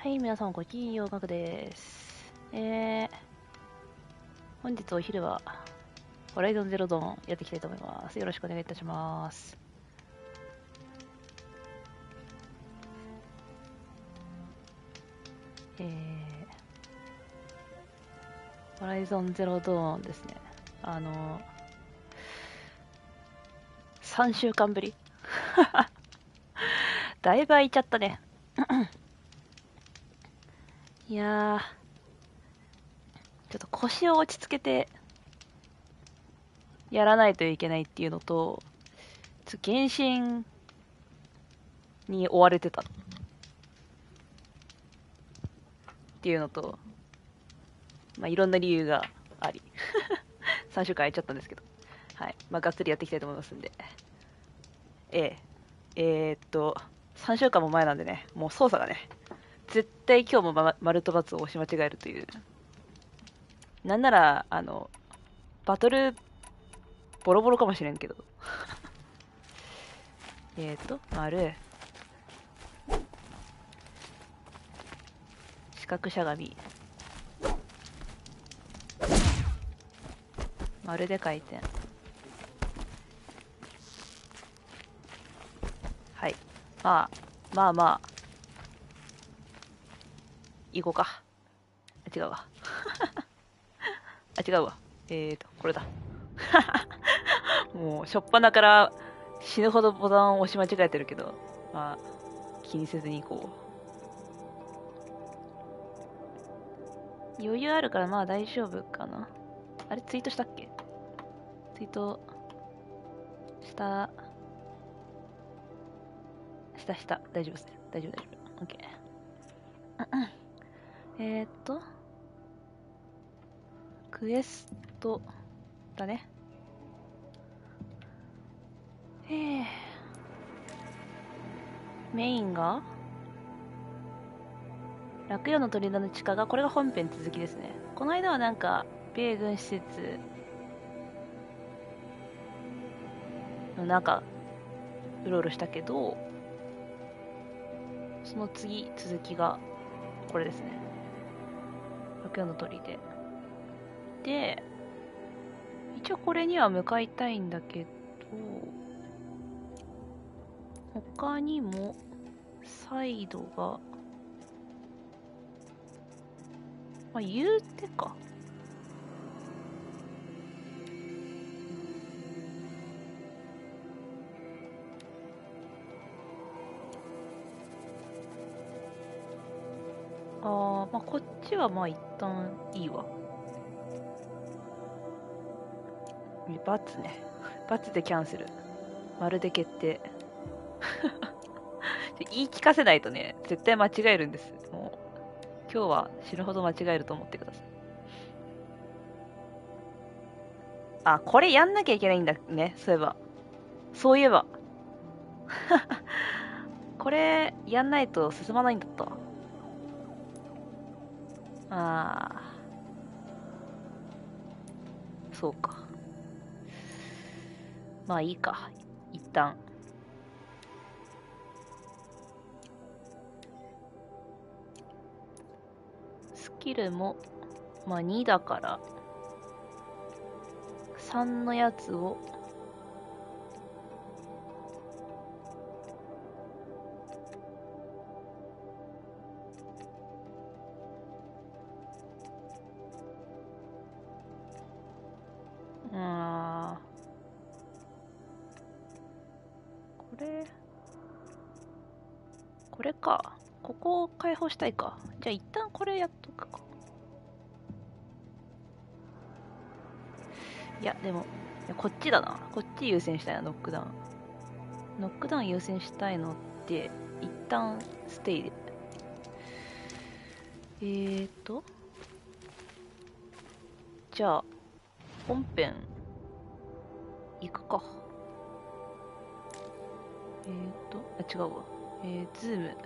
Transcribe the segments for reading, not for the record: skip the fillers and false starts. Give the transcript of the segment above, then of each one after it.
はい、皆さんごきげんよう、ガクです。本日お昼は、ホライゾンゼロドーンやっていきたいと思います。よろしくお願いいたします。ホライゾンゼロドーンですね。3週間ぶりだいぶ空いちゃったね。いやー、ちょっと腰を落ち着けてやらないといけないっていうのと、原神に追われてたっていうのと、まあ、いろんな理由があり3週間空いちゃったんですけど、はい、まあ、がっつりやっていきたいと思いますんで。3週間も前なんでね、もう操作がね、絶対今日も、丸と×を押し間違えるという。なんなら、バトル、ボロボロかもしれんけど。丸。四角しゃがみ。丸で回転。はい。まあ。行こうか。違うわ。違うわ。これだ。もう、しょっぱなから死ぬほどボタンを押し間違えてるけど、まあ、気にせずに行こう。余裕あるからまあ大丈夫かな。あれ、ツイートしたっけ？ツイート、した。大丈夫ですね。大丈夫。OK。クエストだね。メインが落葉の砦の地下が、これが本編続きですね。この間はなんか、米軍施設の中、うろうろしたけど、その次、続きが、これですね。落葉の砦。で、一応これには向かいたいんだけど、他にも、サイドが、まあ、言うてか。まあ、こっちはまあ一旦いいわ。バツね。バツでキャンセル。丸で決定。言い聞かせないとね、絶対間違えるんです。もう、今日は死ぬほど間違えると思ってください。あ、これやんなきゃいけないんだね。そういえば。これ、やんないと進まないんだった。そうか。まあいいか。一旦。スキルも、まあ2だから、3のやつを、これか。ここを解放したいか。じゃあ一旦これやっとくか。いや、でも、こっちだな。こっち優先したいな、ノックダウン。ノックダウン優先したいのって、一旦ステイで。じゃあ、本編、行くか。違うわ。ズーム。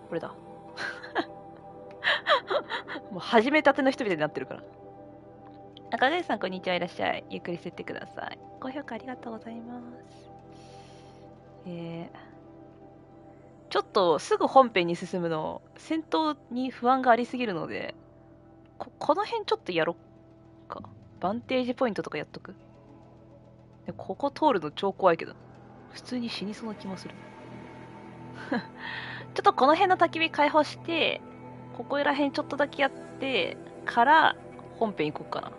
これだ。もう始めたての人みたいになってるから。赤貝さん、こんにちは。いらっしゃい。ゆっくりしてってください。高評価ありがとうございます。ちちょっとすぐ本編に進むの、戦闘に不安がありすぎるので、この辺ちょっとやろっか。バンテージポイントとかやっとく。でここ通るの超怖いけど。普通に死にそうな気もする。ちょっとこの辺の焚き火解放して、ここら辺ちょっとだけやって、から本編行こうかな。だか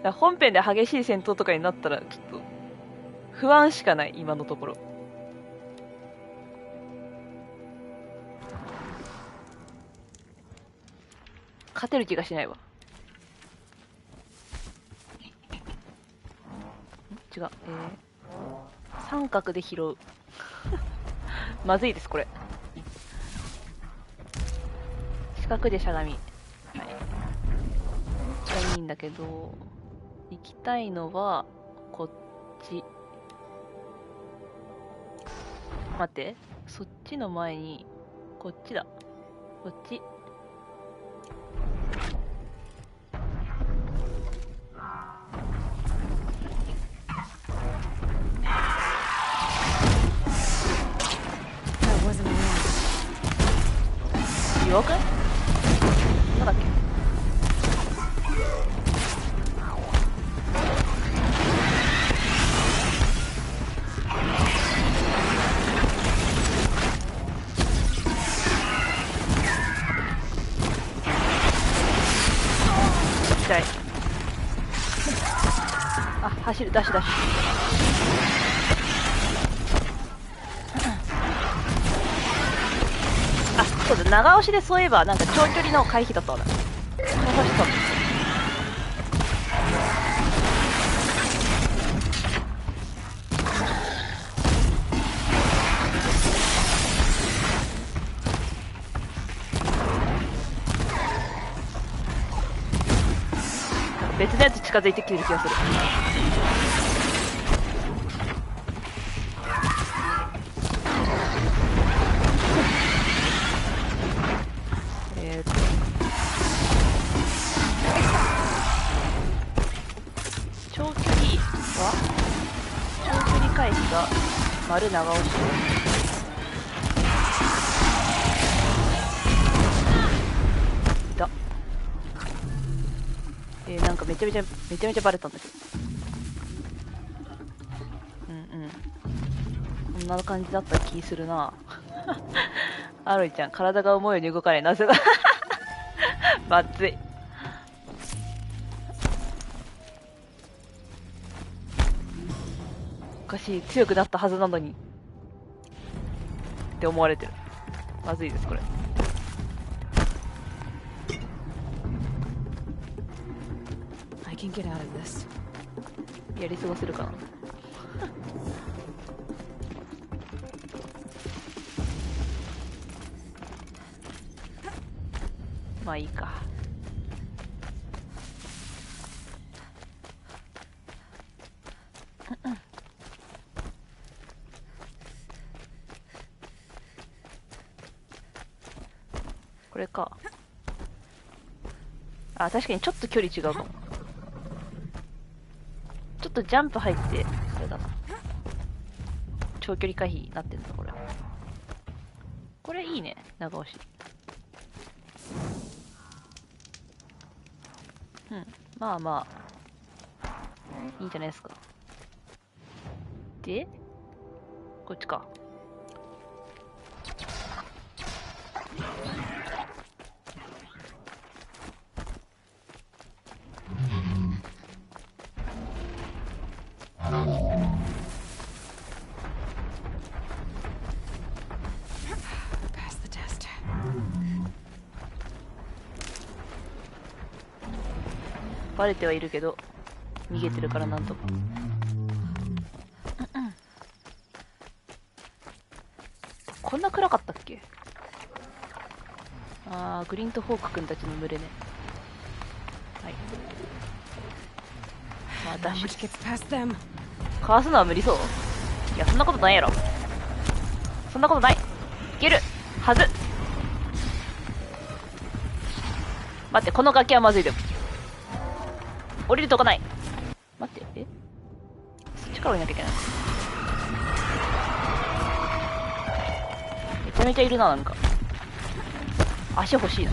ら本編で激しい戦闘とかになったら、ちょっと不安しかない、今のところ。勝てる気がしないわ。違う。三角で拾う。まずいです、これ。四角でしゃがみ。はい。がいいんだけど、行きたいのは、こっち。待って。そっちの前に、こっちだ。こっち。弱くない？なんだっけ？痛い。あ、走る、ダッシュダッシュ。あ、そうだ、長押しでそういえば、なんか長距離の回避だったわな。長押しそう。別のやつ近づいてきてる気がする。長距離は長距離回避が丸長押し。いた。なんかめちゃめちゃバレたんだけど。こんな感じだった気するな。アロイちゃん、体が思うように動かない。なぜだ。まずい。おかしい。強くなったはずなのに。って思われてる。まずいです、これ。やり過ごせるかな。まあいいか。これか。あ、確かにちょっと距離違うかも。ちょっとジャンプ入って、あれだな。長距離回避になってんだ、これ。これいいね、長押し。うん、まあまあ、いいんじゃないですか。で、こっちか。バレてはいるけど逃げてるからなんとか。こんな暗かったっけ。あー、グリーンとフォーク君たちの群れね。はい、まあダッシュかわすのは無理そう。いや、そんなことないやろ。そんなことない。いけるはず。待って、この崖はまずいでも。降りるとこない。待って、そっちから降りなきゃいけない。めちゃめちゃいるな。なんか足欲しいな。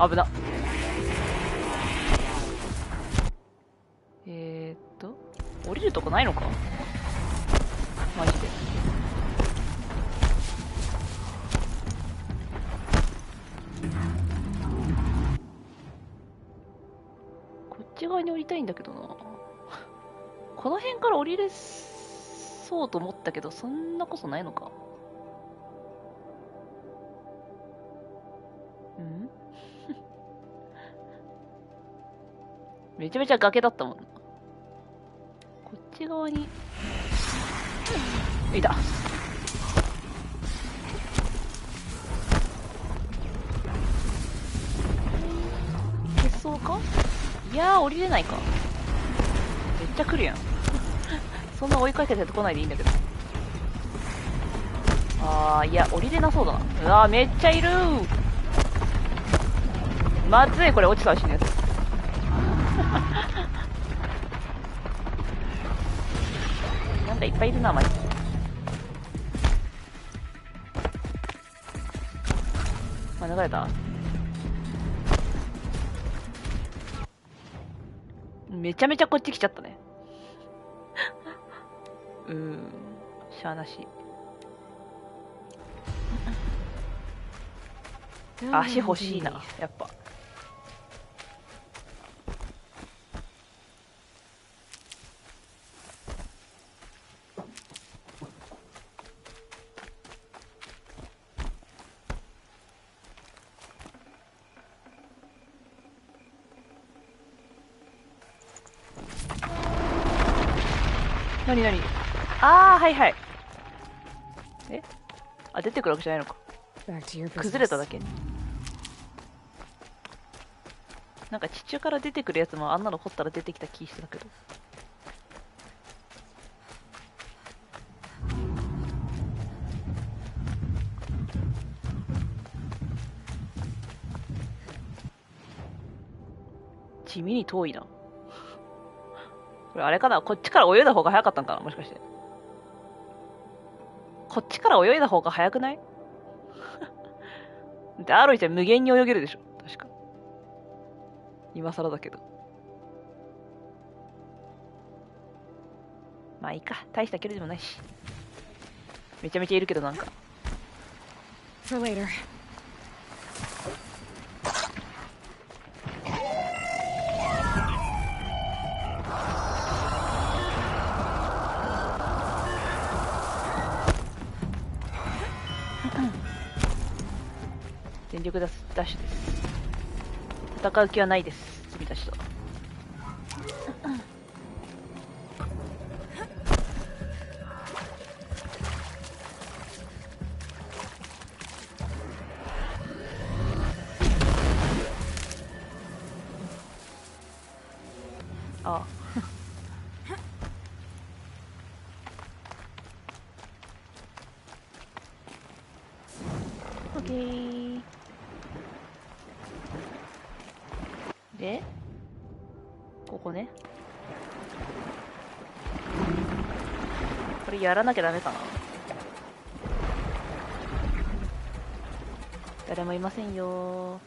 危な。降りるとこないのかマジで。こっち側に降りたいんだけどな。この辺から降りれそうと思ったけど、そんなことないのか。んめちゃめちゃ崖だったもんな。こっち側にいた。いけそうか。いやー降りれないか。めっちゃ来るやん。そんな追いかけてこないでいいんだけど。いや降りれなそうだな。うわーめっちゃいるー。まずい、これ落ちたら死ぬやつ。なんかいっぱいいるな、マジで。流れた。めちゃめちゃこっち来ちゃったね。しゃあなし。足欲しいな、やっぱ。なになに。はいはい。出てくるわけじゃないのか。崩れただけ。なんか地中から出てくるやつもあんなの掘ったら出てきた気してたけど。地味に遠いな。これあれかな、こっちから泳いだ方が早かったんかな、もしかして。こっちから泳いだ方が早くない？で、アロイちゃん無限に泳げるでしょ、確か。今更だけど。まあいいか、大した距離でもないし。めちゃめちゃいるけどなんか。For later. 全力ダッシュです。戦う気はないです、君たちと。オッケー。で、ここね。これやらなきゃダメかな。誰もいませんよ。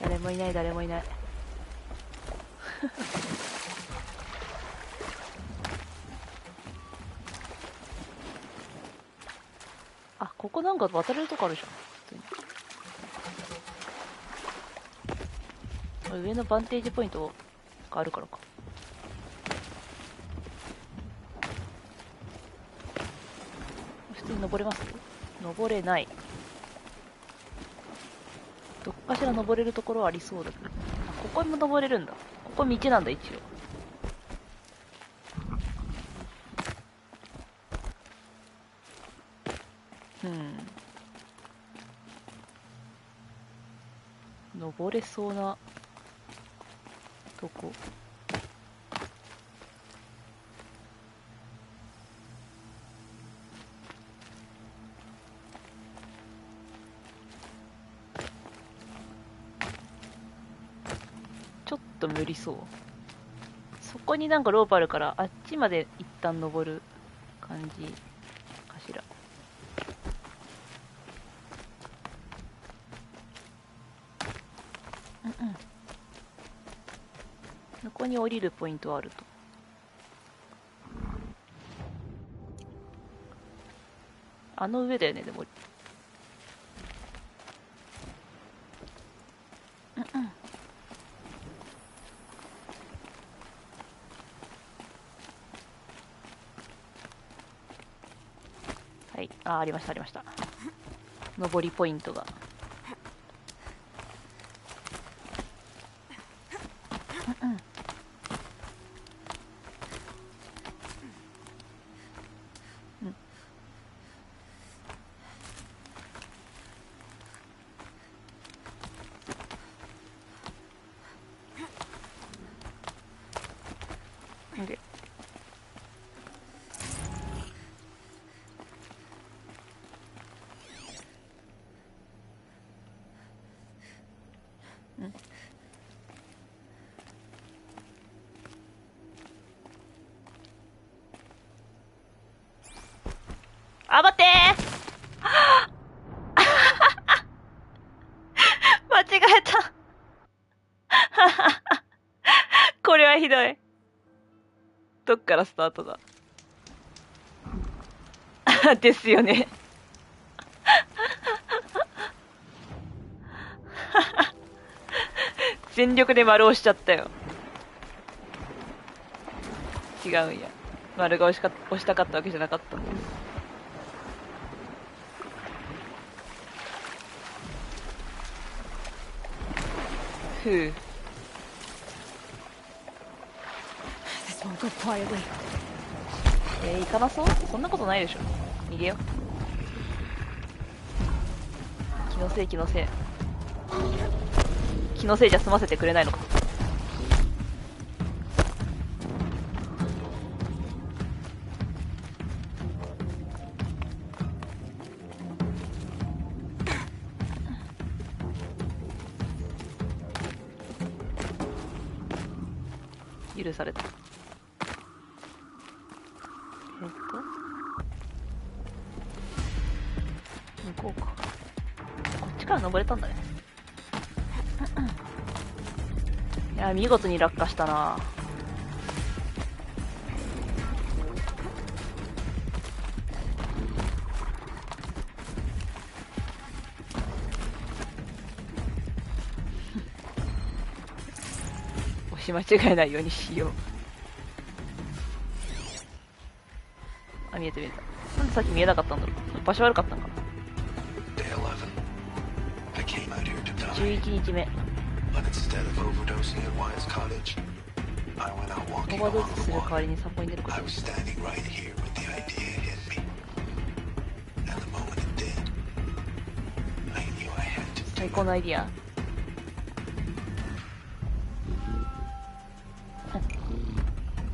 誰もいない、誰もいない。ここなんか渡れるとこあるじゃん。上のバンテージポイントがあるからか。普通に登れます？登れない。どっかしら登れるところはありそうだけど。ここにも登れるんだ。ここ道なんだ、一応。登れそうなとこ。と無理そう。そこになんかロープあるから、あっちまで一旦登る感じかしら。うんうん。そこに降りるポイントはあると。あの上だよね、でも。うんうん。はい、ありました、ありました。上りポイントが。うんうん。で、うん。あ、待ってー間違えたこれはひどい。どっからスタートだですよね全力で丸押しちゃったよ。違うんや。丸が押したかったわけじゃなかったんです。ふう。行かなそう？そんなことないでしょ。逃げよう。気のせい気のせい。気のせいじゃ済ませてくれないのか。許された。向こうか。こっちから登れたんだね。いや、見事に落下したな。押し間違えないようにしよう。あ、見えた見えた。なんでさっき見えなかったんだろう。場所悪かったんかな。11日目。オーバードーズする代わりに散歩に出ること。最高のアイディア。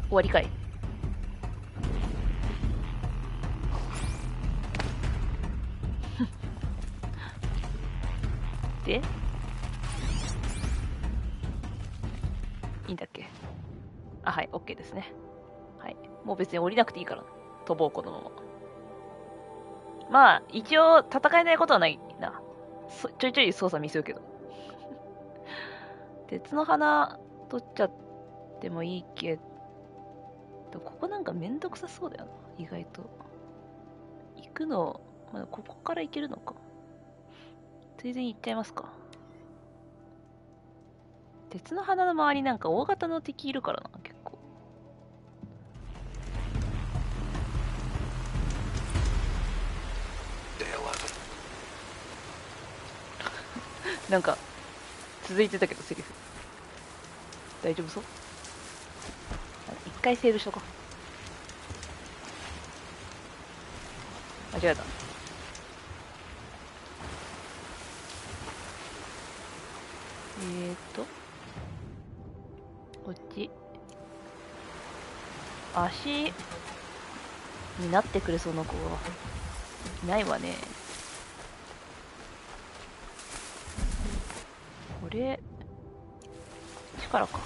終わりかい。でいいんだっけ。あ、はい、OK ですね。はい。もう別に降りなくていいから。飛ぼう、このまま。まあ、一応、戦えないことはないな。ちょいちょい操作見せるけど。鉄の花、取っちゃってもいいけど、ここなんかめんどくさそうだよな。意外と。行くの、まだここから行けるのか。ついでに行っちゃいますか。鉄の花の周りなんか大型の敵いるからな、結構。なんか、続いてたけど、セリフ。大丈夫そう？一回セーブしとこう。間違えた。こっち。足になってくれそうな子はいないわね。これ、力からか。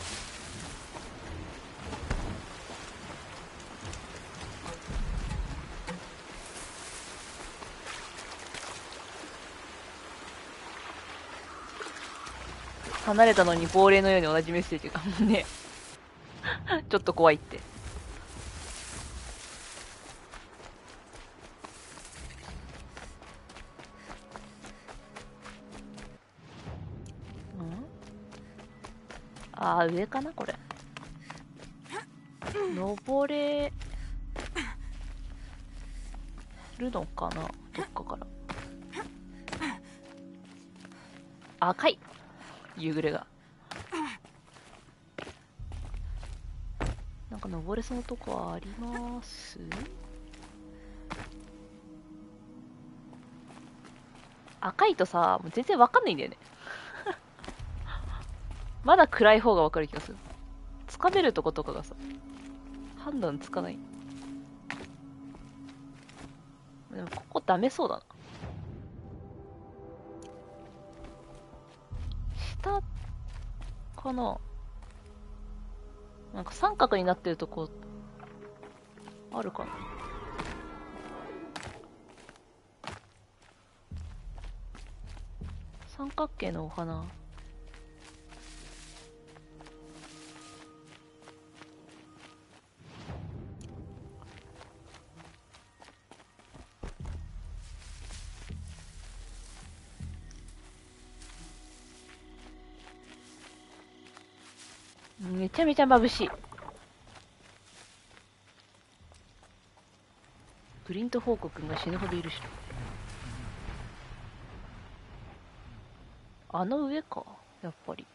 離れたのに亡霊のように同じメッセージがねちょっと怖いって。あー、上かなこれ。登れるのかな、どっかから。赤い夕暮れが。なんか登れそうなとこあります？赤いとさ、もう全然わかんないんだよねまだ暗い方がわかる気がする。掴めるとことかがさ、判断つかない。でもここダメそうだな。下かな。なんか三角になってるとこあるかな。三角形のお花。めちゃめちゃ眩しい。グリント・ホーク君が死ぬほどいるし。あの上か、やっぱり。っ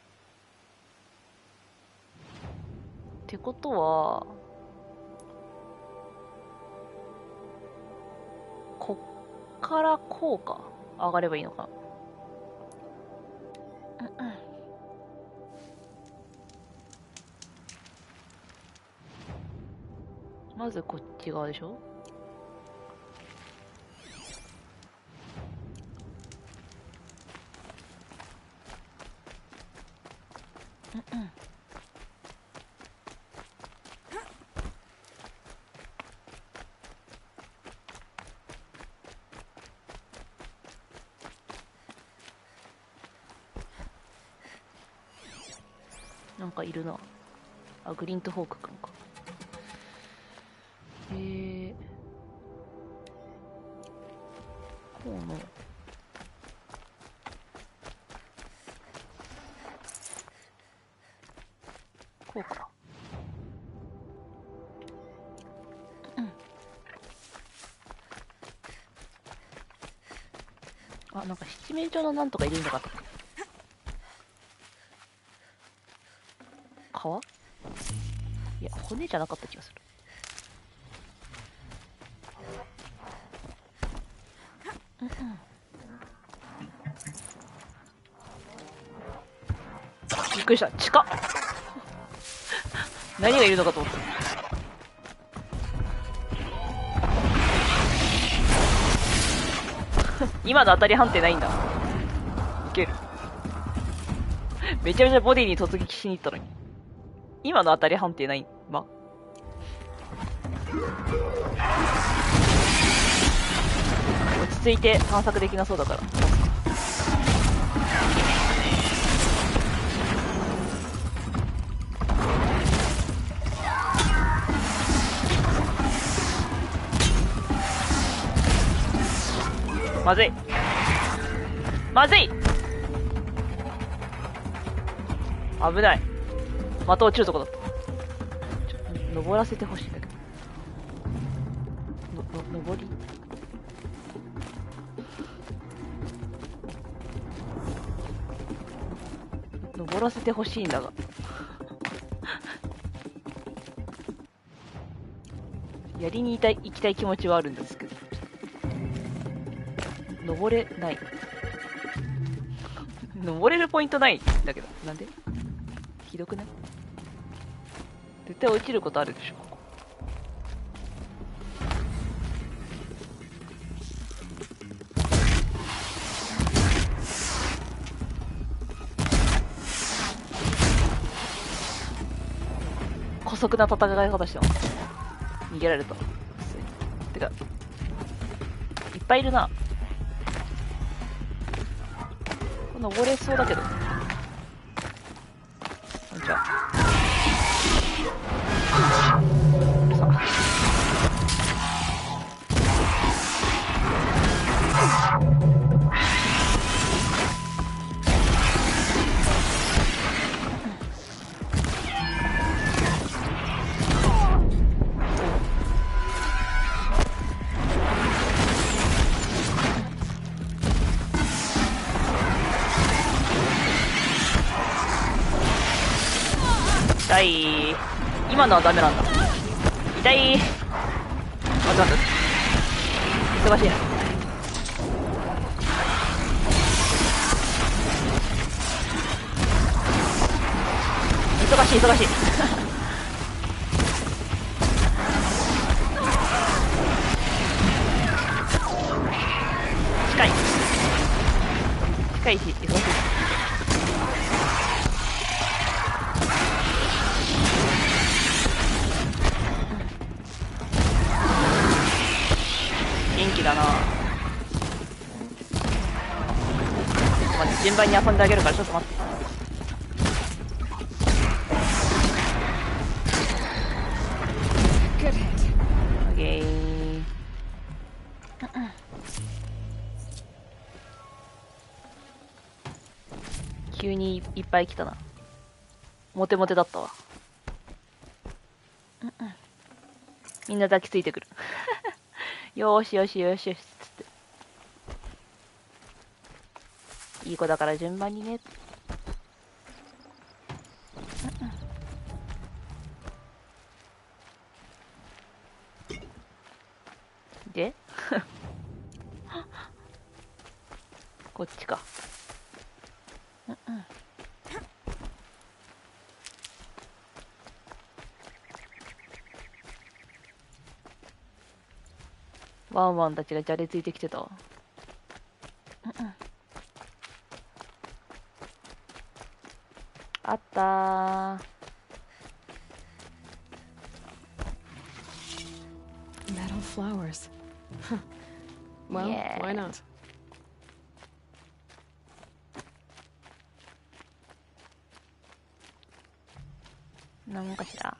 てことは、こっからこうか。上がればいいのか。まずこっち側でしょ。なんかいるな。あ、グリントホークくんか。こうの。こうか。あ、なんか七面鳥のなんとかいるんだかった。皮？いや、骨じゃなかった気がする。びっくりした。近っ何がいるのかと思った。今の当たり判定ないんだ。いける。めちゃめちゃボディに突撃しに行ったのに。今の当たり判定ない。ま。落ち着いて探索できなそうだから。まずい。まずい。危ない。また落ちるとこだった。登らせてほしいんだけど。登り。登らせてほしいんだが。やりに行きたい気持ちはあるんですけど。登れない。登れるポイントないんだけど。なんで？ひどくない？絶対落ちることあるでしょ、ここ。姑息な戦い方してます。逃げられた。てか、いっぱいいるな。登れそうだけど。こんにちは。さあ。痛い。今のはダメなんだ。痛い。待って待って。忙しいな。忙しい忙しい。近い。近いし忙しい。元気だな。順番に遊んであげるからちょっと待って。オッケー。急にいっぱい来たな。モテモテだったわ。みんな抱きついてくる。よーしよしよしよしつって。いい子だから順番にね。でこっちか。ワンワンたちがじゃれついてきてたわ。あったー。Metal flowers. Well, Yeah. why not? 何かしら。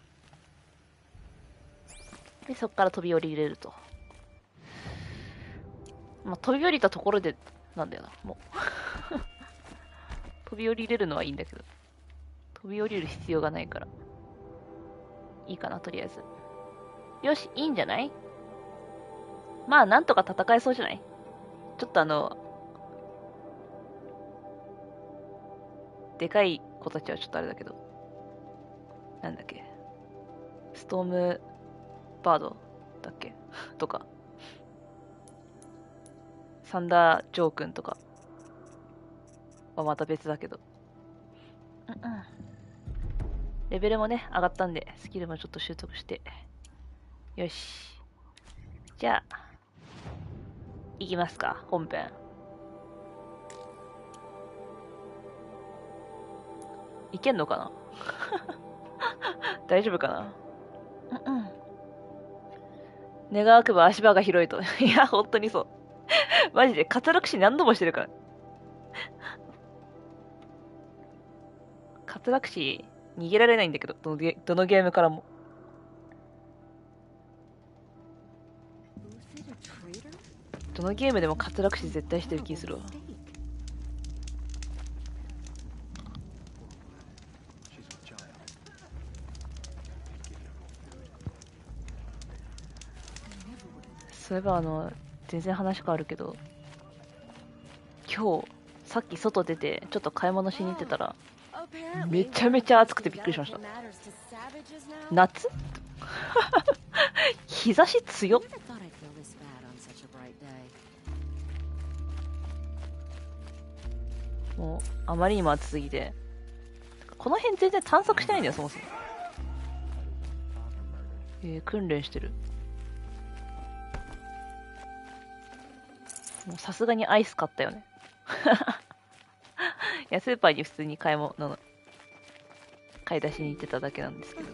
で、そっから飛び降りれると。まあ、飛び降りたところで、なんだよな、もう。飛び降りれるのはいいんだけど。飛び降りる必要がないから。いいかな、とりあえず。よし、いいんじゃない？まあ、なんとか戦えそうじゃない？ちょっとでかい子たちはちょっとあれだけど。なんだっけ。ストームバードだっけとか。サンダー・ジョー君とかはまた別だけど。レベルもね、上がったんで、スキルもちょっと習得して。よし。じゃあ、いきますか、本編。いけんのかな大丈夫かな。願わくば足場が広いと。いや、本当にそう。マジで滑落死何度もしてるから。滑落死逃げられないんだけど、どのゲームからも。どのゲームでも滑落死絶対してる気するわ。そういえば全然話変わるけど、今日さっき外出てちょっと買い物しに行ってたらめちゃめちゃ暑くてびっくりしました。夏日差し強っ。もうあまりにも暑すぎて、この辺全然探索してないんだよそもそも。訓練してる。もうさすがにアイス買ったよね。いや、スーパーに普通に買い出しに行ってただけなんですけど。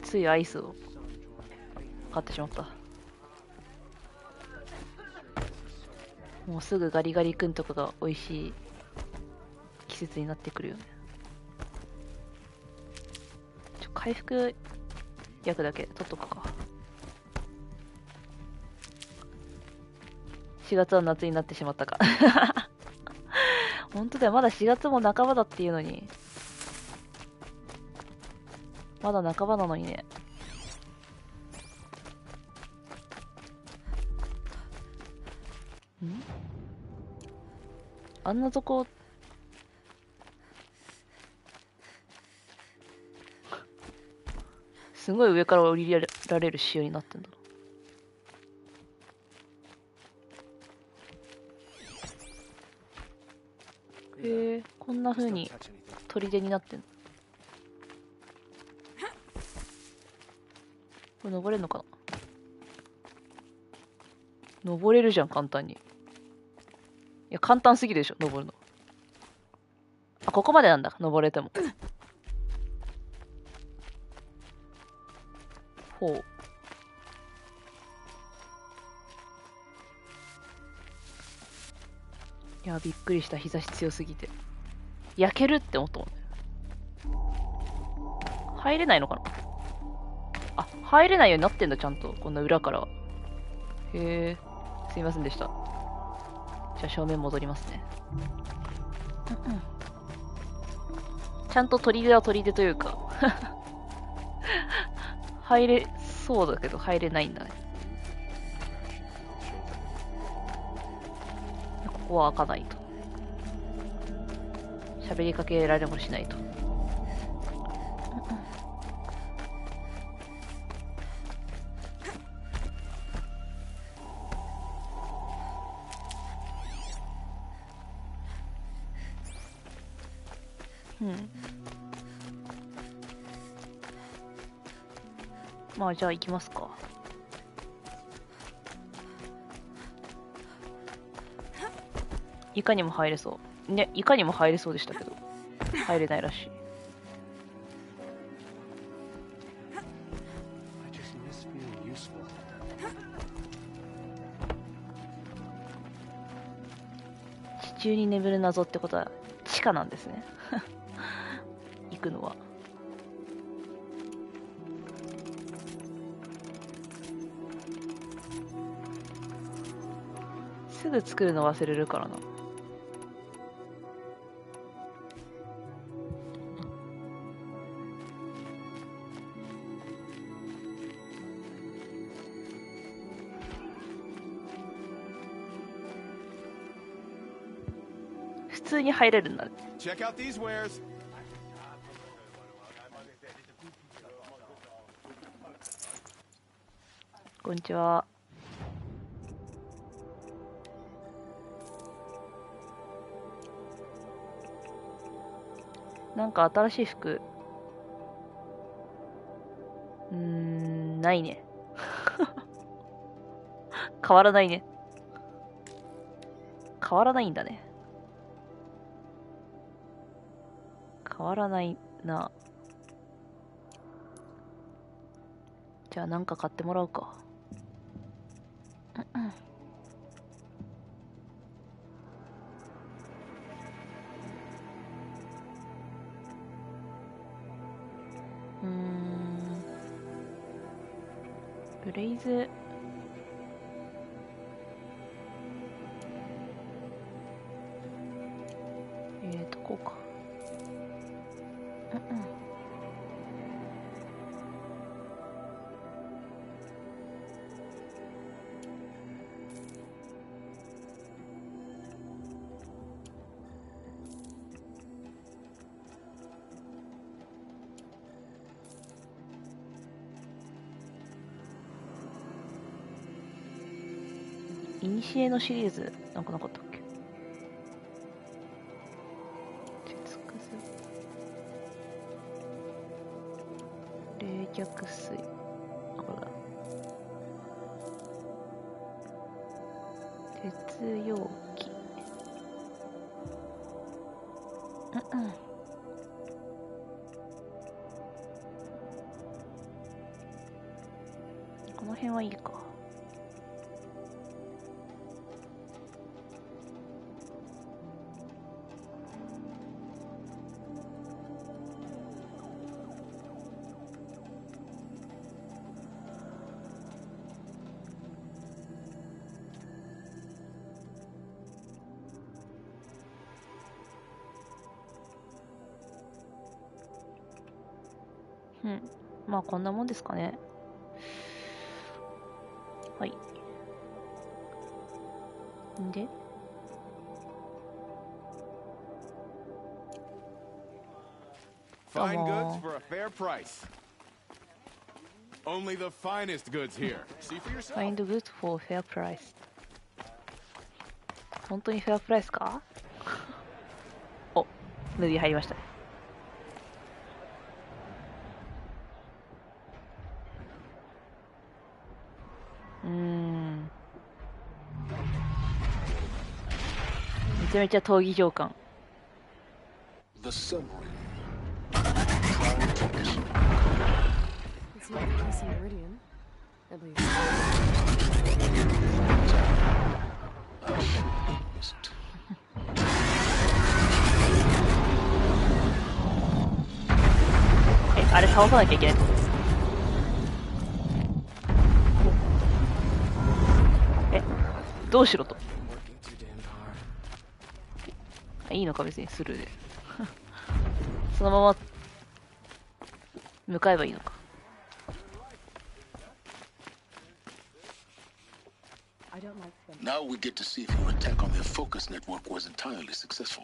ついアイスを買ってしまった。もうすぐガリガリ君とかが美味しい季節になってくるよね。回復薬だけ取っとくか。4月は夏になってしまったか。本当だよ、まだ4月も半ばだっていうのに。まだ半ばなのにね。あんなとこすごい上から降りられる仕様になってんだ。へえ、こんな風に砦になってんの。これ登れるのかな。登れるじゃん、簡単に。いや、簡単すぎるでしょ、登るの。あ、ここまでなんだ、登れても。ほう。いや、びっくりした、日差し強すぎて。焼けるって思ったもんね。入れないのかな。あ、入れないようになってんだ、ちゃんと。こんな裏からは。へえ、すいませんでした。じゃあ正面戻りますね。ちゃんと砦は砦というか入れそうだけど入れないんだね。ここは開かないと。喋りかけられもしないと。まあじゃあ行きますか。いかにも入れそうね。いかにも入れそうでしたけど入れないらしい。地中に眠る謎ってことは地下なんですね。行くのは。すぐ作るの忘れるからな。普通に入れるんだね。こんにちは。なんか新しい服ないね。変わらないね。変わらないんだね。変わらないな。じゃあなんか買ってもらうか。ブレイズこうか。イニシエのシリーズなんかなかったっけ。鉄くず、冷却水、あ、これだ。鉄容器、この辺はいいか。うん、まあこんなもんですかね。はい。んでFine goods for a fair price. Only the finest goods here. See for yourself. Find good for fair price. 本当にフェアプライスか？お、塗り入りましたね。めちゃめちゃ闘技場感。It's not the case in Meridian, at least. あれ倒さなきゃいけないってことです。どうしろと。いいのか別にスルーで。そのまま向かえばいいのか。Now we get to see if your attack on their focus network was entirely successful.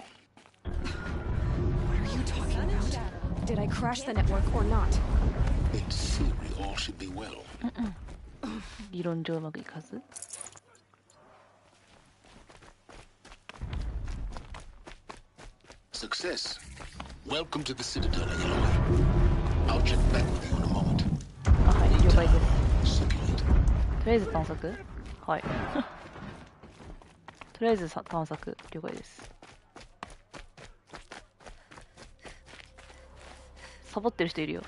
What are you talking about? Did I crash the network or not? In theory, all should be well. 理論上うまくいかず。Success. Welcome to the Citadel, Aloy. I'll check back with you in a moment. あ、はい、了解です。 Circulate. とりあえず探索。はい。とりあえず探索了解です。サボってる人いるよ。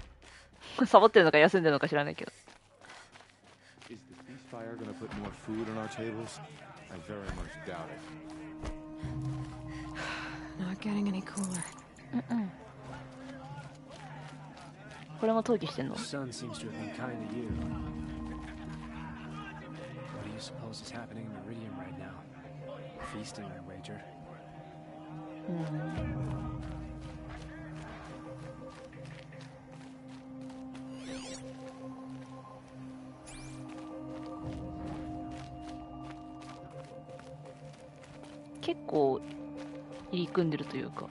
サボってるのか休んでるのか知らないけど。Is the ceasefire gonna put more food on our tables? I very much doubt it. Not getting any cooler. これも登記してんの？ Sun seems to have been kind to you. What do you suppose is happening in Meridian right now? Feasting, I wager. 結構入り組んでるというか。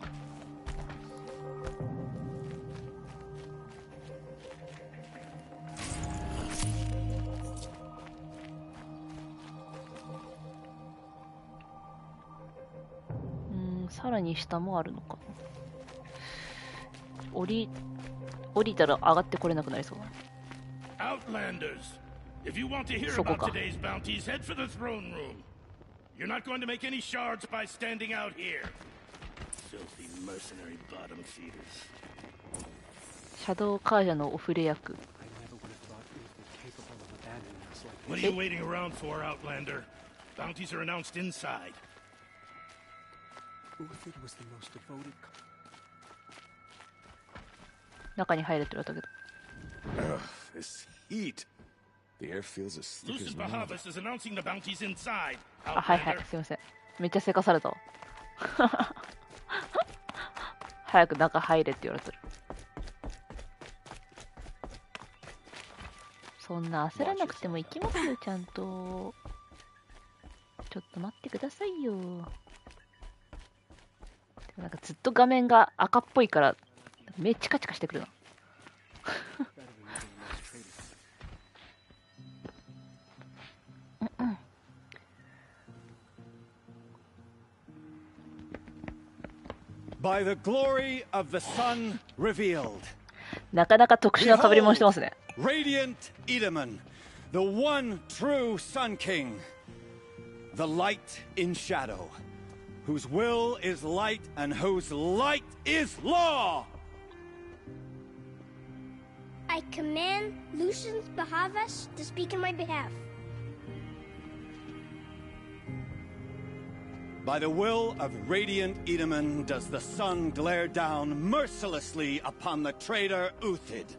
さらに下もあるのかな。降りたら上がってこれなくなりそう。Outlanders, if you want to hear about today's bounties, head for the throne room. You're not going to make any shards by standing out here. Filthy mercenary bottom feeders. シャドウカージャのオフレ役。What are you waiting around for, Outlander? Bounties are announced inside. Uther was the most devoted. 中に入れって言われたけど。This heat. The air feels as thick Lucius as metal. Bahavas is announcing the bounties inside. あ、はいはい、すいません。めっちゃせかされたわ。早く中入れって言われてる。そんな焦らなくても行きますよ、ちゃんと。ちょっと待ってくださいよ。でもなんかずっと画面が赤っぽいから目チカチカしてくるな。By the glory of the sun revealed. なかなか特殊な被り物してますね。Radiant Edaman, the one true Sun King, the light in shadow, whose will is light and whose light is law. I command Lucius Bahavas to speak in my behalf. By the will of radiant Edaman does the sun glare down mercilessly upon the traitor Uthid.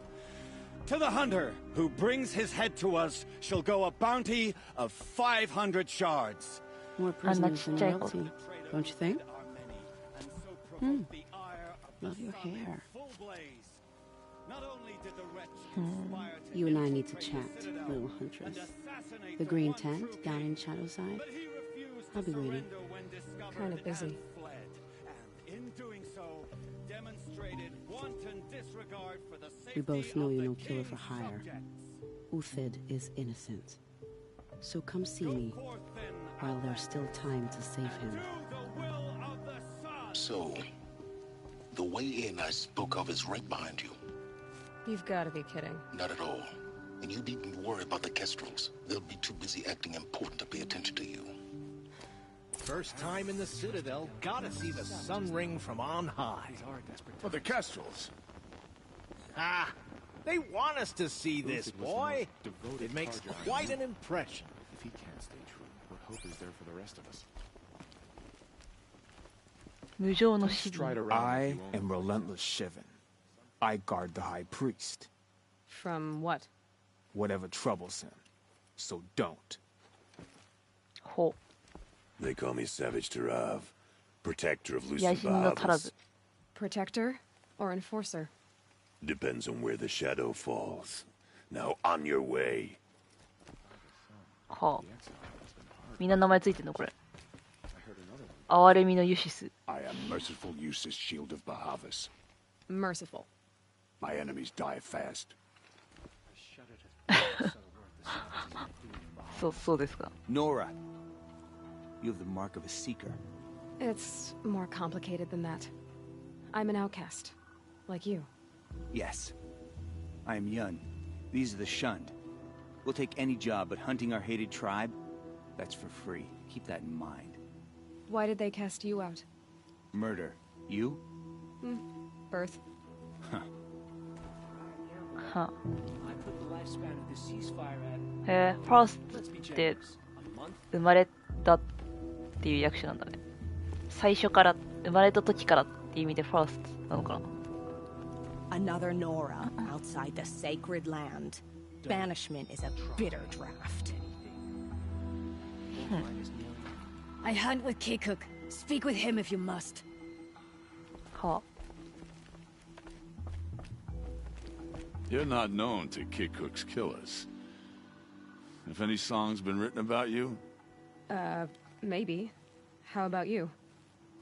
To the hunter who brings his head to us shall go a bounty of 500 shards. More prisoners than royalty, don't you think? Love your hair. You and I need to chat, little huntress. The green tent down in Shadowside? I'll be waiting. Kind of busy. We both know you're no killer for hire. Uthid is innocent. So come see me while there's still time to save him. So, the way in I spoke of is right behind you. You've got to be kidding. Not at all. And you needn't worry about the Kestrels. They'll be too busy acting important to pay attention to you. First time in the Citadel, gotta see the sun ring from on high. For the Kestrels. Ah, they want us to see this, boy. It makes quite an impression. If he can't stay true, what hope is there for the rest of us? 無情の死人 I am relentless Shivan. I guard the High Priest. From what? Whatever troubles him. So don't. ほ They call me Savage Tarav, protector of う野心の足らず Lucius. Protector or enforcer? Depends on where the shadow falls. Now on your way. はあみんな名前ついてんのこれ哀れみのユシス I am merciful Lucius, shield of Bahavas. Merciful. My enemies die fast. そうですか Nora, you have the mark of a seeker. It's more complicated than that. I'm an outcast, like you. Yes. I am Yun. These are the shunned. We'll take any job, but hunting our hated tribe, that's for free. Keep that in mind. Why did they cast you out? Murder. You? Birth. Huh. I put the lifespan of the ceasefire at へえファーストって生まれたっていう訳詞なんだね最初から生まれた時からっていう意味でファーストなのかな Another Nora outside the sacred land. Banishment is a bitter draft. I hunt with Kikuk. Speak with him if you must. はあ You're not known to Kikuk's killers. Have any songs been written about you? Maybe. How about you?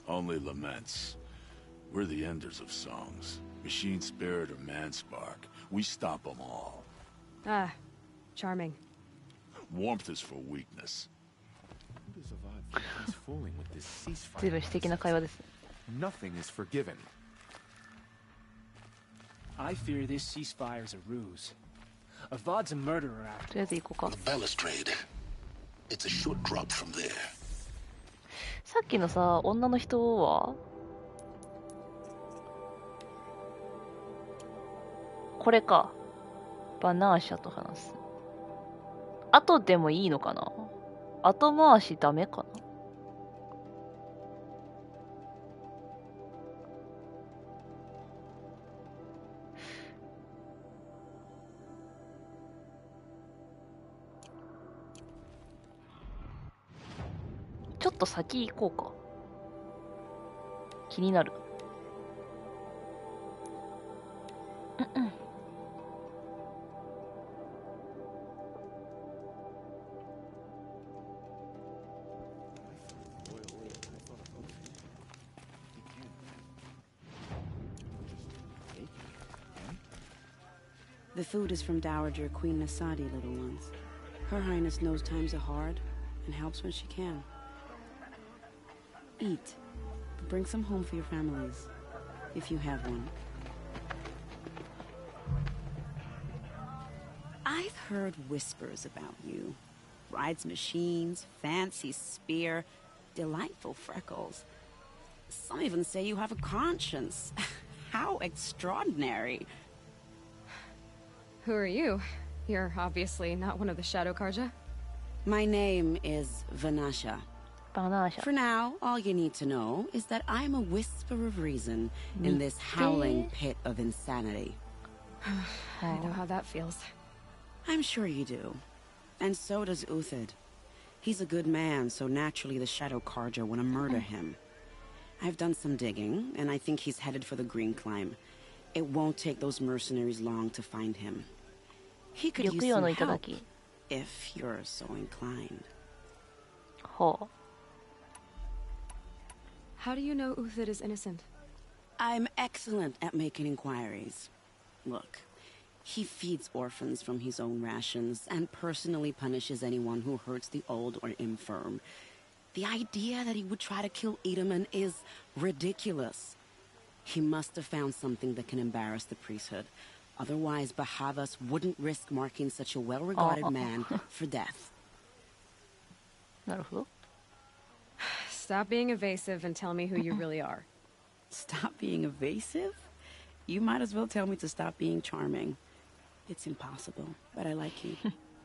Only laments. We're the enders of songs. Machine spirit or man spark. We stop them all. Ah, charming. Warmth is for weakness. He's fooling with this ceasefire. 随分詩的な会話ですね Nothing is forgiven. I fear this ceasefire is a ruse. Avad's a murderer after. とりあえず行こうか The balustrade. It's a short drop from there. さっきのさ女の人はこれかバナーシャと話す後でもいいのかな後回しダメかなちょっと先行こうか気になるThe food is from Dowager Queen Nasadi, little ones. Her Highness knows times are hard and helps when she can. Eat, but bring some home for your families, if you have one. I've heard whispers about you. Rides machines, fancy spear, delightful freckles. Some even say you have a conscience. How extraordinary. Who are you? You're obviously not one of the Shadow Karja. My name is Vanasha. For now, all you need to know is that I'm a whisper of reason in this howling pit of insanity. I know how that feels. I'm sure you do. And so does Uthid. He's a good man, so naturally the Shadow Karja want to murder him. I've done some digging, and I think he's headed for the Green Climb. It won't take those mercenaries long to find him. He could use some help, if you're so inclined. How do you know Uthid is innocent? I'm excellent at making inquiries. Look, he feeds orphans from his own rations and personally punishes anyone who hurts the old or infirm. The idea that he would try to kill Edelman is ridiculous. He must have found something that can embarrass the priesthood. Otherwise, Bahavas wouldn't risk marking such a well-regarded man for death. Stop being evasive and tell me who you really are. Stop being evasive? You might as well tell me to stop being charming. It's impossible, but I like you,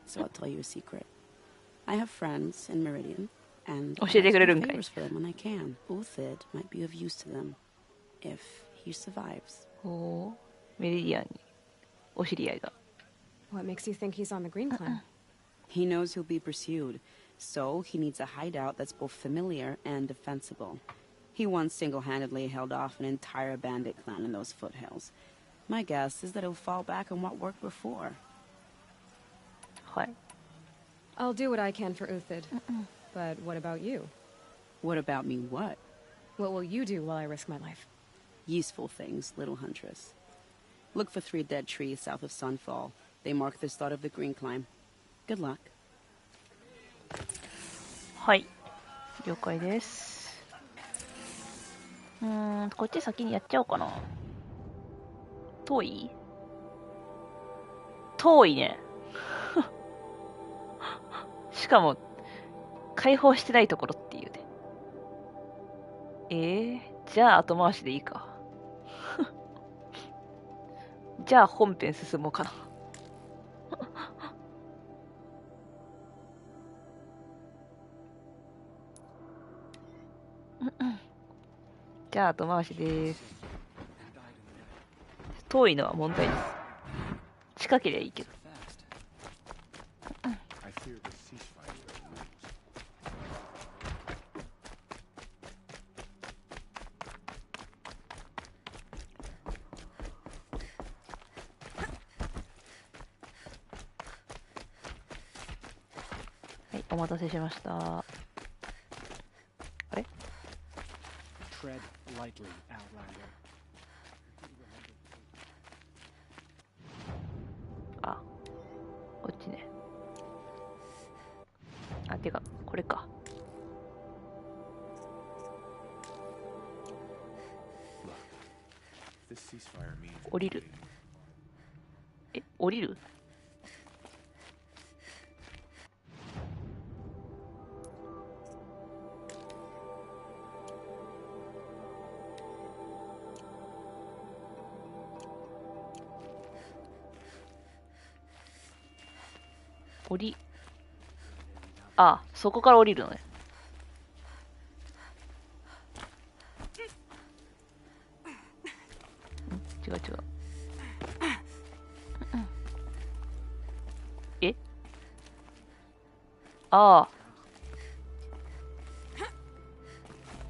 so I'll tell you a secret. I have friends in Meridian, and I do favors for them when I can. Uthid might be of use to them, if he survives. What makes you think he's on the Green Climb? He knows he'll be pursued, so he needs a hideout that's both familiar and defensible. He once single-handedly held off an entire bandit clan in those foothills. My guess is that he'll fall back on what worked before. I'll do what I can for Uthid. But what about you? What about me what? What will you do while I risk my life? Useful things, little huntress. Look for 3 dead trees south of Sunfall. They mark the start of the Green Climb. Good luck. はい。了解です。こっち先にやっちゃおうかな。遠い？遠いね。しかも、開放してないところっていうね。じゃあ後回しでいいか。じゃあ本編進もうかな。じゃあ後回しです。遠いのは問題です。近ければいいけど。はい、お待たせしました。あれ？Tread lightly, Outlander. あ、こっちね。あ、てか、これか。降りる。降りる？あ、そこから降りるのね。違う違う。ああ。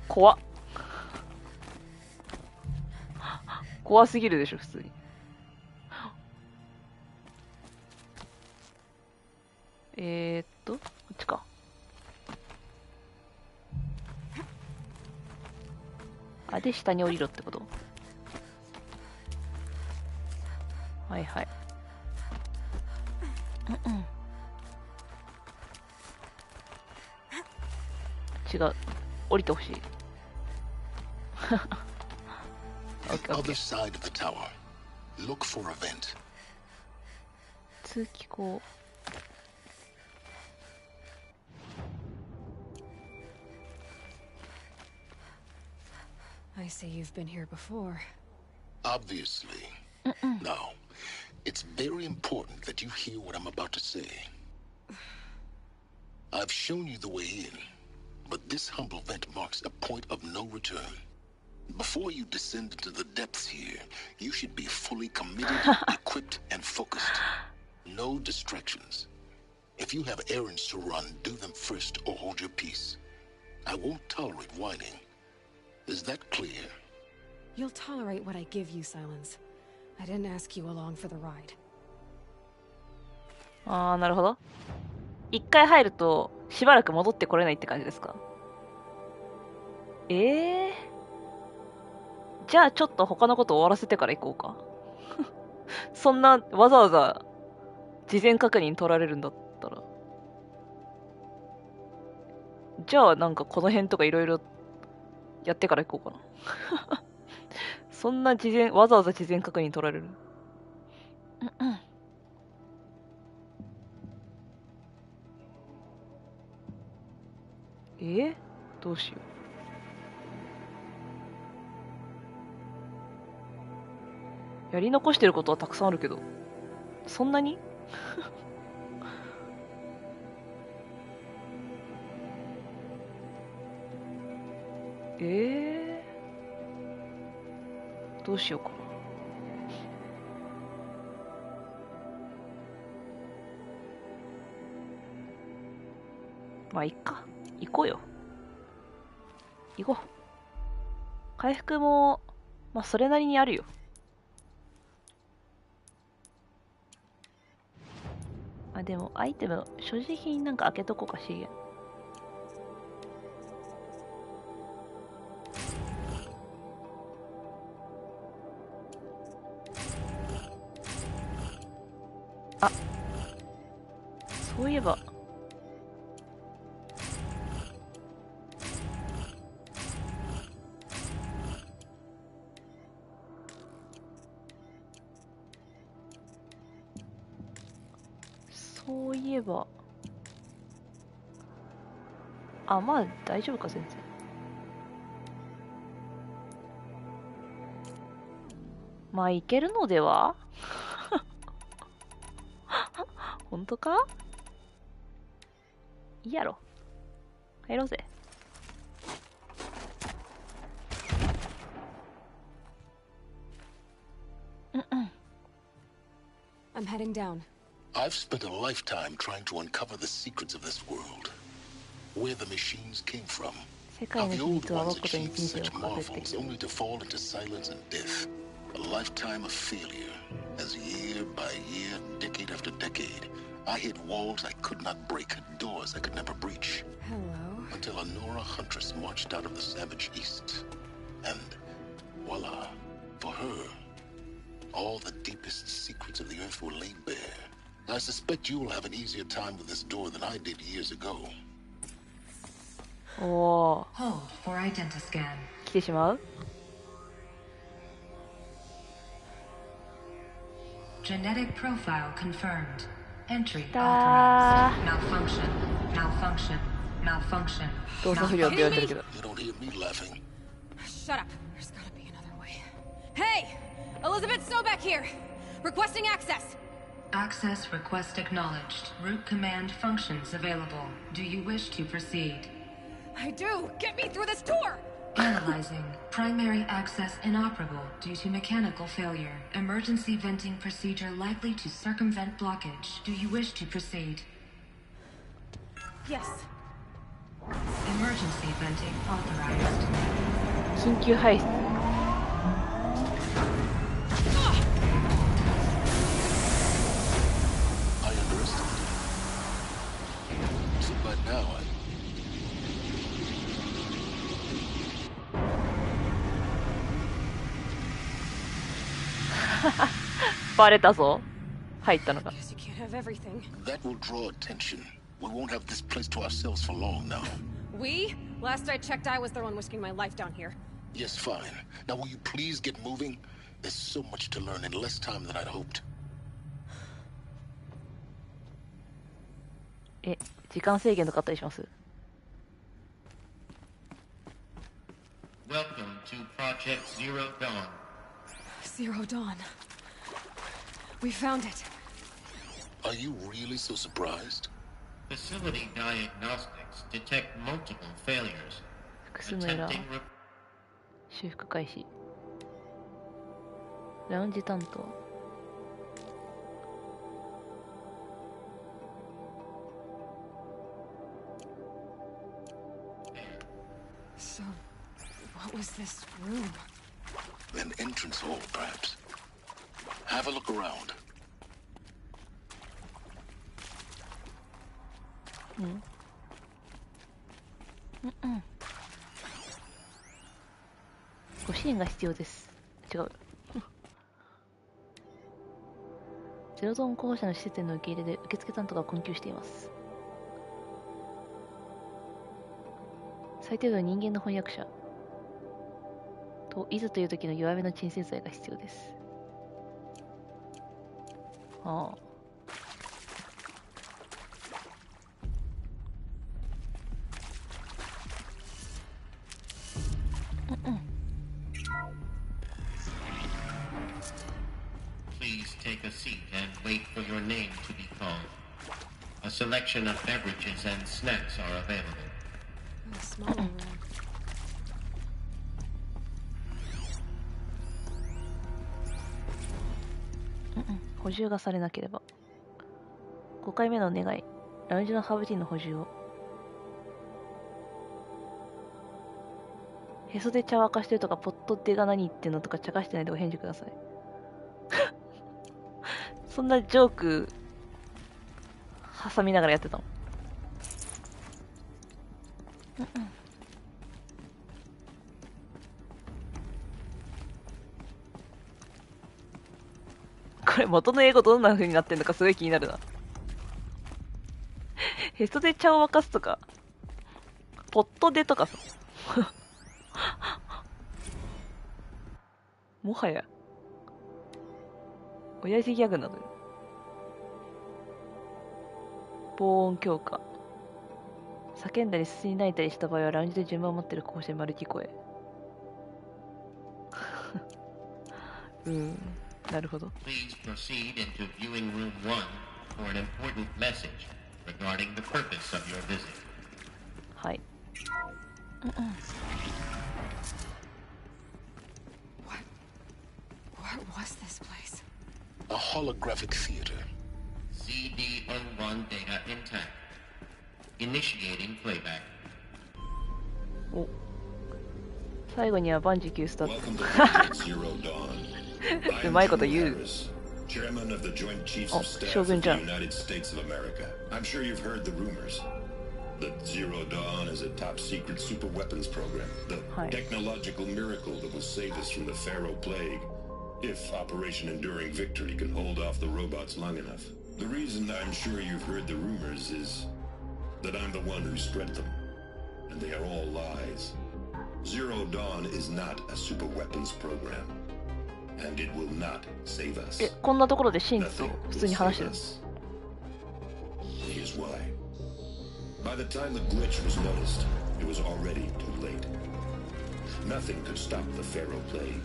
怖っ。怖すぎるでしょ、普通に。こっちか。あ、で、下に降りろってこと？はいはい。違う。降りてほしい。Other side of the tower. Look for a vent. 通気口。I see you've been here before. Obviously. Now, it's very important that you hear what I'm about to say. I've shown you the way in, but this humble vent marks a point of no return. Before you descend into the depths here, you should be fully committed, equipped, and focused. No distractions. If you have errands to run, do them first or hold your peace. I won't tolerate whining. Is that clear? You'll tolerate what I give you, Silence. I didn't ask you along for the ride. ああ、なるほど。一回入るとしばらく戻ってこれないって感じですか？じゃあちょっと他のこと終わらせてから行こうか。そんなわざわざ事前確認取られるんだったら。じゃあなんかこの辺とかいろいろやってから行こうかな。そんなわざわざ事前確認取られる。どうしよう。やり残してることはたくさんあるけど、そんなにどうしようかな。まあいっか、行こうよ。行こう。回復もまあそれなりにあるよ。あ、でもアイテム所持品なんか開けとこうかしげん。あ、そういえばあ、まあ大丈夫か全然。まあいけるのでは。本当か？いいやろ。入ろうぜ。I'm heading down. I've spent a lifetime trying to uncover the secrets of this world. Where the machines came from. How the old ones achieved such marvels only to fall into silence and death. A lifetime of failure. As year by year, decade after decade, I hit walls I could not break, doors I could never breach. Hello. Until a Nora huntress marched out of the savage east. And voila, for her, all the deepest secrets of the earth were laid bare. I suspect you will have an easier time with this door than I did years ago. おお。Hold for identiscan. 来てしまう？ Genetic profile confirmed. Entry authorized. Malfunction. Malfunction. Malfunction. 動作不良って言われてるけど。 You don't hear me laughing. Shut up. There's gotta be another way. Hey! Elizabeth Sobek here! Requesting access! Access request acknowledged. Root command functions available. Do you wish to proceed? I do! Get me through this door! Analyzing. Primary access inoperable due to mechanical failure. Emergency venting procedure likely to circumvent blockage. Do you wish to proceed? Yes. Emergency venting authorized. 緊急排出。I underestimated. So by now I... バレたぞ。入ったのが。Guess you can't have everything. That will draw attention. We won't have this place to ourselves for long now. We? Last I checked, I was the one risking my life down here. Yes, fine. Now will you please get moving? There's so much to learn in less time than I'd hoped. 時間制限とかあったりします？ Welcome to Project Zero Dawn. Zero Dawn. We found it. Are you really so surprised? Facility diagnostics detect multiple failures. 複数のエラー。修復開始。ラウンジ担当。So, what was this room? An entrance hall, perhaps. Have a look around. ご支援が必要です。違う。ゼロゾーン候補者の施設への受け入れで受付担当が困窮しています。最低限の人間の翻訳者といざという時の弱めの鎮静剤が必要です。ああ。Please take a seat and wait for your name to be called. A selection of beverages and snacks are available. A smaller room. 補充がされなければ。5回目の願い。ラウンジのハーブティーの補充を。へそで茶を沸かしてるとか、ポットってが何言ってんのとか、茶化してないでお返事ください。そんなジョーク挟みながらやってたの。これ元の英語どんな風になってんのかすごい気になるな。へそで茶を沸かすとか、ポットでとかさ。もはや親父ギャグなのよ。防音強化。叫んだりすすり泣いたりした場合はラウンジで順番を持ってる候補者に丸聞こえ。なるほど。Please proceed into viewing room 1 for an important message regarding the purpose of your visit. はい。What was this place? A holographic theater. CD01 data intact. Initiating playback. お。最後には万事休スタート。うまいこと言う。Chairman of the Joint Chiefs of Staff of the United States of America. I'm sure you've heard the rumors. The Zero Dawn is a top-secret super weapons program. The technological miracle that will save us from the Pharaoh Plague. If Operation Enduring Victory can hold off the robots long enough. The reason I'm sure you've heard the rumors is that I'm the one who spread them. And they are all lies. Zero Dawn is not a super weapons program. And it will not save us. こんなところで真実を普通に話してる。Here's why. By the time the glitch was noticed, it was already too late. Nothing could stop the Pharaoh Plague.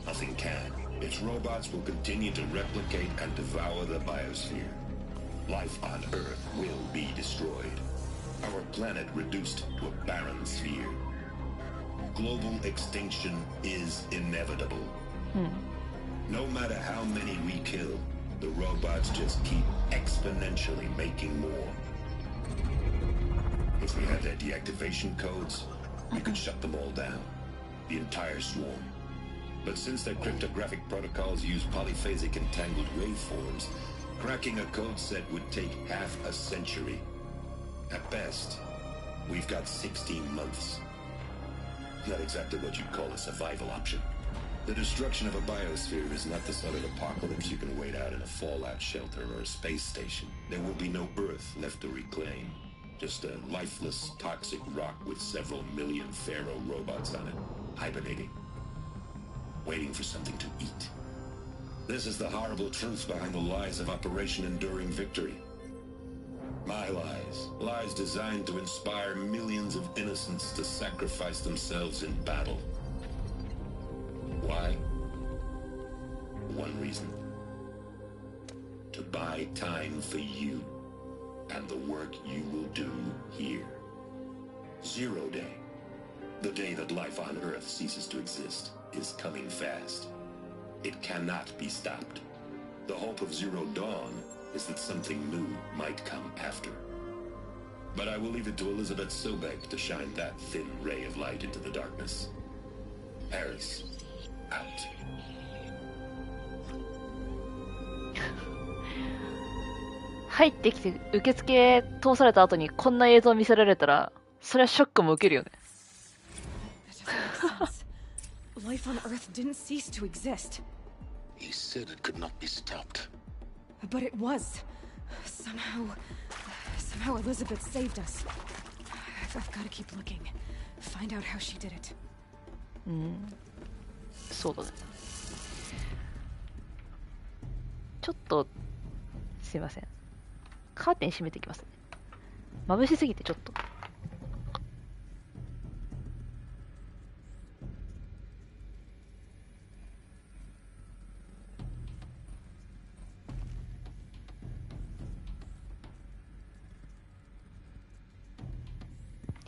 Nothing can. Its robots will continue to replicate and devour the biosphere. Life on Earth will be destroyed. Our planet reduced to a barren sphere. Global extinction is inevitable. No matter how many we kill, the robots just keep exponentially making more. If we had their deactivation codes, we could shut them all down. The entire swarm. But since their cryptographic protocols use polyphasic entangled waveforms, cracking a code set would take half a century. At best, we've got 16 months. Not exactly what you'd call a survival option. The destruction of a biosphere is not the sort of apocalypse you can wait out in a fallout shelter or a space station. There will be no Earth left to reclaim. Just a lifeless, toxic rock with several million Pharaoh robots on it, hibernating. Waiting for something to eat. This is the horrible truth behind the lies of Operation Enduring Victory. My lies. Lies designed to inspire millions of innocents to sacrifice themselves in battle. Why? One reason. To buy time for you and the work you will do here. Zero Day, the day that life on Earth ceases to exist, is coming fast. It cannot be stopped. The hope of Zero Dawn is that something new might come after. But I will leave it to Elizabeth Sobek to shine that thin ray of light into the darkness. Paris, out. 入ってきて受付通された後にこんな映像を見せられたら、それはショックも受けるよね。Life on Earth didn't cease to exist. He said it could not be stopped. But it was. Somehow Elizabeth saved us. I've got to keep looking. Find out how she did it. そうだね。ちょっとすいません。カーテン閉めていきますね。眩しすぎてちょっと。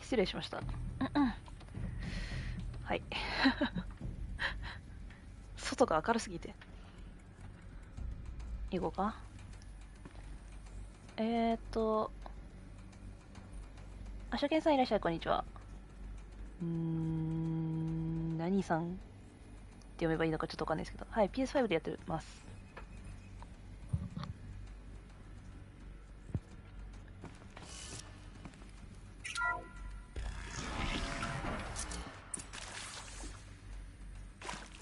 失礼しました。はい。外が明るすぎて。行こうか。あしょけんさんいらっしゃい、こんにちは。何さんって読めばいいのかちょっとわかんないですけど。はい、PS5 でやってます。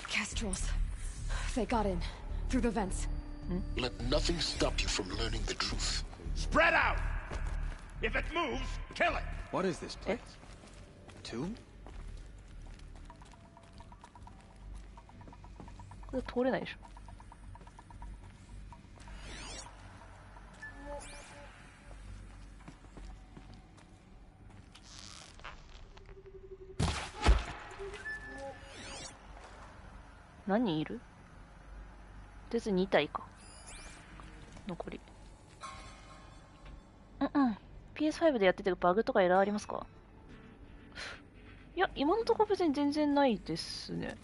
Castrals. They got in through the vents. Let nothing stop you from learning the truth. Spread out! If it moves, kill it! What is this place? Tomb? これ通れないでしょ。何人いる？とりあえず2体か。残り。PS5 でやっててバグとかエラーありますか？いや、今のところ別に全然ないですね。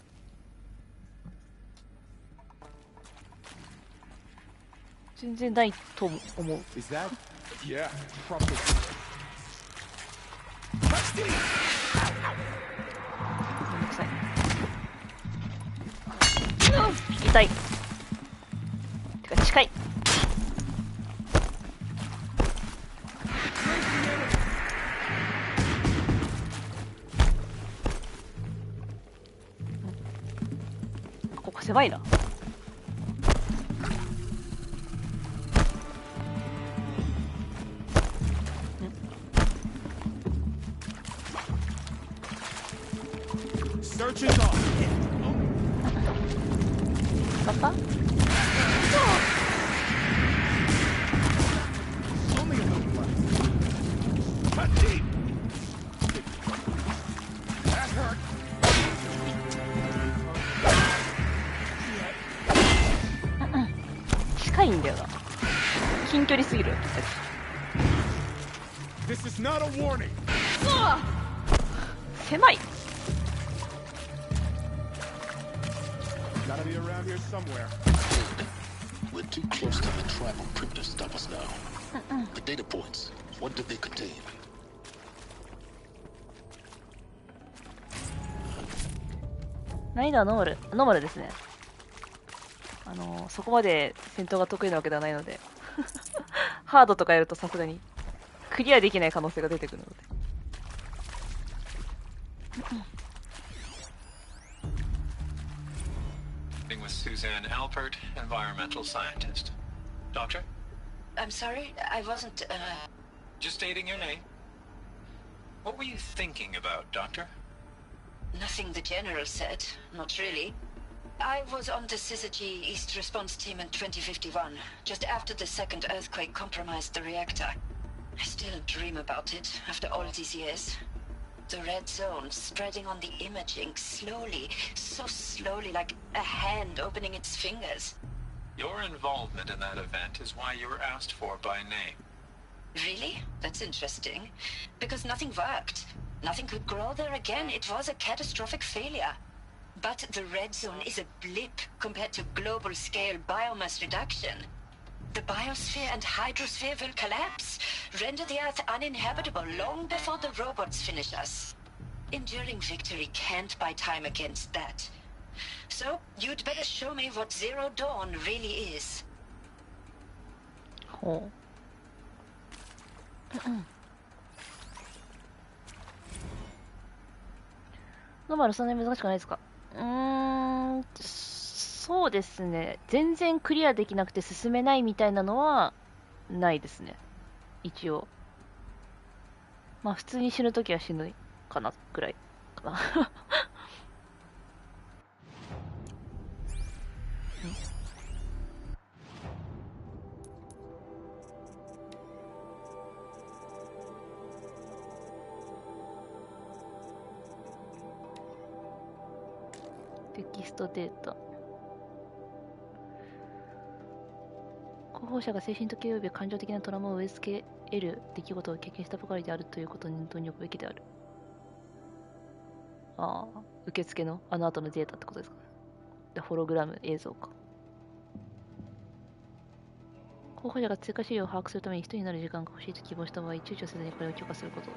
全然ないと思う。Is that? Yeah, probably. めんどくさい。痛い。てか近い。ここ狭いな。Search is off. 使った？ Only a little left. Cut deep. That hurt. 近いんだよな。近距離すぎる。This is not a warning. 狭い。Gotta be around here somewhere. We're too close to the tribal crypt to stop us now. The data points, what did they contain? 難易度はノーマルですね。そこまで戦闘が得意なわけではないのでハードとかやるとさすがにクリアできない可能性が出てくるので。With Suzanne Alpert, environmental scientist. Doctor? I'm sorry, I wasn't, Just stating your name. What were you thinking about, Doctor? Nothing the General said, not really. I was on the Syzygy East Response Team in 2051, just after the second earthquake compromised the reactor. I still dream about it, after all these years. The red zone spreading on the imaging slowly, so slowly, like a hand opening its fingers. Your involvement in that event is why you were asked for by name. Really? That's interesting. Because nothing worked. Nothing could grow there again. It was a catastrophic failure. But the red zone is a blip compared to global-scale biomass reduction. The biosphere and hydrosphere will collapse, render the Earth uninhabitable long before the robots finish us. Enduring victory can't buy time against that. So, you'd better show me what Zero Dawn really is. ほう。ノーマルそんなに難しくないですか？そうですね。全然クリアできなくて進めないみたいなのはないですね。一応。まあ普通に死ぬときは死ぬかなくらいかな。テキストデータ。候補者が精神的及び感情的なトラウマを植え付け得る出来事を経験したばかりであるということに念頭に置くべきである。ああ、受付のあの後のデータってことですかね。で、ホログラム映像か。候補者が追加資料を把握するために一人になる時間が欲しいと希望した場合、躊躇せずにこれを許可すること。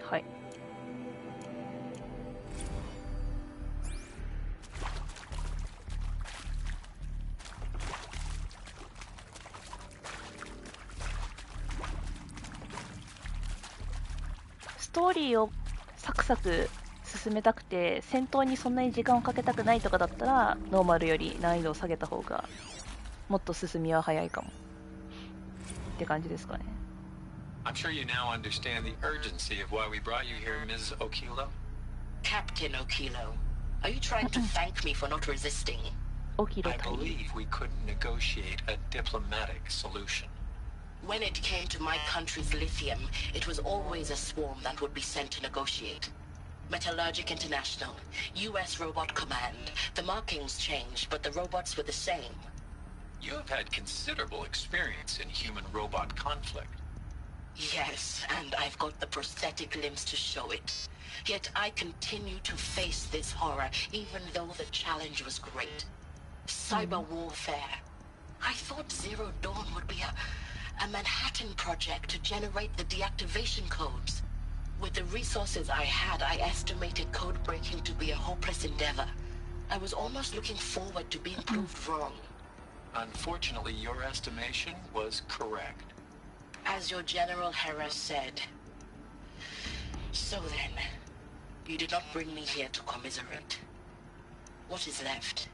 はい。ストーリーをサクサク進めたくて戦闘にそんなに時間をかけたくないとかだったらノーマルより難易度を下げた方がもっと進みは早いかもって感じですかね。I'm sure you now understand the urgency of why we brought you here, Ms. Okilo. Captain Okilo, are you trying to thank me for not resisting? I believe we couldn't negotiate a diplomatic solution. When it came to my country's lithium, it was always a swarm that would be sent to negotiate. Metallurgic International, US Robot Command. The markings changed, but the robots were the same. You have had considerable experience in human-robot conflict. Yes, and I've got the prosthetic limbs to show it. Yet I continue to face this horror, even though the challenge was great. Cyber warfare. I thought Zero Dawn would be a Manhattan project to generate the deactivation codes. With the resources I had, I estimated code breaking to be a hopeless endeavor. I was almost looking forward to being proved wrong. Unfortunately, your estimation was correct. As your General Hera said. So then, you did not bring me here to commiserate. What is left?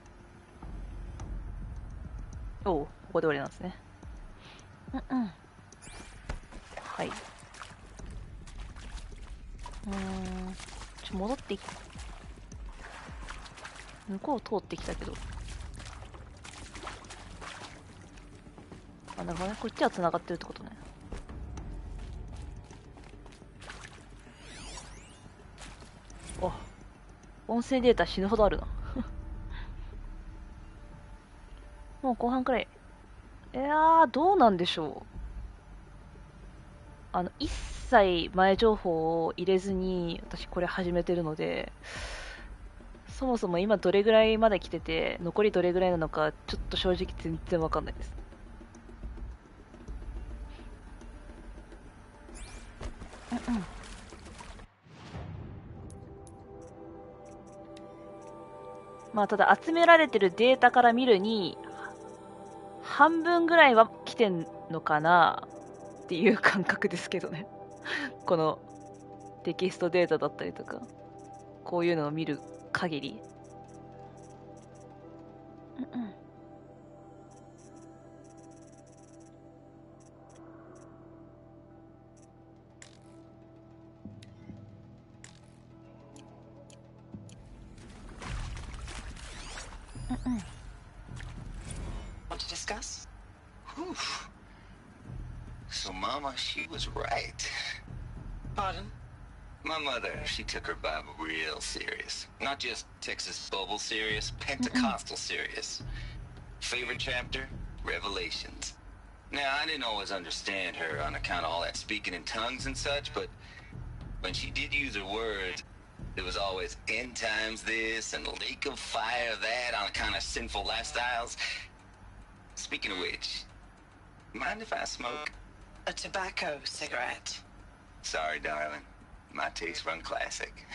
おう、ここで終わりなんですね。はい。戻って向こう通ってきたけど。あ、なるほどね。こっちは繋がってるってことね。あ、音声データ死ぬほどあるな。もう後半くらい。いやー、どうなんでしょう。一切前情報を入れずに、私これ始めてるので、そもそも今どれぐらいまで来てて、残りどれぐらいなのか、ちょっと正直全然わかんないです。まあただ集められてるデータから見るに半分ぐらいは来てんのかなっていう感覚ですけどね。このテキストデータだったりとかこういうのを見る限り。Mama, she was right. Pardon? My mother, she took her Bible real serious. Not just Texas Bible serious, Pentecostal serious. Favorite chapter? Revelations. Now, I didn't always understand her on account of all that speaking in tongues and such, but when she did use her words, there was always end times this and lake of fire that on account of sinful lifestyles. Speaking of which, mind if I smoke? A tobacco cigarette. Sorry, darling. My taste run classic.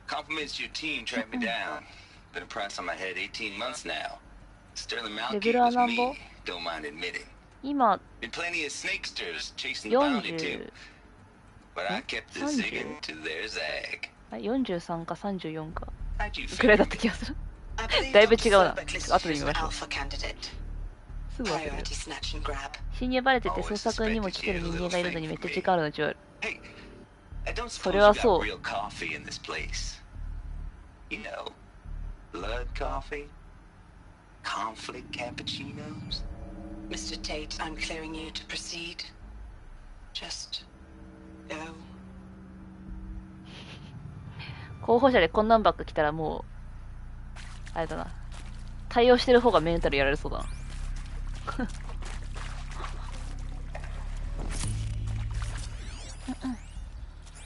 Compliments to your team tracked me down. Been a price on my head 18 months now. Sterling Malky was me, don't mind admitting. 今 Been plenty of snakesters chasing the bounty too. But I kept the zigging to their zag. 43か34かくらいだった気がする。だいぶ違うな。後で見ましょう。すぐ忘れる。侵入バレてて捜索にも来てる人間がいるのにめっちゃ時間あるのちょう。それはそう。Blood coffee? Conflict cappuccinos? Mr. Tate, I'm clearing you to proceed. Just go. 候補者でこんなんばっか来たらもうあれだな、対応してる方がメンタルやられそうだな。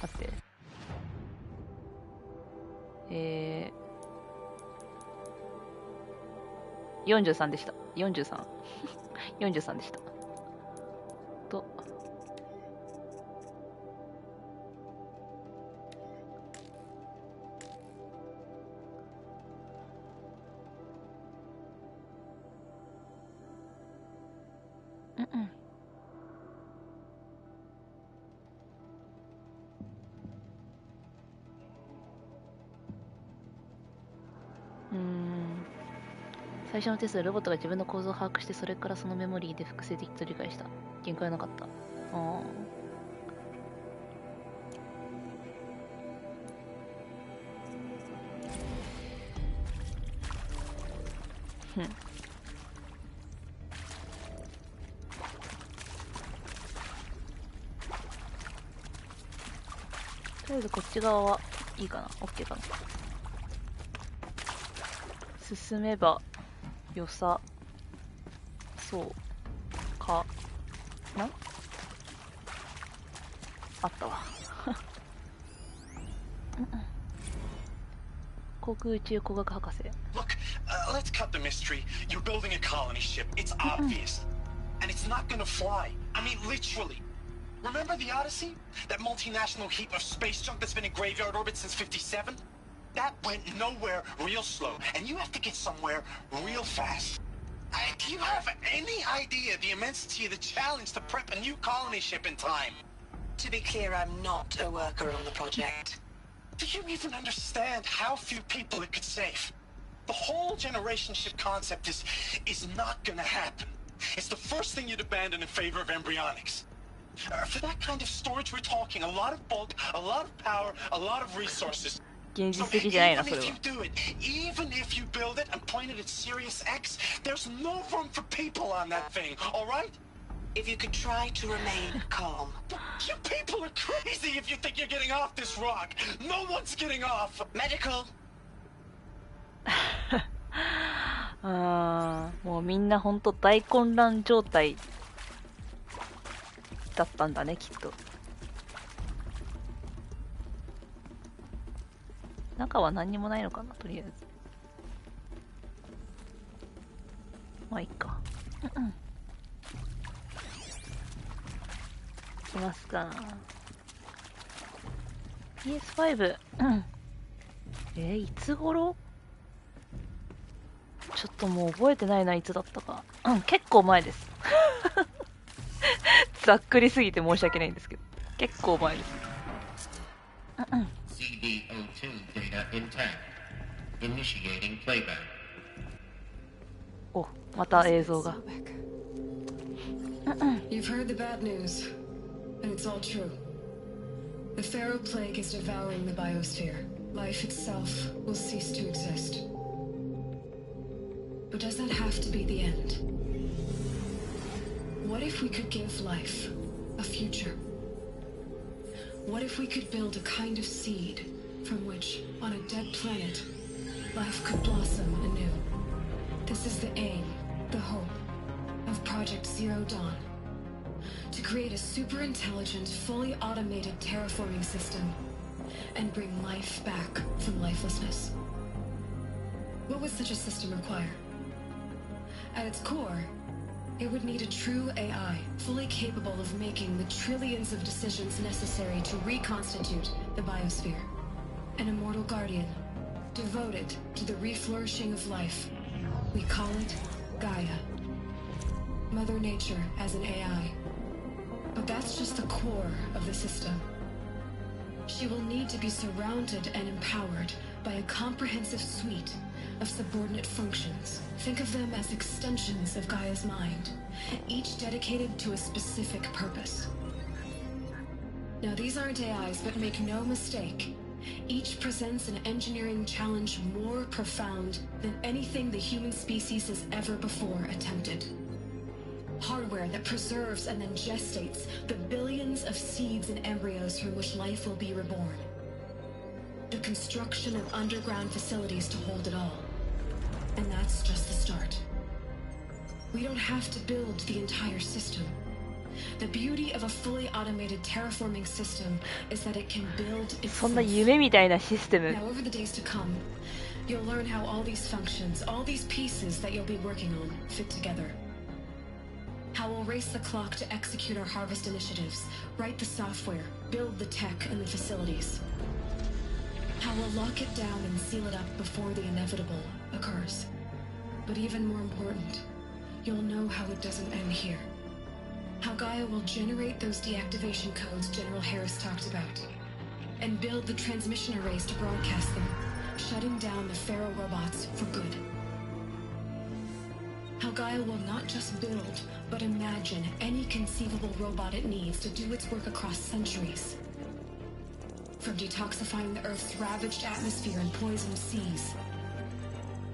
待って、43でした。43 43でしたと。最初のテストでロボットが自分の構造を把握して、それからそのメモリーで複製的と理解した。限界はなかった。とりあえずこっち側はいいかな、 OK かな。進めば良さそうかな。あったわ。航空宇宙工学博士。 Look, let's cut the mystery. You're building a colony ship. It's obvious. And it's not gonna fly. I mean, literally. Remember the Odyssey? That multinational heap of space junk that's been in graveyard orbit since 57? That went nowhere real slow, and you have to get somewhere real fast. Do you have any idea the immensity of the challenge to prep a new colony ship in time? To be clear, I'm not a worker on the project. Do you even understand how few people it could save? The whole generation ship concept is not gonna happen. It's the first thing you'd abandon in favor of embryonics. For that kind of storage, we're talking a lot of bulk, a lot of power, a lot of resources. 現実的じゃないな、それは。 Even if you build it and point it at Sirius X, there's no room for people on that thing, all right? If you could try to remain calm. You people are crazy if you think you're getting off this rock. No one's getting off. Medical. もうみんなほんと大混乱状態だったんだね、きっと。中は何にもないのかな、とりあえず。まあいいか。いきますか。PS5。いつ頃？ちょっともう覚えてないな、いつだったか。結構前です。ざっくりすぎて申し訳ないんですけど。結構前です。CDO2 data intact. Initiating playback. お、また映像が。You've heard the bad news, and it's all true. The Pharaoh plague is devouring the biosphere. Life itself will cease to exist. But does that have to be the end? What if we could give life a future. What if we could build a kind of seed from which, on a dead planet, life could blossom anew? This is the aim, the hope, of Project Zero Dawn. To create a super-intelligent, fully automated terraforming system and bring life back from lifelessness. What would such a system require? At its core, it would need a true AI, fully capable of making the trillions of decisions necessary to reconstitute the biosphere. An immortal guardian, devoted to the reflourishing of life. We call it Gaia. Mother Nature as an AI. But that's just the core of the system. She will need to be surrounded and empowered by a comprehensive suite of subordinate functions. Think of them as extensions of Gaia's mind, each dedicated to a specific purpose. Now, these aren't AIs, but make no mistake, each presents an engineering challenge more profound than anything the human species has ever before attempted. Hardware that preserves and then gestates the billions of seeds and embryos from which life will be reborn. The construction of underground facilities to hold it all. And that's just the start. We don't have to build the entire system. The beauty of a fully automated terraforming system is that it can build itself. そんな夢みたいなシステム。 Now, over the days to come, you'll learn how all these functions, all these pieces that you'll be working on, fit together. How we'll race the clock to execute our harvest initiatives, write the software, build the tech and the facilities. How we'll lock it down and seal it up before the inevitable occurs. But even more important, you'll know how it doesn't end here. How Gaia will generate those deactivation codes General Harris talked about, and build the transmission arrays to broadcast them, shutting down the Pharaoh robots for good. How Gaia will not just build, but imagine any conceivable robot it needs to do its work across centuries. From detoxifying the Earth's ravaged atmosphere and poisoned seas,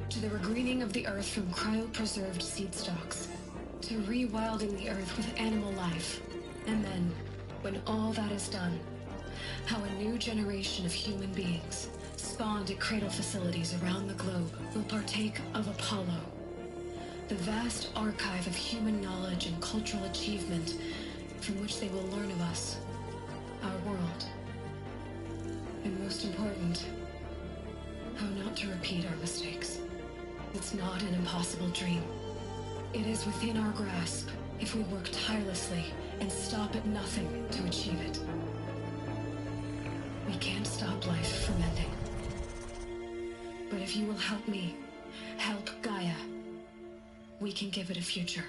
to the regreening of the Earth from cryopreserved seed stalks, to rewilding the Earth with animal life. And then, when all that is done, how a new generation of human beings, spawned at cradle facilities around the globe, will partake of Apollo, the vast archive of human knowledge and cultural achievement from which they will learn of us, our world. And most important, how not to repeat our mistakes. It's not an impossible dream. It is within our grasp if we work tirelessly and stop at nothing to achieve it. We can't stop life from ending. But if you will help me, help Gaia, we can give it a future.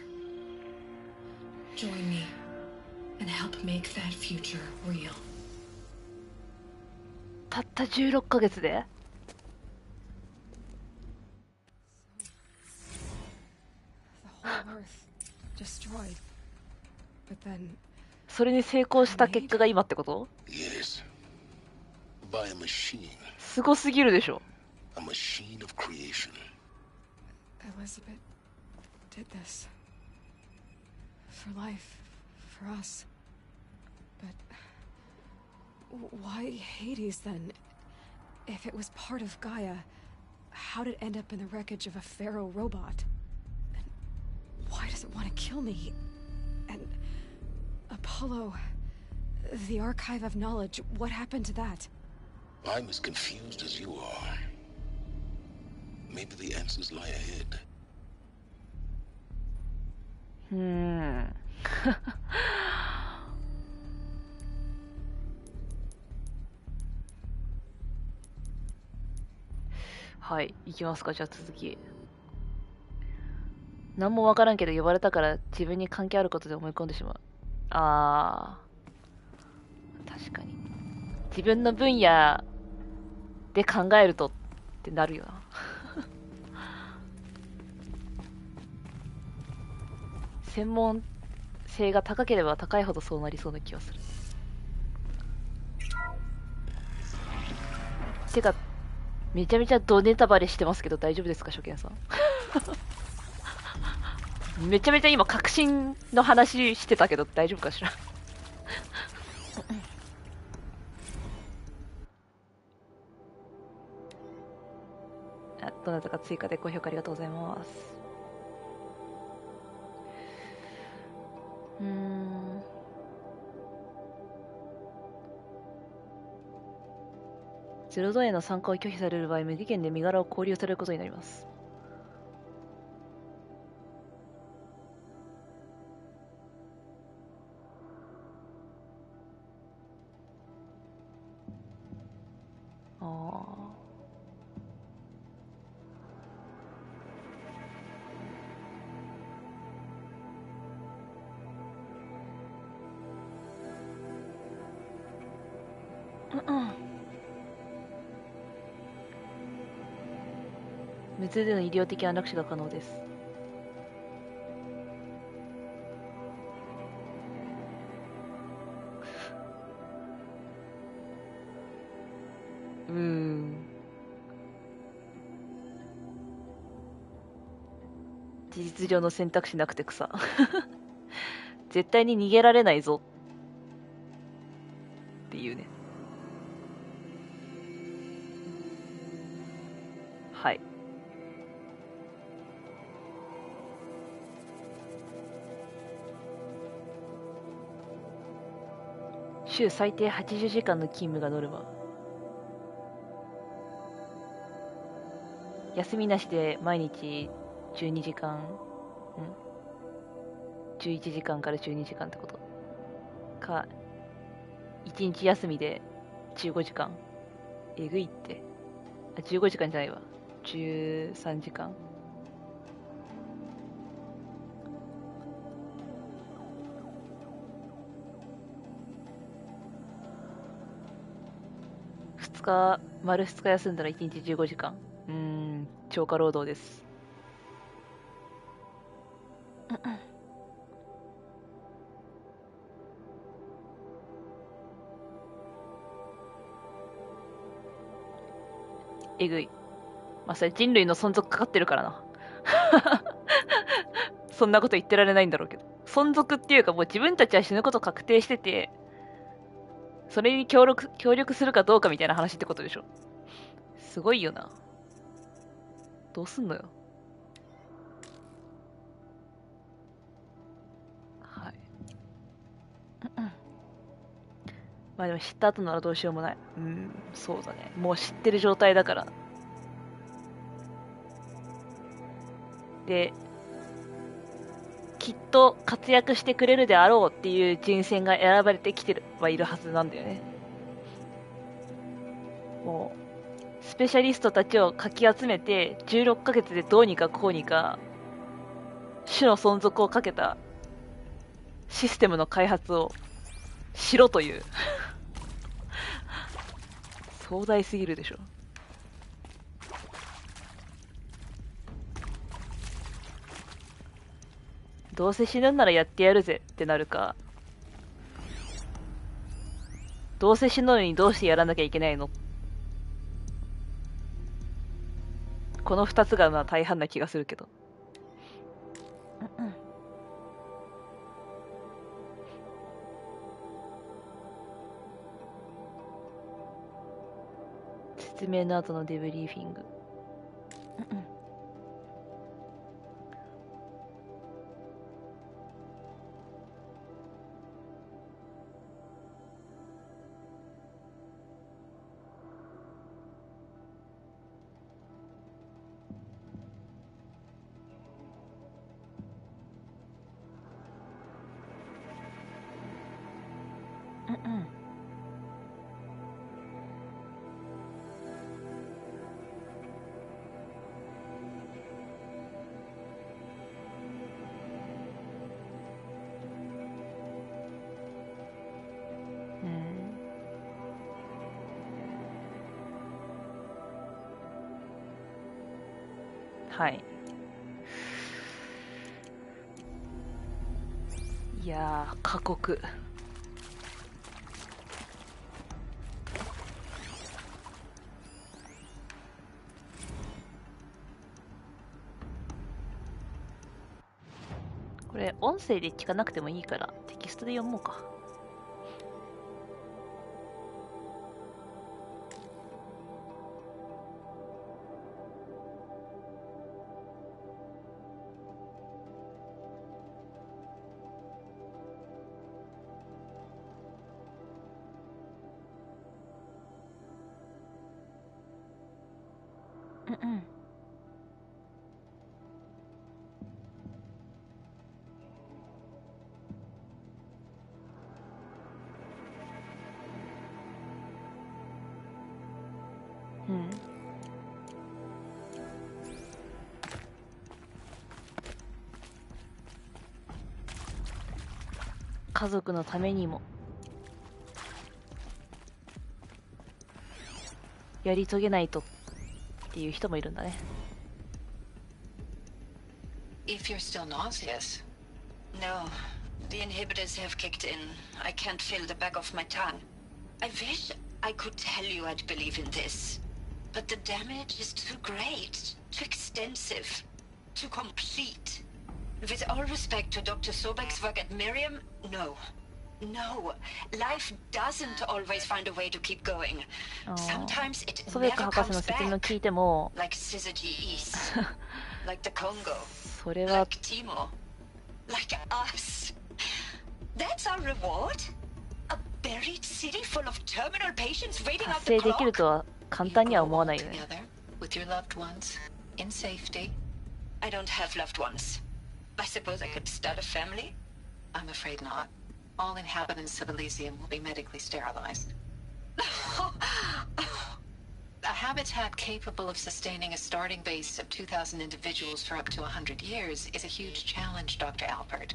Join me and help make that future real. たった16ヶ月で The whole Earth destroyed. But then それに成功した結果が今ってこと Yes. By a machine. すごすぎるでしょ A machine of creation. Elizabeth did this. For life. For us. But why Hades then? If it was part of Gaia, how did it end up in the wreckage of a Pharaoh robot? And why does it want to kill me? And Apollo, the archive of knowledge, what happened to that? I'm as confused as you are. Maybe the answers lie ahead.はい、行きますか。じゃあ続き。何もわからんけど呼ばれたから自分に関係あることで思い込んでしまう。あー、確かに。自分の分野で考えるとってなるよな。専門性が高ければ高いほどそうなりそうな気がする。てか、めちゃめちゃドネタバレしてますけど大丈夫ですか、初見さん。めちゃめちゃ今確信の話してたけど大丈夫かしら。どなたか追加で高評価ありがとうございます。ゼロドーンへの参加を拒否される場合、無期限で身柄を拘留されることになります。無痛での医療的安楽死が可能です。事実上の選択肢なくて草絶対に逃げられないぞっていうね。はい。週最低80時間の勤務がノルマ。休みなしで毎日12時間、11時間から12時間ってことか、1日休みで15時間。えぐいって。あ、15時間じゃないわ。13時間。丸2日休んだら1日15時間。超過労働です。えぐい。まあ、それ人類の存続かかってるからな。そんなこと言ってられないんだろうけど。存続っていうか、もう自分たちは死ぬこと確定してて、それに協力するかどうかみたいな話ってことでしょ。すごいよな。どうすんのよ。はい。まあでも知った後ならどうしようもない。そうだね。もう知ってる状態だから。で、きっと活躍してくれるであろうっていう人選が選ばれてきてはいるはずなんだよね。もう、スペシャリストたちをかき集めて、16ヶ月でどうにかこうにか、種の存続をかけたシステムの開発をしろという。壮大すぎるでしょ。どうせ死ぬんならやってやるぜってなるか、どうせ死ぬのにどうしてやらなきゃいけないの、この2つがまあ大半な気がするけど。説明の後のデブリーフィング。はい。いやー、過酷。これ、音声で聞かなくてもいいから、テキストで読もうか。うんうん。家族のためにもやり遂げないとっていう人もいるんだね。If you're still nauseous. No, the inhibitors have kicked in. I can't feel the back of my tongue. I wish I could tell you I'd believe in this. But the damage is too great, too extensive, too complete. With all respect to Dr. Sobek's work at Miriam, no. No, life doesn't always find a way to keep going. Sometimes it never comes back. Like Syzygy East, like the Congo, like Timor, like us. That's our reward? A buried city full of terminal patients waiting out the 達成できるとは簡単には思わないよね。 With your loved ones, in safety. I don't have loved ones. I suppose I could start a family? I'm afraid not. All inhabitants of Elysium will be medically sterilized. A habitat capable of sustaining a starting base of 2,000 individuals for up to 100 years is a huge challenge, Dr. Alpert.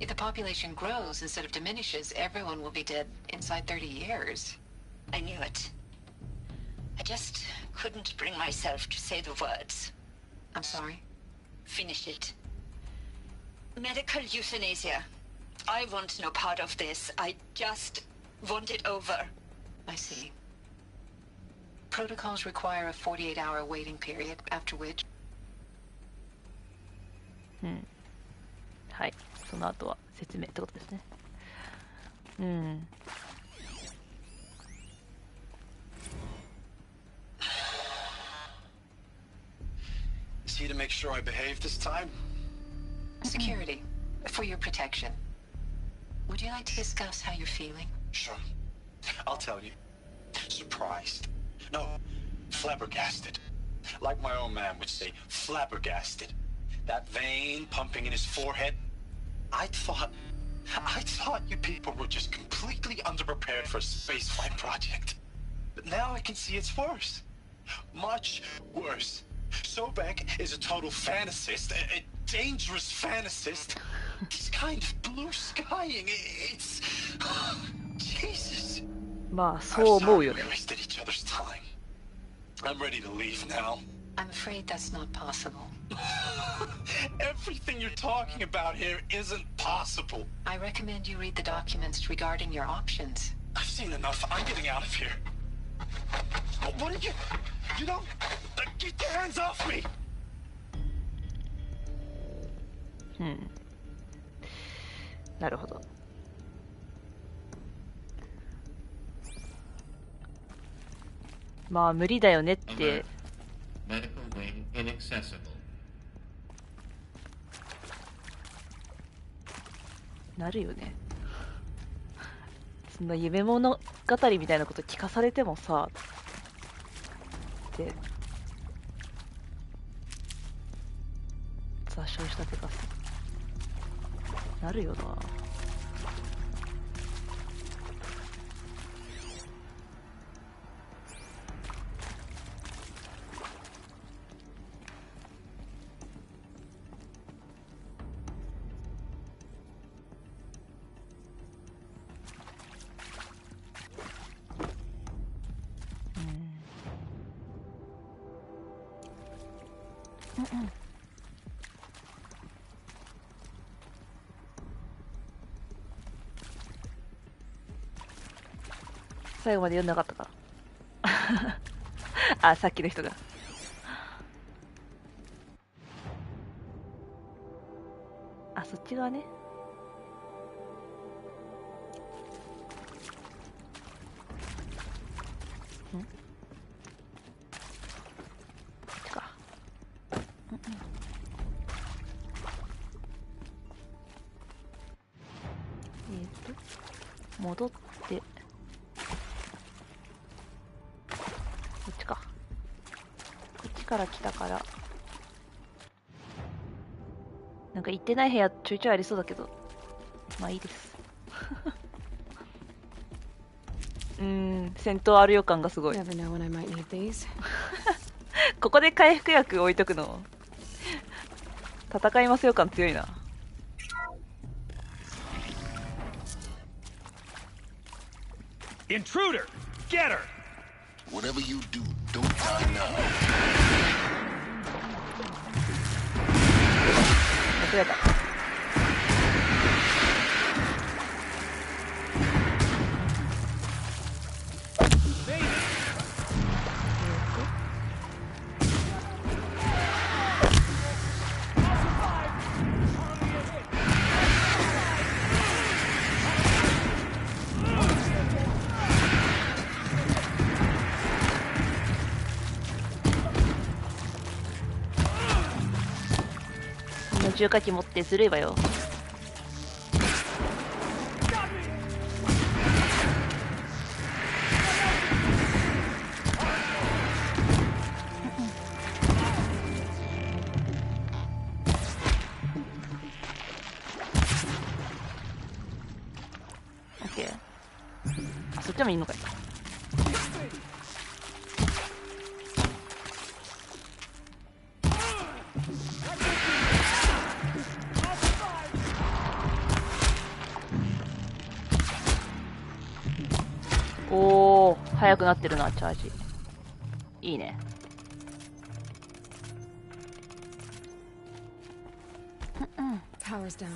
If the population grows instead of diminishes, everyone will be dead inside 30 years. I knew it. I just couldn't bring myself to say the words. I'm sorry? Finish it. Medical euthanasia. I want no part of this. I just want it over. I see. Protocols require a 48-hour waiting period, after which... うん。はい。その後は説明ってことですね。うん。See to make sure I behave this time? Security. For your protection. Would you like to discuss how you're feeling? Sure. I'll tell you. Surprised. No, flabbergasted. Like my own man would say, flabbergasted. That vein pumping in his forehead. I thought you people were just completely underprepared for a spaceflight project. But now I can see it's worse. Much worse. Sobek is a total fantasist, a dangerous fantasist. This kind of blue skying, it's... Jesus. まあ、そう思うよね。 We wasted each other's time. I'm ready to leave now. I'm afraid that's not possible. Everything you're talking about here isn't possible. I recommend you read the documents regarding your options. I've seen enough. I'm getting out of here. What are you... You don't... Get your hands off me! うん。なるほど。まあ無理だよねって。なるよね。そんな夢物語みたいなこと聞かされてもさって雑傷したてかさなるよな。最後まで読んなかったからあ、さっきの人があ、そっち側ね。こっちか。戻ってこっちか。こっちかから来たから。なんか行ってない部屋ちょいちょいありそうだけど、まあいいです。戦闘ある予感がすごい。ここで回復薬置いとくの戦います予感強いな。Intruder! Get her! Whatever you do, don't die now. 間違えた。重火器持ってずるいわよ。オッケー。あ、そっちもいいのかい。おー、速くなってるな、チャージ。いいね。Power's down.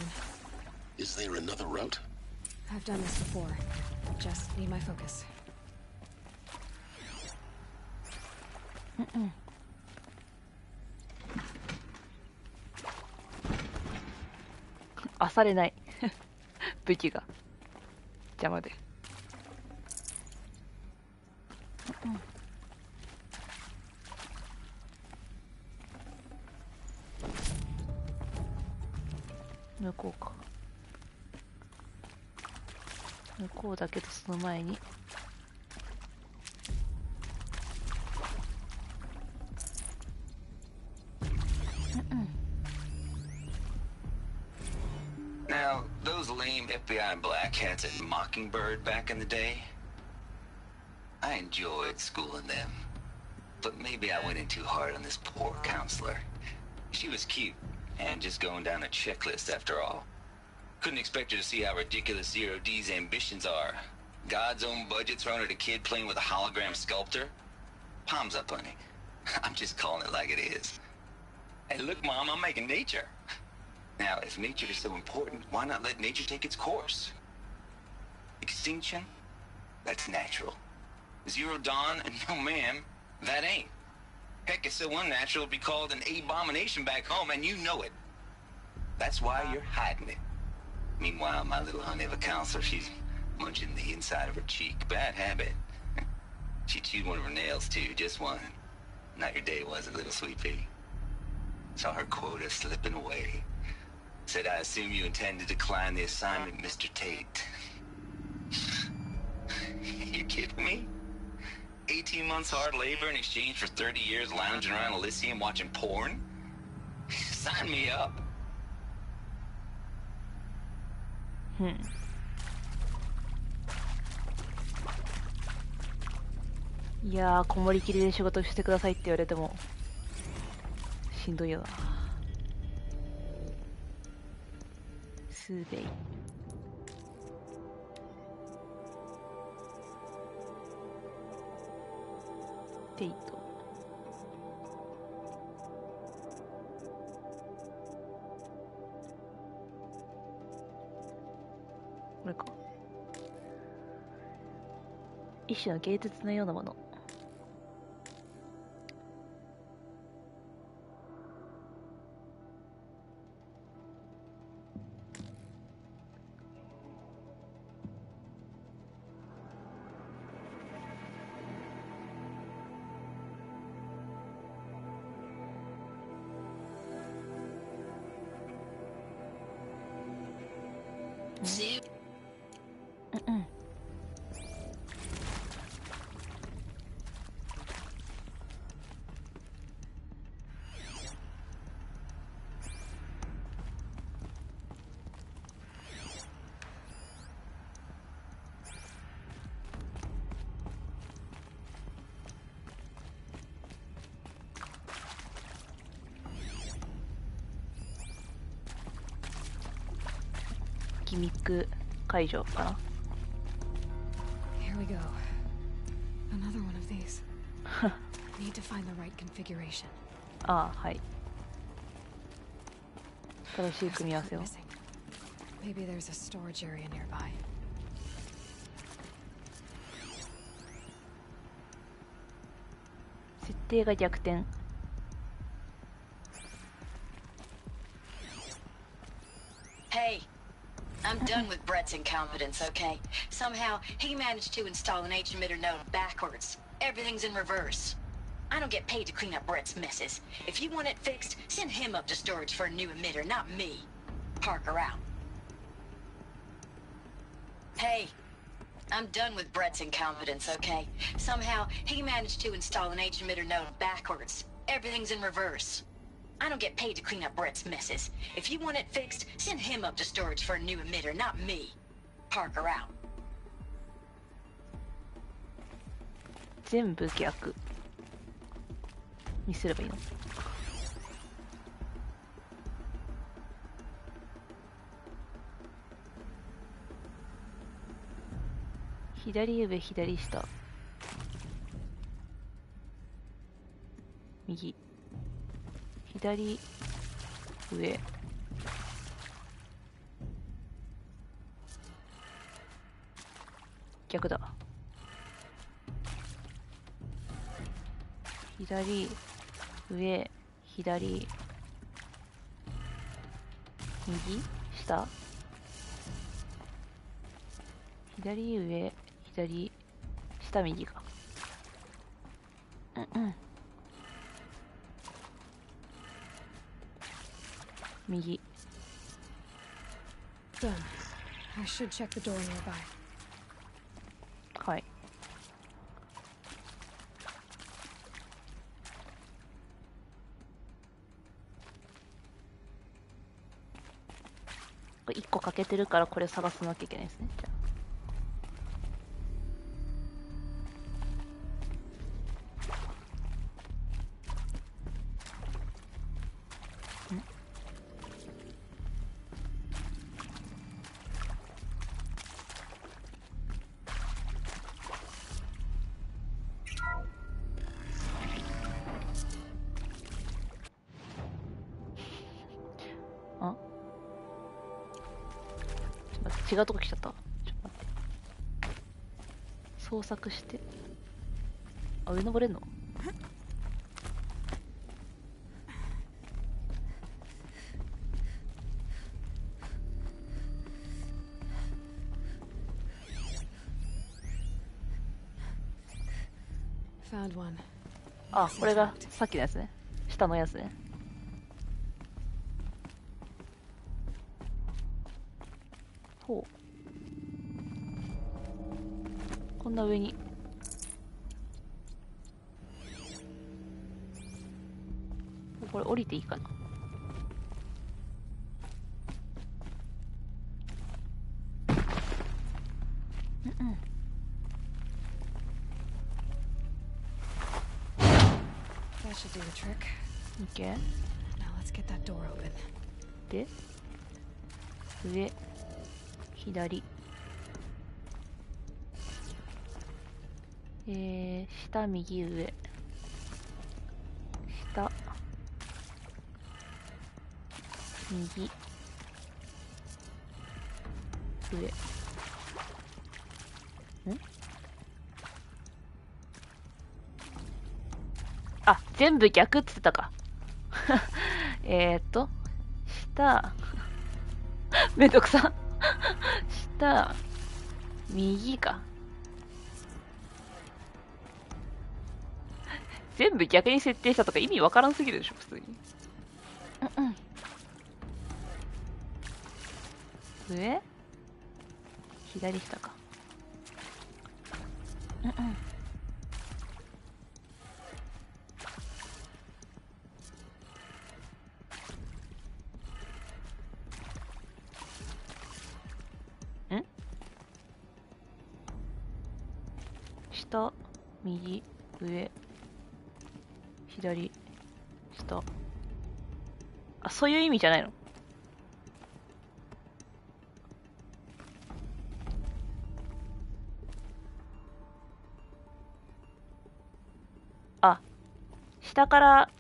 Is there another route? I've done this before. Just need my focus. あされない武器が邪魔で。向こうか。向こうだけどその前に。Now, those lame FBI black hats at Mockingbird back in the day, I enjoyed schooling them. But maybe I went in too hard on this poor counselor. She was cute, and just going down a checklist after all. Couldn't expect her to see how ridiculous Zero D's ambitions are. God's own budget thrown at a kid playing with a hologram sculptor? Palms up, honey. I'm just calling it like it is. Hey, look, Mom, I'm making nature. Now, if nature is so important, why not let nature take its course? Extinction? That's natural. Zero Dawn? No, ma'am, that ain't. Heck, it's so unnatural it'd be called an abomination back home, and you know it. That's why you're hiding it. Meanwhile, my little honey of a counselor, she's munching the inside of her cheek. Bad habit. She chewed one of her nails, too, just one. Not your day, was it, little sweet pea? Saw her quota slipping away. Said, I assume you intend to decline the assignment, Mr. Tate. You kidding me? 18 months hard labor in exchange for 30 years lounging around Elysium watching porn? Sign me up. いやー、こもりきりで仕事してくださいって言われてもしんどいよな。スーベイテイト。これか。一種の芸術のようなもの。ギミック解除かな。 Here we go. Another one of these. Need to find the right configuration. ああ、はい。正しい組み合わせを。 Maybe there's a storage area nearby. 設定が逆転。Hey, I'm done with Brett's incompetence, okay? Somehow, he managed to install an H-emitter node backwards. Everything's in reverse. I don't get paid to clean up Brett's messes. If you want it fixed, send him up to storage for a new emitter, not me. Parker out. Hey, I'm done with Brett's incompetence, okay? Somehow, he managed to install an H-emitter node backwards. Everything's in reverse. I don't get paid to clean up Brett's messes. If you want it fixed, send him up to storage for a new emitter, not me. Parker out. 全部逆にすればいいの？左上、左下、右、左上、逆だ。左上、左右下、左上、左下、右か。右。 Done. I should check the door nearby. はい。これ1個欠けてるからこれを探さなきゃいけないですね。じゃあ違うとこ来ちゃった。ちょっと待って。捜索して。あ、上登れんの？あ、これがさっきのやつね。下のやつね。ほう。こんな上に。これ降りていいかな。That should do the trick. Okay. Now let's get that door open. で、上、左。下、右、上。下、右、上。あ、全部逆って言ってたか。下、めんどくさ。下、右か。全部逆に設定したとか意味わからんすぎるでしょ、普通に。上？左下か。下、右、上、左、下。あ、そういう意味じゃないの？下から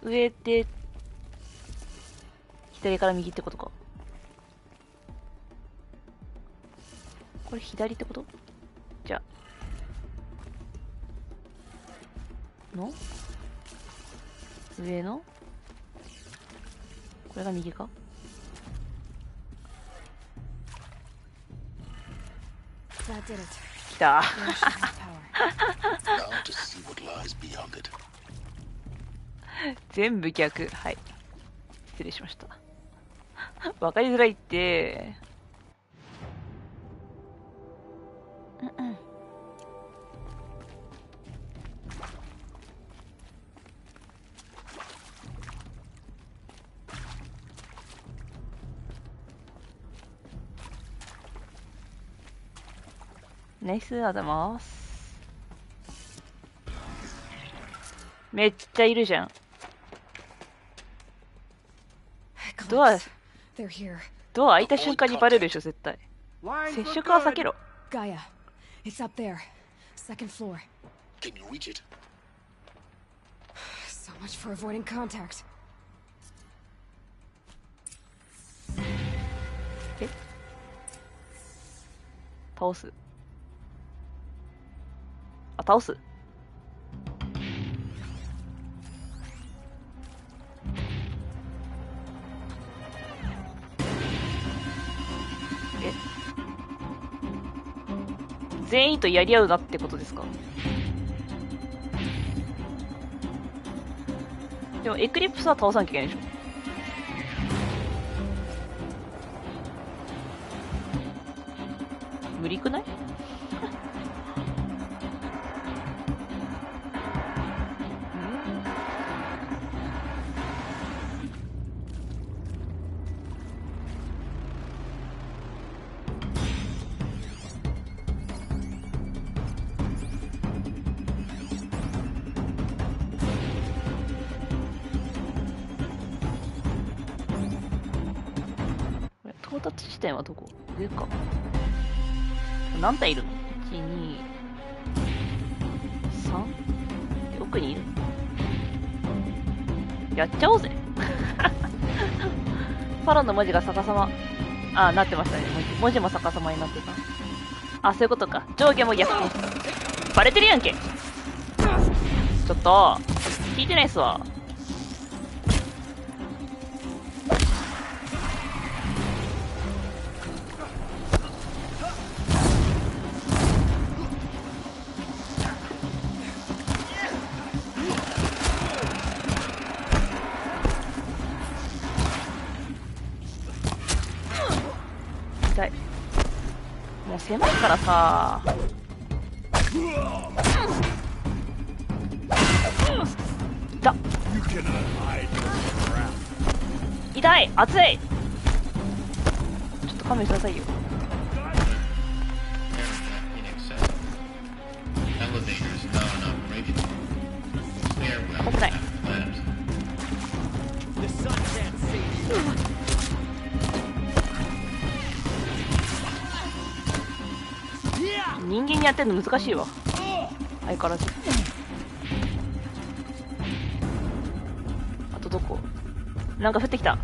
上で左から右ってことか。これ左ってこと？じゃあの上のこれが右か。来た。全部逆。はい、失礼しました。わかりづらいって。ナイス、ありがとうございます。めっちゃいるじゃん。ドア開いた瞬間にバレるでしょ、絶対。接触は避けろ。Gaia, it's up there. Second floor. Can you reach it? So much for avoiding contact. え？倒す。あ、倒す。え？全員とやり合うなってことですか？でもエクリプスは倒さなきゃいけないでしょ。無理くない？到達地点はどこ？上か。何体いるの？ 1、2、3？ で、奥にいる。やっちゃおうぜ。ファロンの文字が逆さま。あ、なってましたね。文字も逆さまになってた。あ、そういうことか。上下も逆転。バレてるやんけ。ちょっと、聞いてないっすわ。もう狭いからさ。痛っ。痛い、熱い。ちょっと勘弁してくださいよ。危ない。人間にやってんの難しいわ、相変わらず。あとどこ？なんか降ってきた。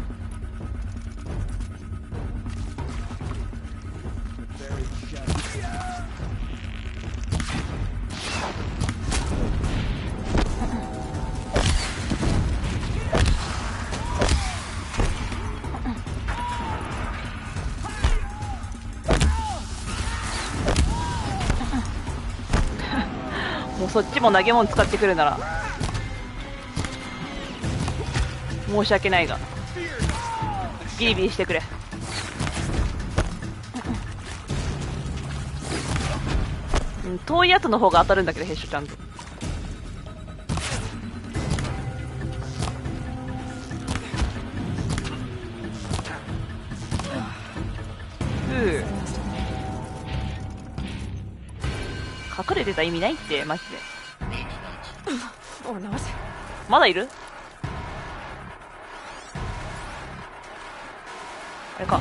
もうそっちも投げ物使ってくるなら申し訳ないがビリビリしてくれ。遠いやつの方が当たるんだけど、ヘッシュちゃんと。隠れてた意味ないってマジで。まだいる？あれか。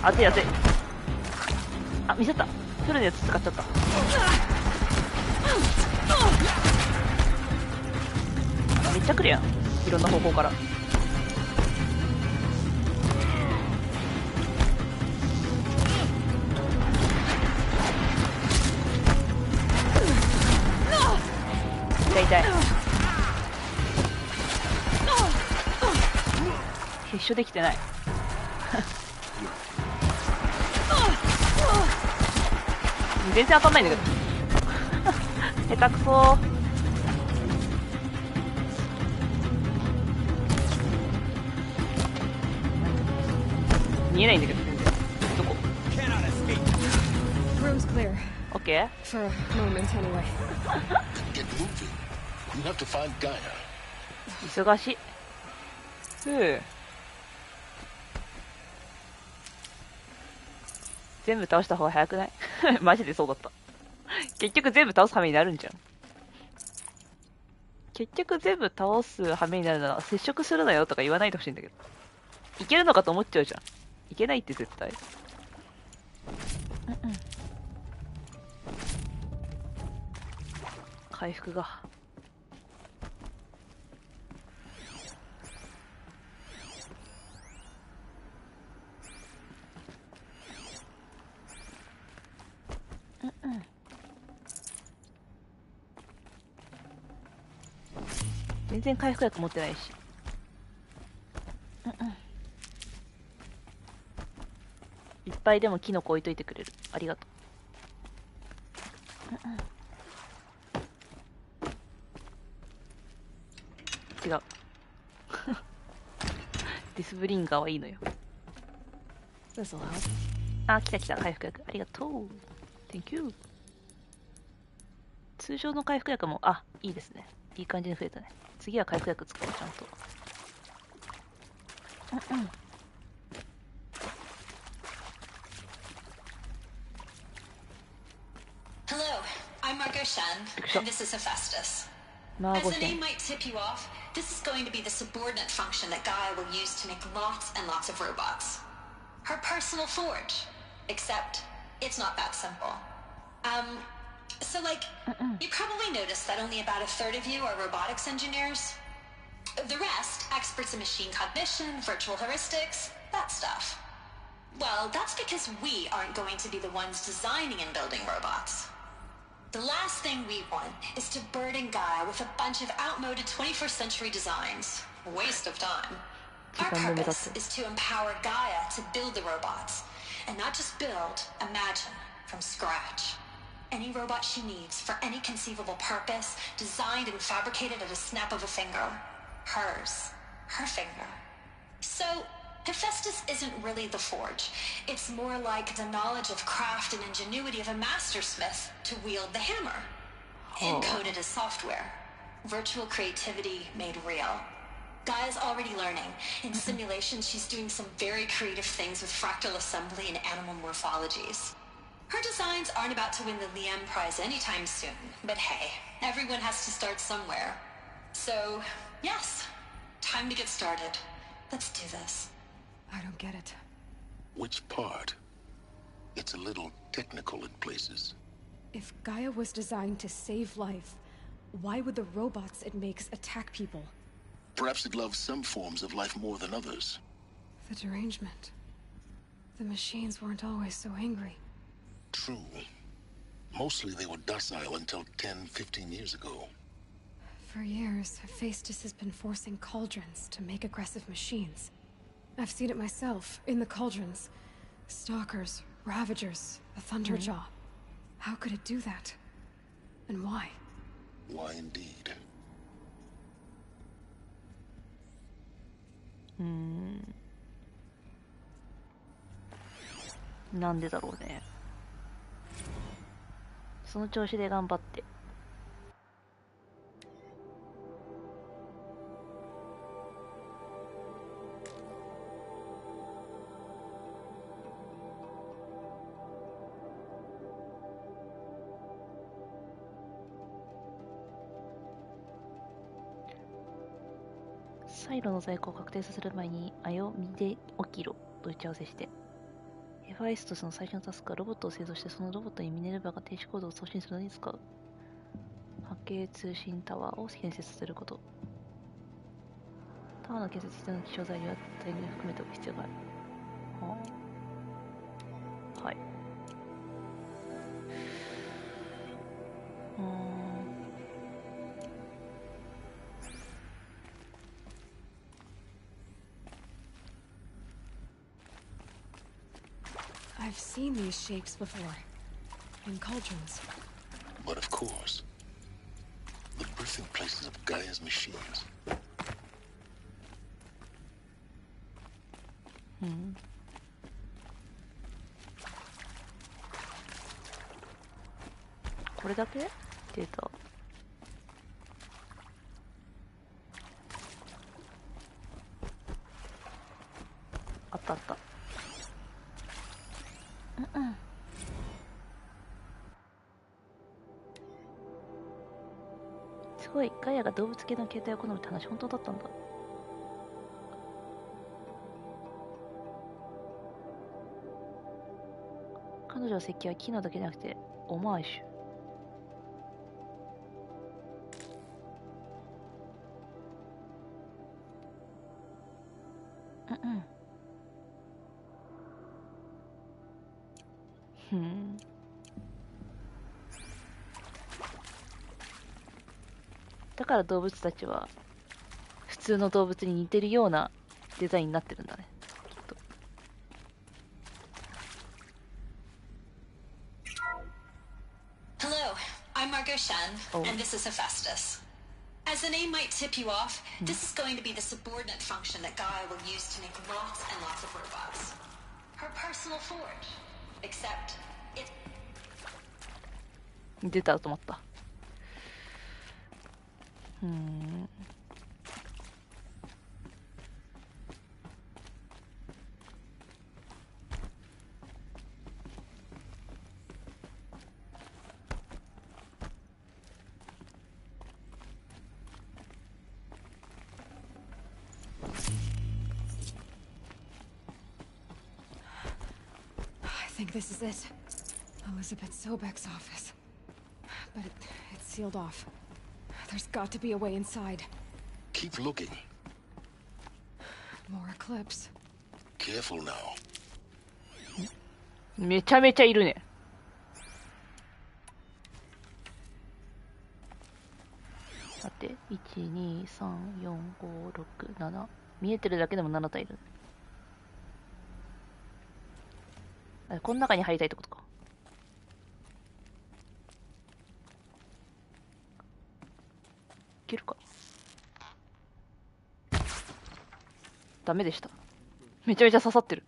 熱い熱い。あ、見せた。フルのやつ使っちゃった。めっちゃ来るやん、いろんな方向から。痛い痛い。決勝できてない。全然当たんないんだけど。下手くそ。見えないんだけど、全然。どこ？ Room's clear. Okay. For a moment, anyway. Get moving. You have to find Gaia. 忙しい。全部倒した方が早くない？マジでそうだった。結局全部倒す羽目になるんじゃん。結局全部倒す羽目になるなら接触するなよとか言わないでほしいんだけど。いけるのかと思っちゃうじゃん。いけないって絶対。回復が。全然回復薬持ってないし。いっぱいでもキノコ置いといてくれる。ありがとう。違う。ディスブリンガーはいいのよ。あ、来た来た。回復薬。ありがとう。Thank you。通常の回復薬も、あ、いいですね。いい感じに増えたね。次は回復薬使おう、ちゃんと。Hello, I'm Margot Shen, and this is Hephaestus. As the name might tip you off, this is going to be the subordinate function that Gaia will use to make lots and lots of robots. Her personal forge. Except, it's not that simple. So you probably noticed that only about a third of you are robotics engineers. The rest, experts in machine cognition, virtual heuristics, that stuff. Well, that's because we aren't going to be the ones designing and building robots. The last thing we want is to burden Gaia with a bunch of outmoded 21st century designs. Waste of time. Our purpose is to empower Gaia to build the robots. And not just build, imagine, from scratch. Any robot she needs for any conceivable purpose, designed and fabricated at a snap of a finger. Hers. Her finger. So, Hephaestus isn't really the forge. It's more like the knowledge of craft and ingenuity of a mastersmith to wield the hammer. Encoded as software. Virtual creativity made real. Gaia's already learning. In simulation, she's doing some very creative things with fractal assembly and animal morphologies. Her designs aren't about to win the Liam Prize anytime soon, but hey, everyone has to start somewhere. So, yes, time to get started. Let's do this. I don't get it. Which part? It's a little technical in places. If Gaia was designed to save life, why would the robots it makes attack people? Perhaps it loves some forms of life more than others. The derangement. The machines weren't always so angry. True. Mostly they were docile until 10, 15 years ago. For years, Hephaestus has been forcing cauldrons to make aggressive machines. I've seen it myself, in the cauldrons. Stalkers, Ravagers, the Thunderjaw. How could it do that? And why? Why indeed? なんでだろうね。その調子で頑張って。サイロの在庫を確定させる前に、あよ、見て起きろと打ち合わせして。ヘファイストスの最初のタスクはロボットを製造して、そのロボットにミネルヴァが停止コードを送信するのに使う。波形通信タワーを建設すること。タワーの建設必要な気象材料は大量に含めておく必要がある。はい。I've seen these shapes before. In cauldrons. But of course, the birthing places of Gaia's machines. これだけデータ。あったあった。すごい、ガイアが動物系の形態を好むって話本当だったんだ。彼女の設計は機能だけじゃなくてオマージュ。だから動物たちは普通の動物に似てるようなデザインになってるんだね、きっと。Hello, I'm Margot Shan, and this is Hephaestus. As the name might tip you off, this is going to be the subordinate function that Gaia will use to make lots and lots of robots. Her personal forge. Except, it... 出たと思った。I think this is it. Elizabeth Sobek's office. But it's sealed off. There's got to be a way inside. Keep looking. More eclipse. Careful now. めちゃめちゃいるね。待って、1、2、3、4、5、6、7。見えてるだけでも7体いる。この中に入りたいってことか。いけるか。ダメでした。めちゃめちゃ刺さってる。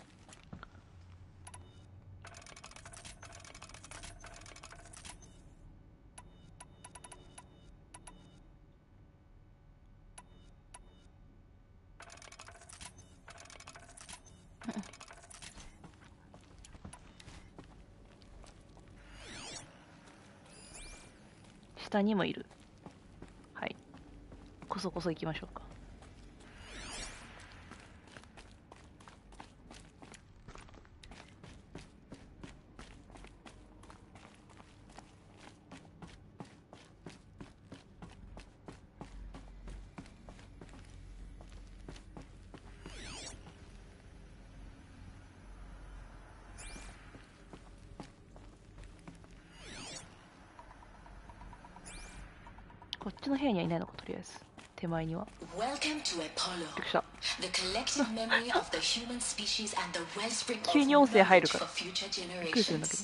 下にもいる。はい。こそこそ行きましょうか。こっちの部屋にはいないのか、とりあえず。手前には。急に音声入るから。びっくりするんだけど。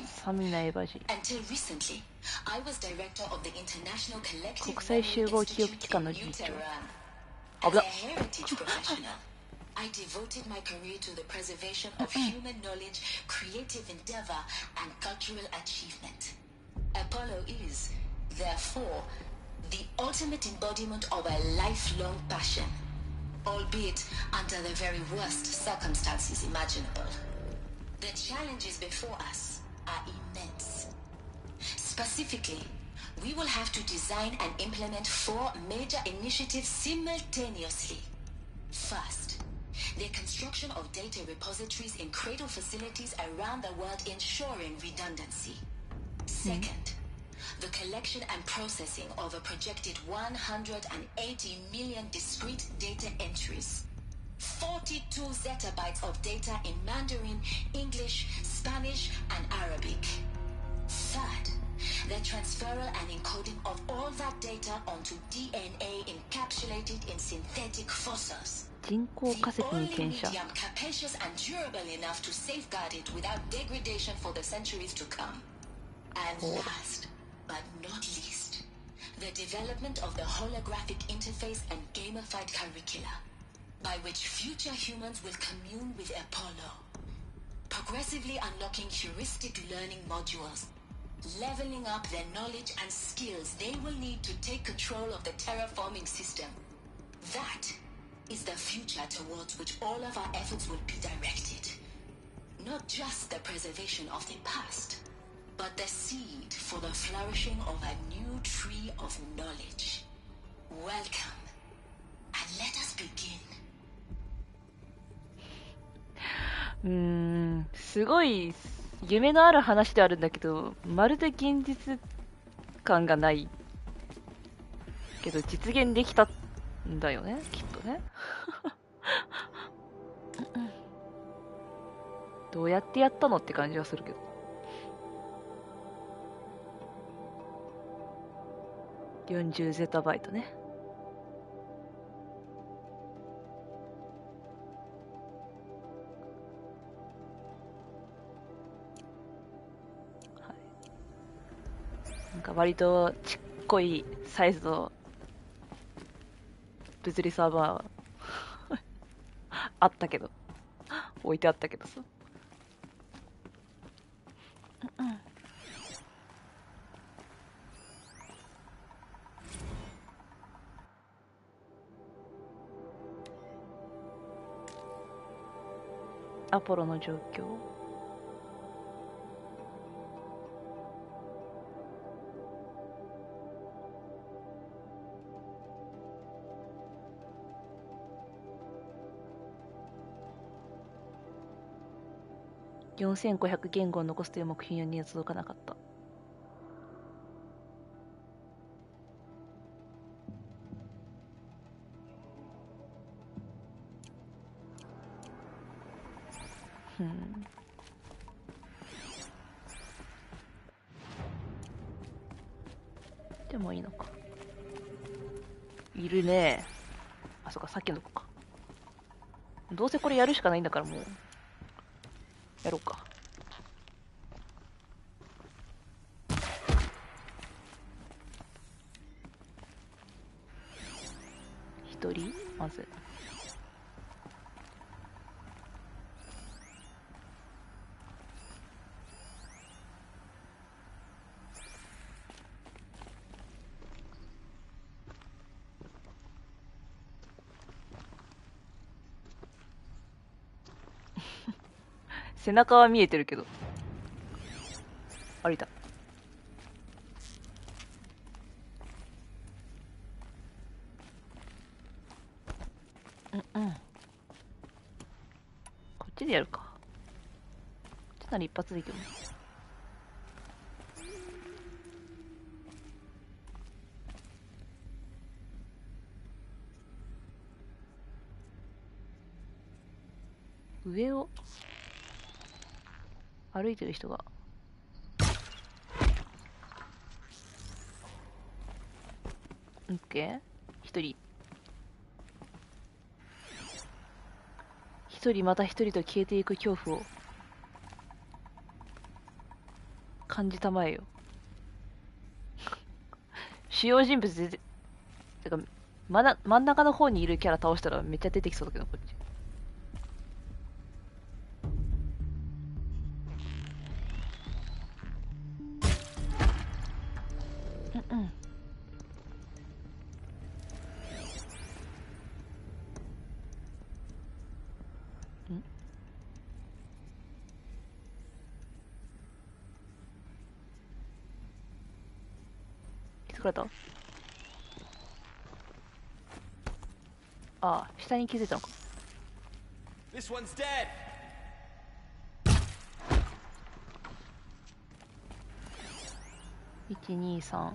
サミナ・エバジ。国際集合記憶機関の理事長。危なっ。I devoted my career to the preservation of human knowledge, creative endeavor, and cultural achievement. Apollo is, therefore, the ultimate embodiment of a lifelong passion, albeit under the very worst circumstances imaginable. The challenges before us are immense. Specifically, we will have to design and implement 4 major initiatives simultaneously. First, the construction of data repositories in cradle facilities around the world ensuring redundancy. Second, the collection and processing of a projected 180 million discrete data entries. 42 zettabytes of data in Mandarin, English, Spanish, and Arabic. Third, the transferal and encoding of all that data onto DNA encapsulated in synthetic fossils. 人工化石に転写。 Medium capacious and durable enough to safeguard it without degradation for the centuries to come. And last, but not least, the development of the holographic interface and gamified curricula, by which future humans will commune with Apollo, progressively unlocking heuristic learning modules, leveling up their knowledge and skills they will need to take control of the terraforming system. That is the future towards which all of our efforts will be directed. Not just the preservation of the past, but the seed for the flourishing of a new tree of knowledge. Welcome, and let us begin. すごい夢のある話ではあるんだけど、まるで現実感がないけど実現できたんだよね、きっとね。どうやってやったのって感じはするけど。40ゼタバイトね。なんか割とちっこいサイズの物理サーバーあったけど、置いてあったけどさ。アポロの状況。4500言語を残すという目標には届かなかった。でもいいのか。いるね。あ、そっか、さっきの子か。どうせこれやるしかないんだからもうやろうか。一人まず。背中は見えてるけど。歩いた。こっちでやるか。こっちなら一発でいける。上を歩いてる人が。オッケー。一人また一人と消えていく恐怖を感じたまえよ。主要人物でてか真ん中の方にいるキャラ倒したらめっちゃ出てきそうだけど、こっち。気づかれた？ああ、下に気づいたのか。This one's dead. 123。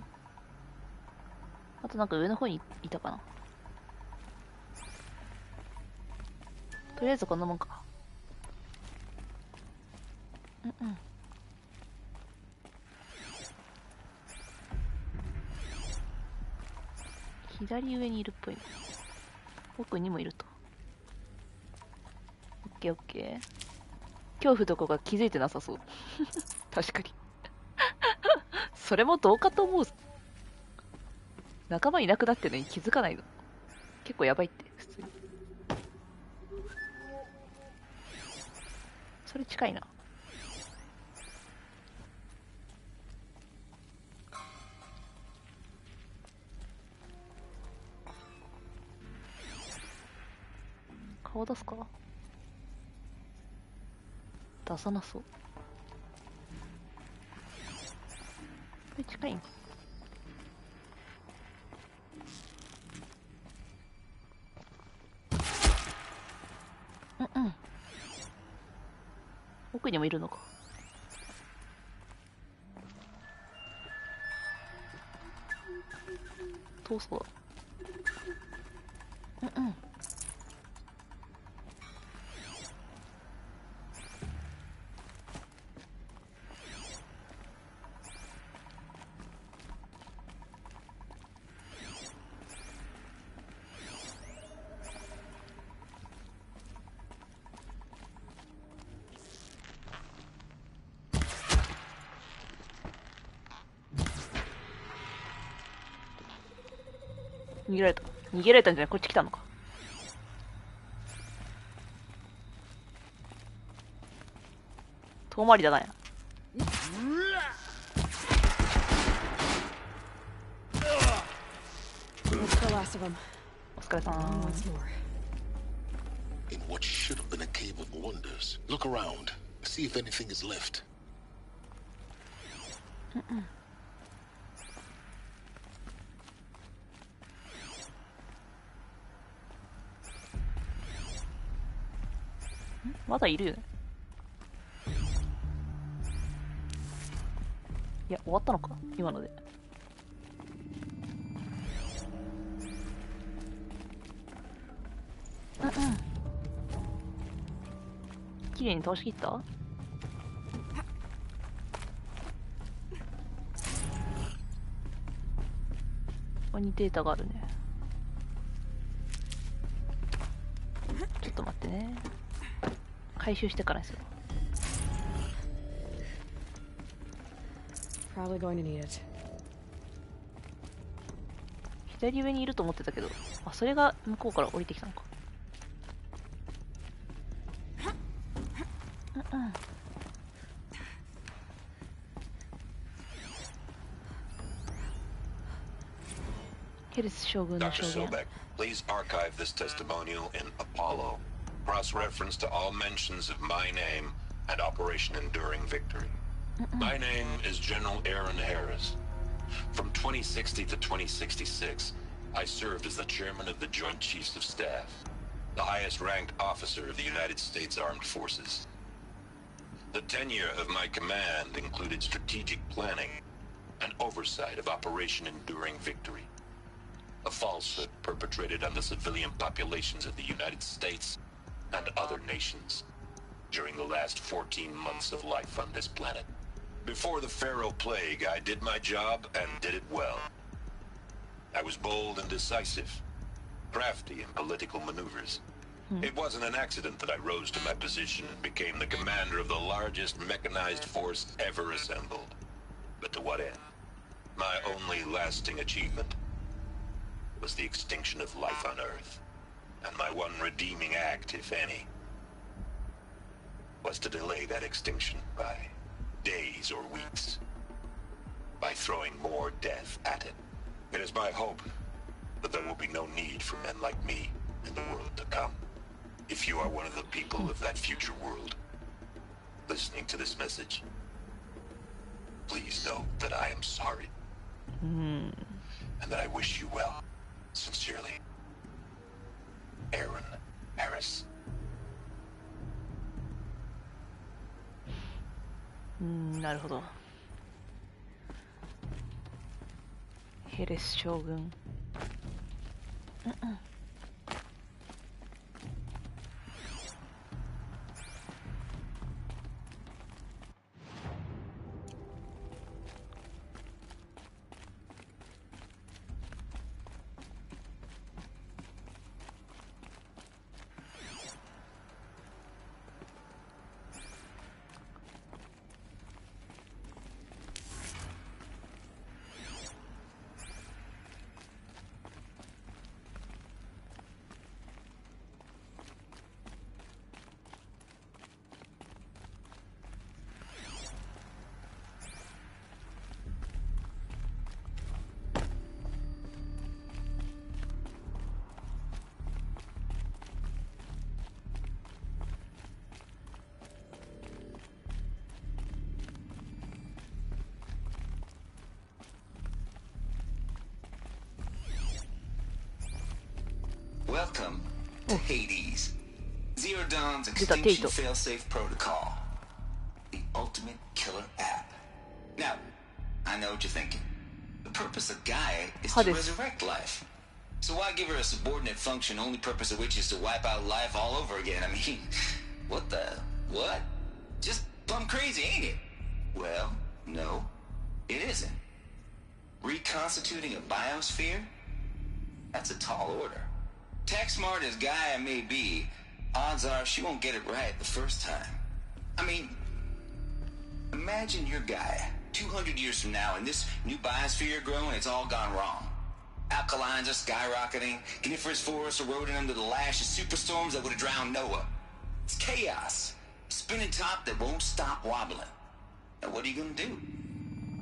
あとなんか上の方にいたかな。とりあえずこんなもんか。うんうん。左上にいるっぽいな。奥にもいると。オッケーオッケー。恐怖とかが気づいてなさそう。確かに。それもどうかと思う。仲間いなくなってるのに気づかないの。結構やばいって、普通に。それ近いな。顔出すか？出さなそう。これ近いん？うんうん。奥にもいるのか。遠そうだ。うんうん。逃げられた。逃げられたんじゃない？こっち来たのか。遠回りだなや。お疲れさん。In what should have been a cave of wonders. Look around. See if anything is left. うんうん。まだいるよね。いや、終わったのか今ので。うんうん。綺麗に倒しきった？ここにデータがあるね。ちょっと待ってね。回収してからですよ。Probably going to need it. 左上にいると思ってたけど、あ、それが向こうから降りてきたのか。うんうん。ヘルス将軍の証言。 Dr. Sobek, please archive this testimonial in Apollo. Cross-reference to all mentions of my name and Operation Enduring Victory. My name is General Aaron Harris. From 2060 to 2066, I served as the chairman of the Joint Chiefs of Staff, the highest-ranked officer of the United States Armed Forces. The tenure of my command included strategic planning and oversight of Operation Enduring Victory, a falsehood perpetrated on the civilian populations of the United States and other nations during the last 14 months of life on this planet. Before the Pharaoh Plague, I did my job and did it well. I was bold and decisive, crafty in political maneuvers. It wasn't an accident that I rose to my position and became the commander of the largest mechanized force ever assembled. But to what end? My only lasting achievement was the extinction of life on Earth. And my one redeeming act, if any, was to delay that extinction by days or weeks, by throwing more death at it. It is my hope that there will be no need for men like me in the world to come. If you are one of the people of that future world listening to this message, please know that I am sorry and that I wish you well. Sincerely, Aaron Harris. なるほど。ヘレス将軍。Welcome to Hades, Zero Dawn's extinction failsafe protocol, the ultimate killer app. Now, I know what you're thinking. The purpose of Gaia is to resurrect life. So why give her a subordinate function, only purpose of which is to wipe out life all over again? I mean, what? Just plumb crazy, ain't it? Well, no, it isn't. Reconstituting a biosphere? That's a tall order. Tech smart as Gaia may be, odds are she won't get it right the first time. I mean, imagine you're Gaia 200 years from now and this new biosphere you're growing, it's all gone wrong. Alkalines are skyrocketing, coniferous forests eroding under the lash of superstorms that would have drowned Noah. It's chaos, a spinning top that won't stop wobbling. Now what are you gonna do?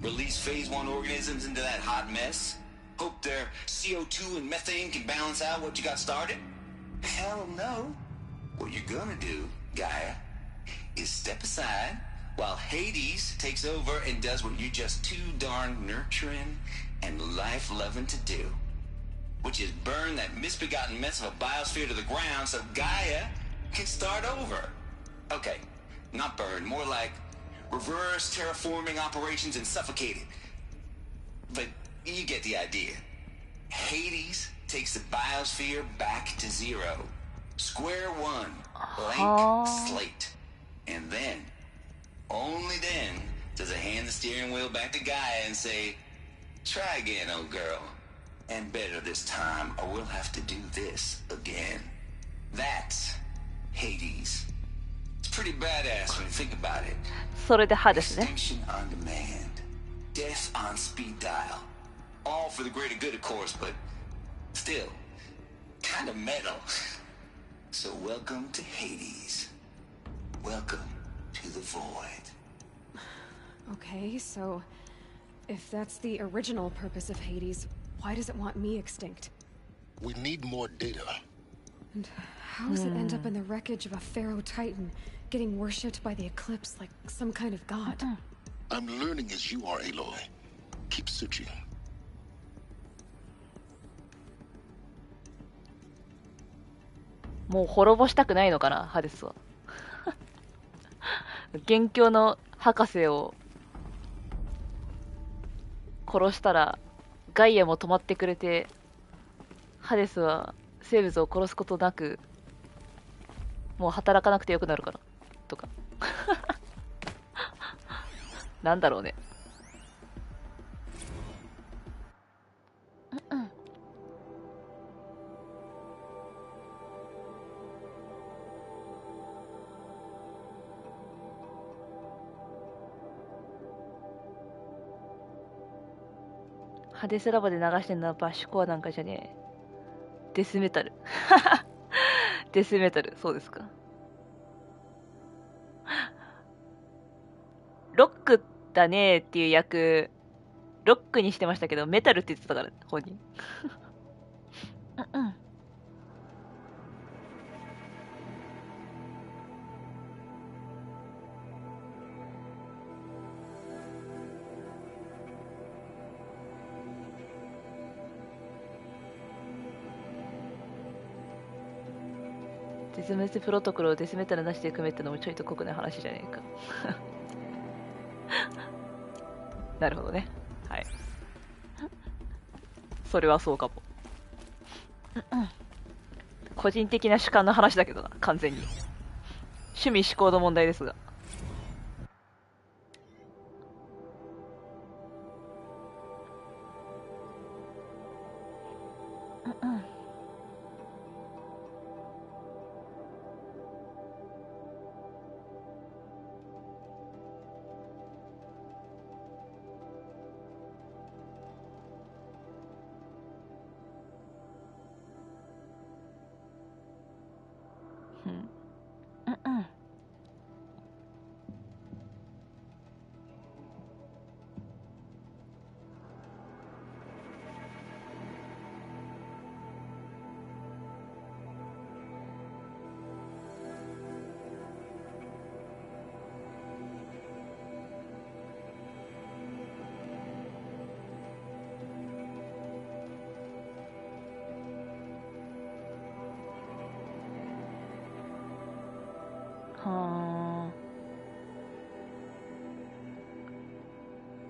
Release phase 1 organisms into that hot mess? Hope their CO2 and methane can balance out what you got started? Hell no. What you're gonna do, Gaia, is step aside while Hades takes over and does what you're just too darn nurturing and life-loving to do, which is burn that misbegotten mess of a biosphere to the ground so Gaia can start over. Okay, not burn, more like reverse terraforming operations and suffocate it. But you get the idea. Hades takes the biosphere back to zero. Square one. Blank slate. And then, only then, does it hand the steering wheel back to Gaia and say, try again, old girl. And better this time, or we'll have to do this again. That's Hades. It's pretty badass when you think about it. それで歯ですね。 Extinction on demand. Death on speed dial. All for the greater good, of course, but still, kind of metal. So welcome to Hades. Welcome to the void. Okay, so if that's the original purpose of Hades, why does it want me extinct? We need more data. And how does it end up in the wreckage of a pharaoh titan, getting worshipped by the eclipse like some kind of god? I'm learning as you are, Aloy. Keep searching. もう滅ぼしたくないのかな、ハデスは。元凶の博士を殺したらガイアも止まってくれて、ハデスは生物を殺すことなくもう働かなくてよくなるからとか。なんだろうね。ハデスラボで流してんのはバッシュコアなんかじゃねえ。デスメタル。デスメタル、そうですか。ロックだねーっていう役、ロックにしてましたけど、メタルって言ってたから、本人。絶滅プロトコルをデスメタルなしで組めってのもちょいと酷な話じゃねえか。なるほどね。はい。それはそうかも。個人的な主観の話だけどな、完全に。趣味思考の問題ですが。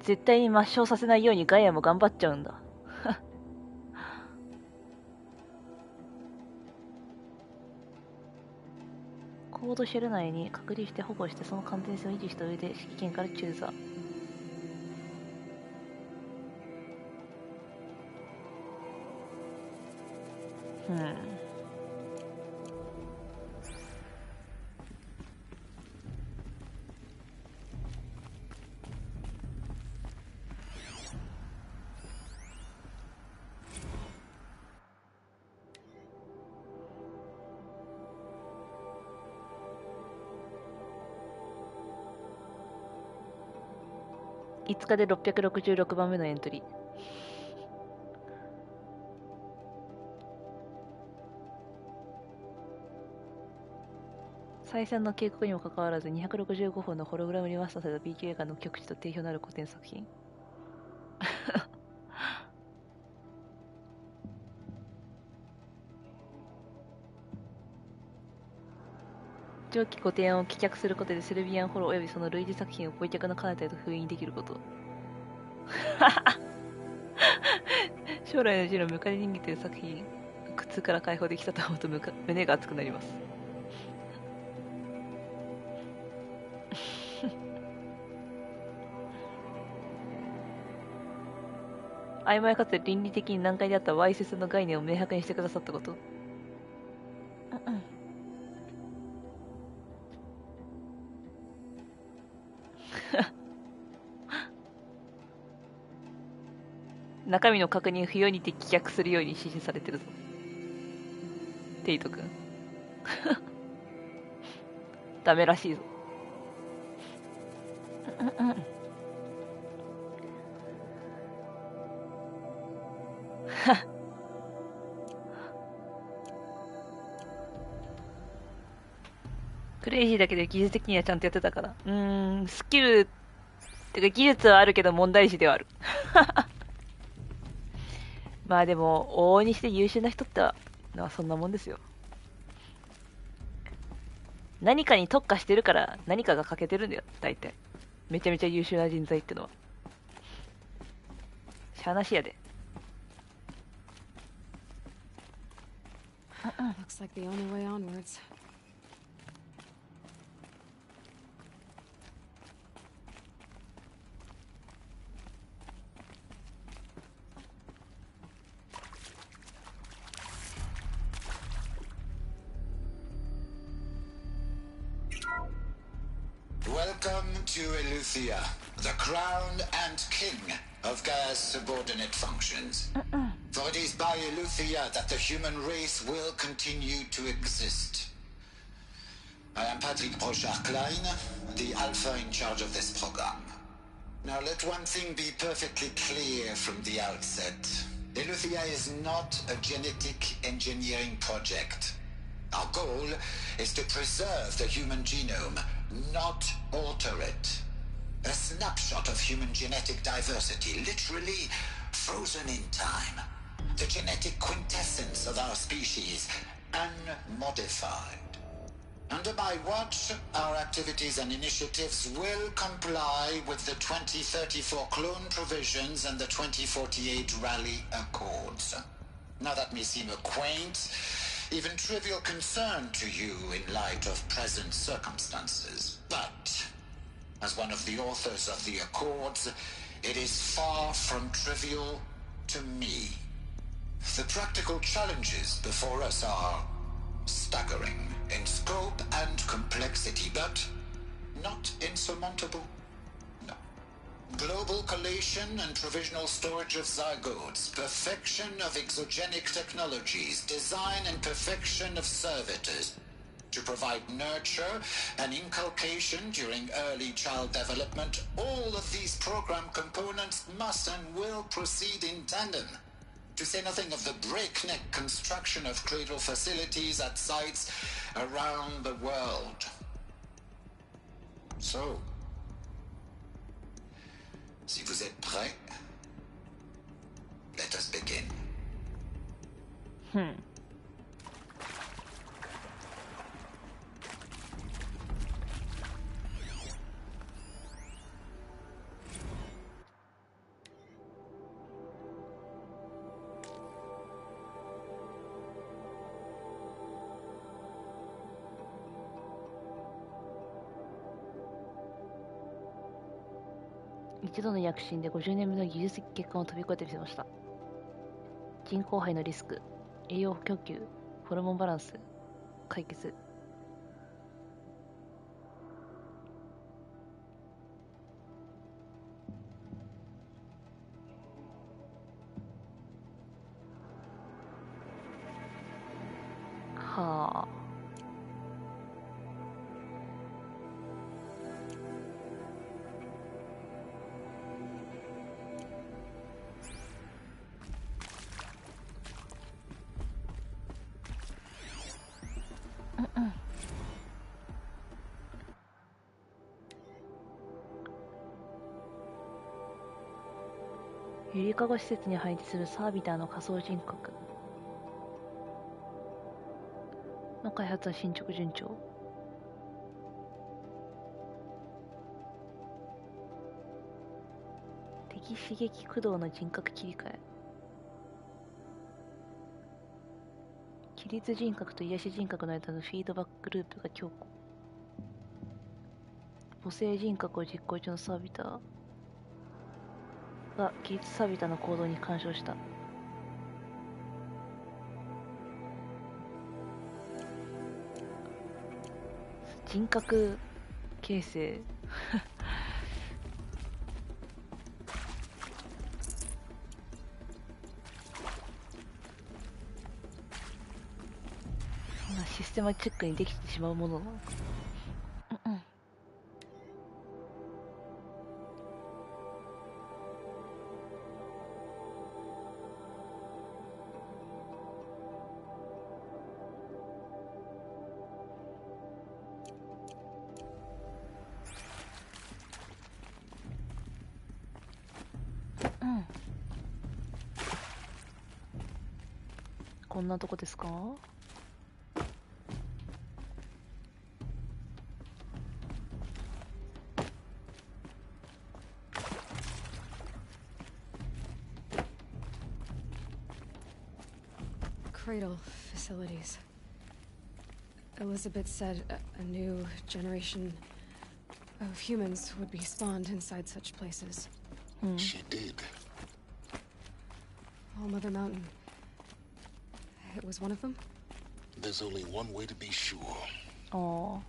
絶対に抹消させないようにガイアも頑張っちゃうんだ。コードシェル内に隔離して保護してその完全性を維持した上で指揮権から中座。5日で666番目のエントリー。再選の警告にもかかわらず265本のホログラムリマスターされた BG 映画の極致と定評のある古典作品。上記古典を棄却することでセルビアンホロおよびその類似作品を売却の彼方へと封印できること。将来の字のムカデ人間という作品苦痛から解放できたと思うと胸が熱くなります。曖昧かつ倫理的に難解であったわいせつの概念を明白にしてくださったこと。中身の確認不要にて棄却するように指示されてるぞ。テイト君。ダメらしいぞ。クレイジーだけど技術的にはちゃんとやってたから。スキルってか技術はあるけど問題児ではある。まあでも往々にして優秀な人ってのはそんなもんですよ。何かに特化してるから何かが欠けてるんだよ、大体。めちゃめちゃ優秀な人材ってのは。しゃあなしやで。Looks like the only way onwards. Welcome to Eleuthia, the crown and king of Gaia's subordinate functions. For it is by Eleuthia that the human race will continue to exist. I am Patrick Brochard-Klein, the alpha in charge of this program. Now let one thing be perfectly clear from the outset. Eleuthia is not a genetic engineering project. Our goal is to preserve the human genome, not alter it. A snapshot of human genetic diversity, literally frozen in time. The genetic quintessence of our species, unmodified. Under my watch, our activities and initiatives will comply with the 2034 clone provisions and the 2048 rally accords. Now that may seem a quaint, even trivial concern to you in light of present circumstances, but as one of the authors of the accords, it is far from trivial to me. The practical challenges before us are staggering in scope and complexity, but not insurmountable. No. Global collation and provisional storage of zygotes, perfection of exogenic technologies, design and perfection of servitors to provide nurture and inculcation during early child development. All of these program components must and will proceed in tandem. To say nothing of the breakneck construction of cradle facilities at sites around the world. So, si vous êtes prêts, let us begin. 一度の躍進で50年目の技術的欠陥を飛び越えてみせました。人口肺のリスク、栄養供給、ホルモンバランス、解決。はあ。ゆりかご施設に配置するサービターの仮想人格の開発は進捗順調。敵刺激駆動の人格切り替え。起立人格と癒し人格の間のフィードバックループが強固。母性人格を実行中のサービターが起立サービターの行動に干渉した。人格形成そんなシステマチックにできてしまうものなのか。こんなとこですか。Cradle facilities. Elizabeth said a new generation of humans would be spawned inside such places. She did. All Mother Mountain. It was one of them? There's only one way to be sure. Oh.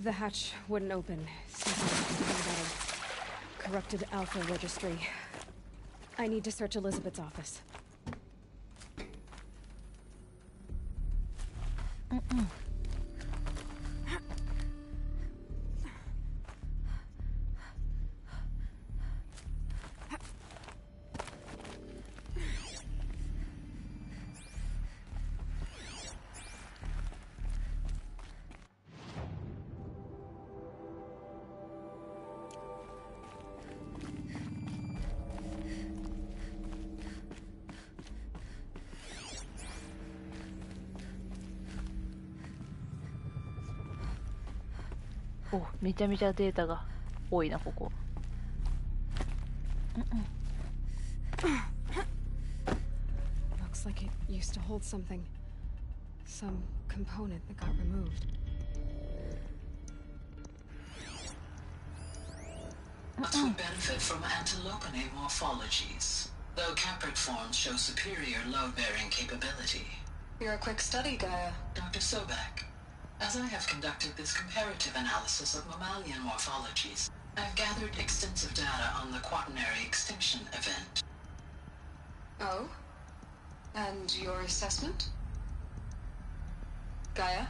The hatch wouldn't open. Something about a corrupted alpha registry. I need to search Elizabeth's office. お、めちゃめちゃデータが多いな、ここ。Looks like it used to hold something. Some component that got removed. Nuts would benefit from antilocene morphologies, though caprid forms show superior load-bearing capability. You're a quick study, Gaia. Dr. Sobek. As I have conducted this comparative analysis of mammalian morphologies, I've gathered extensive data on the quaternary extinction event. Oh? And your assessment? Gaia?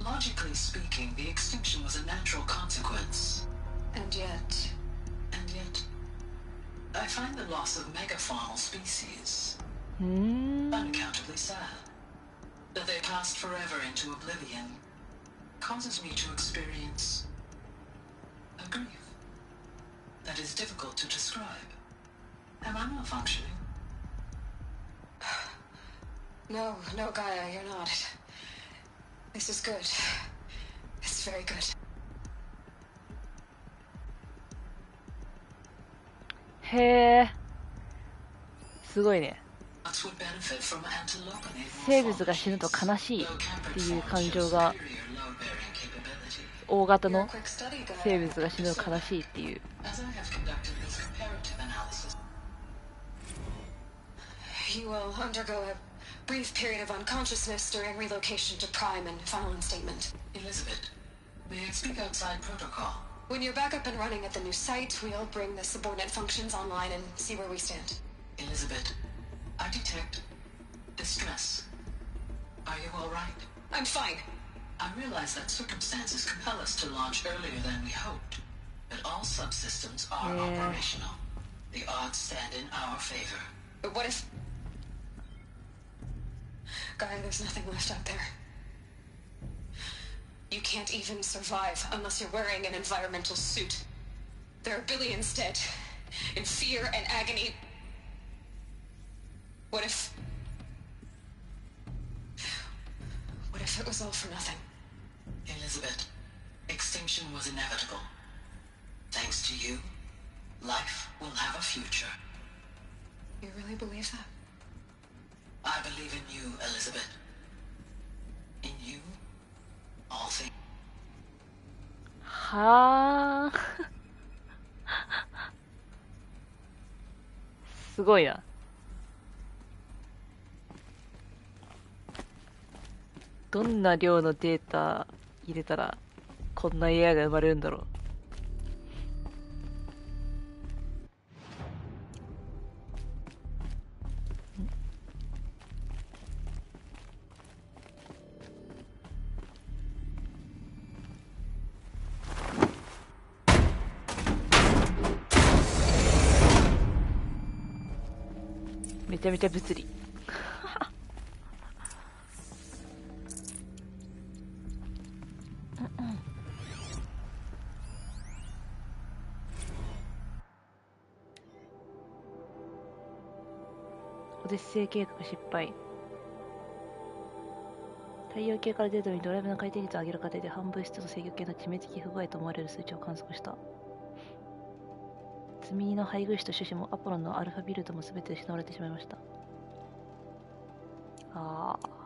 Logically speaking, the extinction was a natural consequence. And yet, I find the loss of megafaunal species unaccountably sad. That they passed forever into oblivion causes me to experience a grief that is difficult to describe. Am I malfunctioning? No, Gaia, you're not. This is good. It's very good. へえ、すごいね。生物が死ぬと悲しいっていう感情が、大型の生物が死ぬと悲しいっていう。You will undergo a brief period of unconsciousness during relocation to Prime and final instatement. Elizabeth, may I speak outside protocol? When you're back up and running at the new site, we'll bring the subordinate functions online and see where we stand. Elizabeth, I detect distress. Are you all right? I'm fine. I realize that circumstances compel us to launch earlier than we hoped, but all subsystems are operational. The odds stand in our favor. But what if... Gaia, there's nothing left out there. You can't even survive unless you're wearing an environmental suit. There are billions dead, in fear and agony. What if it was all for nothing? Elizabeth, extinction was inevitable. Thanks to you, life will have a future. You really believe that? I believe in you, Elizabeth. In you, all things. はあ。すごいな。どんな量のデータ入れたらこんな AI が生まれるんだろう。めちゃめちゃ物理。オデッセイ計画失敗。太陽系からデータにドライブの回転率を上げる過程で反物質と制御系の致命的不具合と思われる数値を観測した。積み荷の配偶子と種子もアポロンのアルファビルドも全て失われてしまいました。ああ。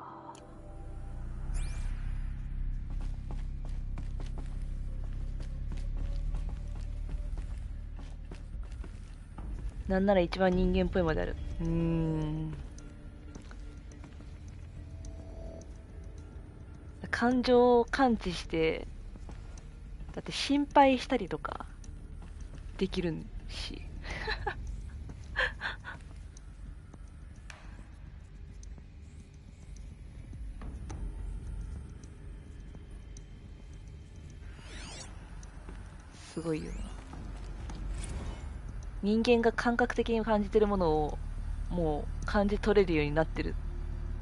なんなら一番人間っぽいまである。感情を感知して、だって心配したりとかできるし。すごいよな。人間が感覚的に感じてるものをもう感じ取れるようになってる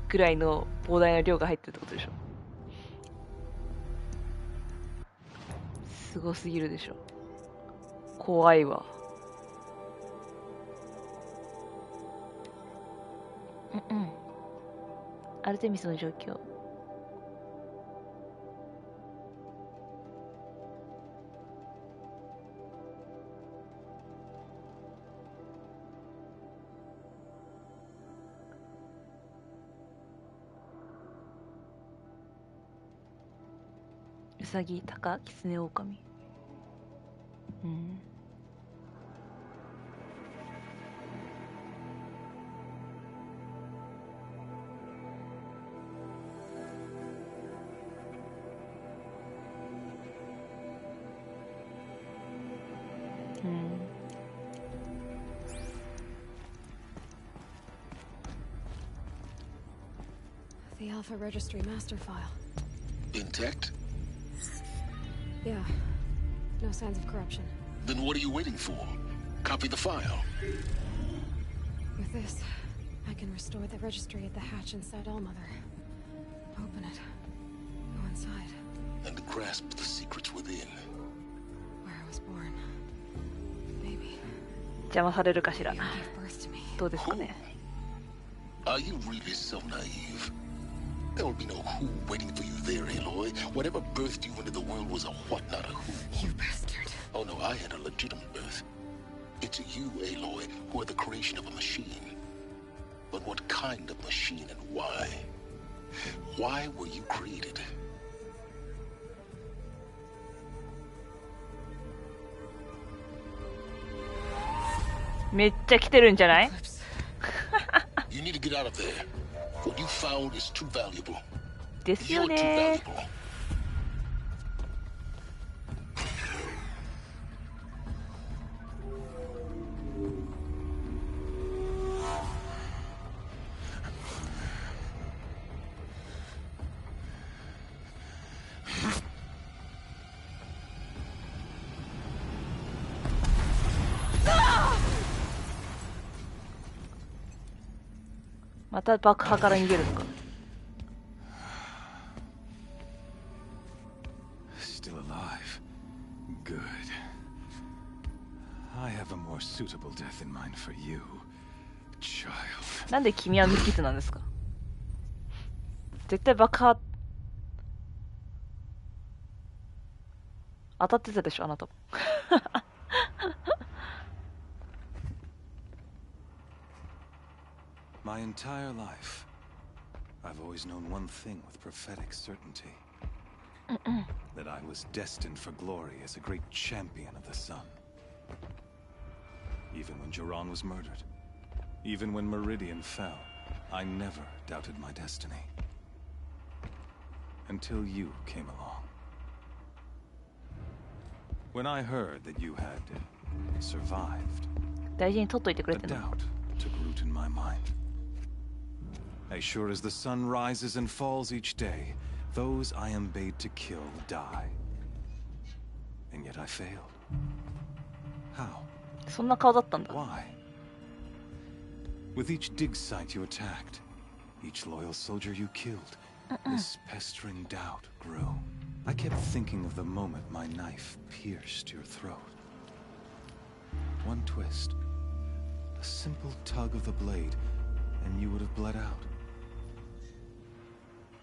ぐらいの膨大な量が入ってるってことでしょ。すごすぎるでしょ。怖いわ。アルテミスの状況。ウサギ、タカ、キツネ、オオカミ。うん。The Alpha Registry master file. Intact? Yeah. No signs of corruption. Then what are you waiting for? Copy the file. With this, I can restore the registry at the hatch inside Allmother. Open it. Go inside. And grasp the secrets within. Where I was born. Baby. 邪魔されるかしら。どうですかね。Are you really so naive? There will be no who waiting for you there, Aloy. Whatever birthed you into the world was a what, not a who. You bastard. Oh no, I had a legitimate birth. It's you, Aloy, who are the creation of a machine. But what kind of machine and why? Why were you created? Meっちゃ来てるんじゃない？ You need to get out of there. What you found is too valuable. ですよ You're too ね。 valuable. また爆破から逃げるのか。Still alive. Good. I have a more suitable death in mind for you, child. なんで君は無傷なんですか？絶対爆破当たってたでしょ、あなたも。My entire life, I've always known one thing with prophetic certainty. That I was destined for glory as a great champion of the sun. Even when Jiran was murdered, even when Meridian fell, I never doubted my destiny. Until you came along. When I heard that you had survived, 大事に取っといてくれ a てるの。 doubt took root in my mind. As sure as the sun rises and falls each day, those I am bade to kill die. And yet I failed. How? そんな顔だったんだ。 Why? With each dig site you attacked, each loyal soldier you killed, this pestering doubt grew. I kept thinking of the moment my knife pierced your throat. One twist, a simple tug of the blade, and you would have bled out.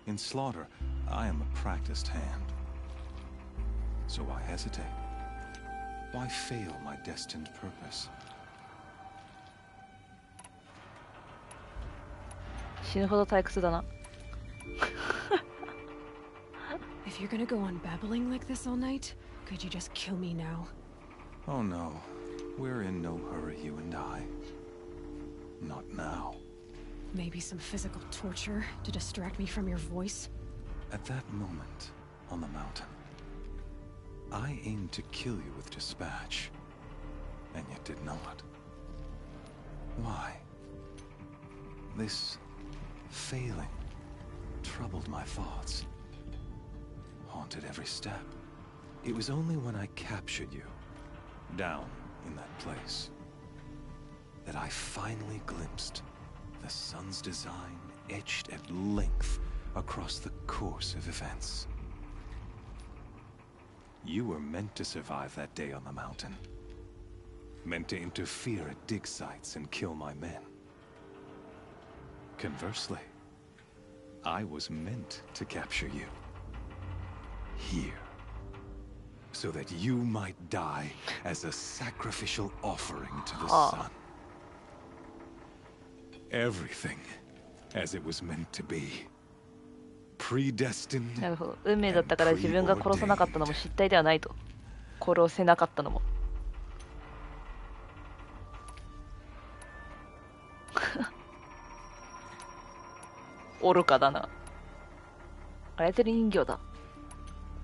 In slaughter, I am a practiced hand. So why hesitate? Why fail my destined purpose? 死ぬほど退屈だな。If you're gonna go on babbling like this all night, could you just kill me now? Oh no, we're in no hurry, you and I. Not now. Maybe some physical torture to distract me from your voice? At that moment, on the mountain, I aimed to kill you with dispatch, and yet did not. Why? This failing troubled my thoughts, haunted every step. It was only when I captured you, down in that place, that I finally glimpsed the sun's design etched at length across the course of events. You were meant to survive that day on the mountain. Meant to interfere at dig sites and kill my men. Conversely, I was meant to capture you. Here. So that you might die as a sacrificial offering to the sun. Everything as it was meant to be. predestined. なるほど。運命だったから自分が殺さなかったのも失態ではないと。殺せなかったのも。愚かだな。操り人形だ。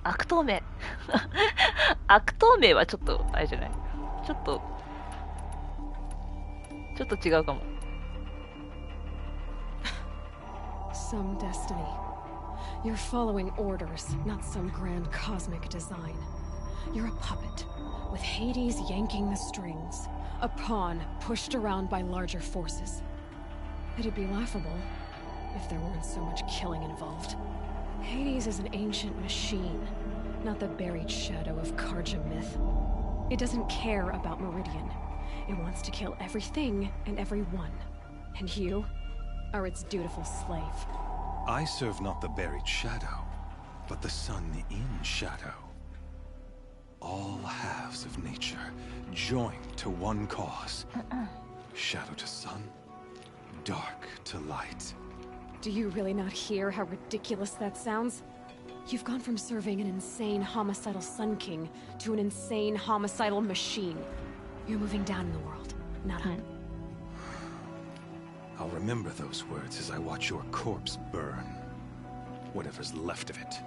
悪党名。悪党名はちょっとあれじゃない。ちょっと違うかも。Some destiny. You're following orders, not some grand cosmic design. You're a puppet, with Hades yanking the strings, a pawn pushed around by larger forces. It'd be laughable if there weren't so much killing involved. Hades is an ancient machine, not the buried shadow of Karja myth. It doesn't care about Meridian. It wants to kill everything and everyone. And you are its dutiful slave. I serve not the buried shadow, but the sun in shadow. All halves of nature joined to one cause. Shadow to sun, dark to light. Do you really not hear how ridiculous that sounds? You've gone from serving an insane homicidal Sun King to an insane homicidal machine. You're moving down in the world, not up. I'll remember those words as I watch your corpse burn. Whatever's left of it.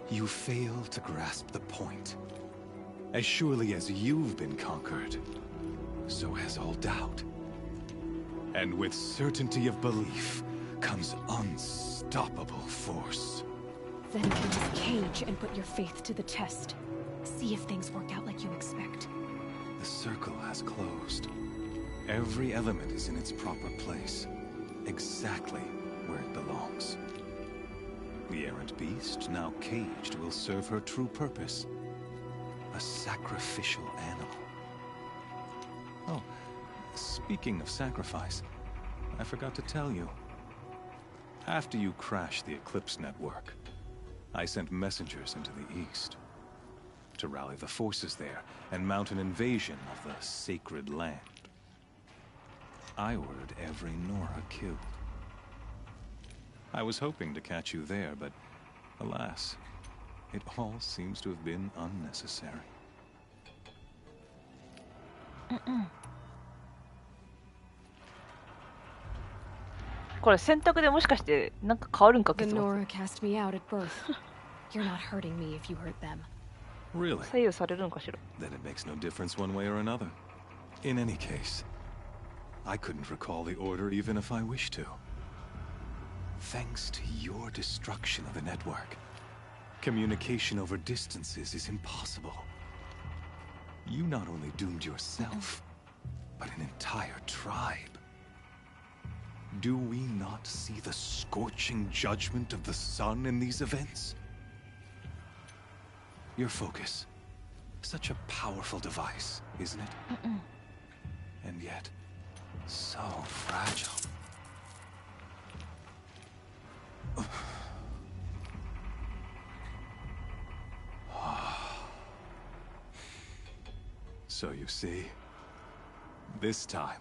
You fail to grasp the point. As surely as you've been conquered, so has all doubt. And with certainty of belief comes unstoppable force. Then enter this cage and put your faith to the test. See if things work out like you expect. The circle has closed. Every element is in its proper place, exactly where it belongs. The errant beast, now caged, will serve her true purpose. A sacrificial animal. Oh, speaking of sacrifice, I forgot to tell you. After you crashed the Eclipse network, I sent messengers into the east to rally the forces there and mount an invasion of the sacred land. I ordered every Nora killed. I was hoping to catch you there, but alas, it all seems to have been unnecessary. これ選択でもしかしてなんか変わるんか The Nora cast me out at birth. You're not hurting me if you hurt them. Really? 左右されるんかしら Then it makes no difference one way or another. In any case, I couldn't recall the order even if I wished to. Thanks to your destruction of the network, communication over distances is impossible. You not only doomed yourself, but an entire tribe. Do we not see the scorching judgment of the sun in these events? Your focus. Such a powerful device, isn't it? And yet, so fragile. So you see, this time,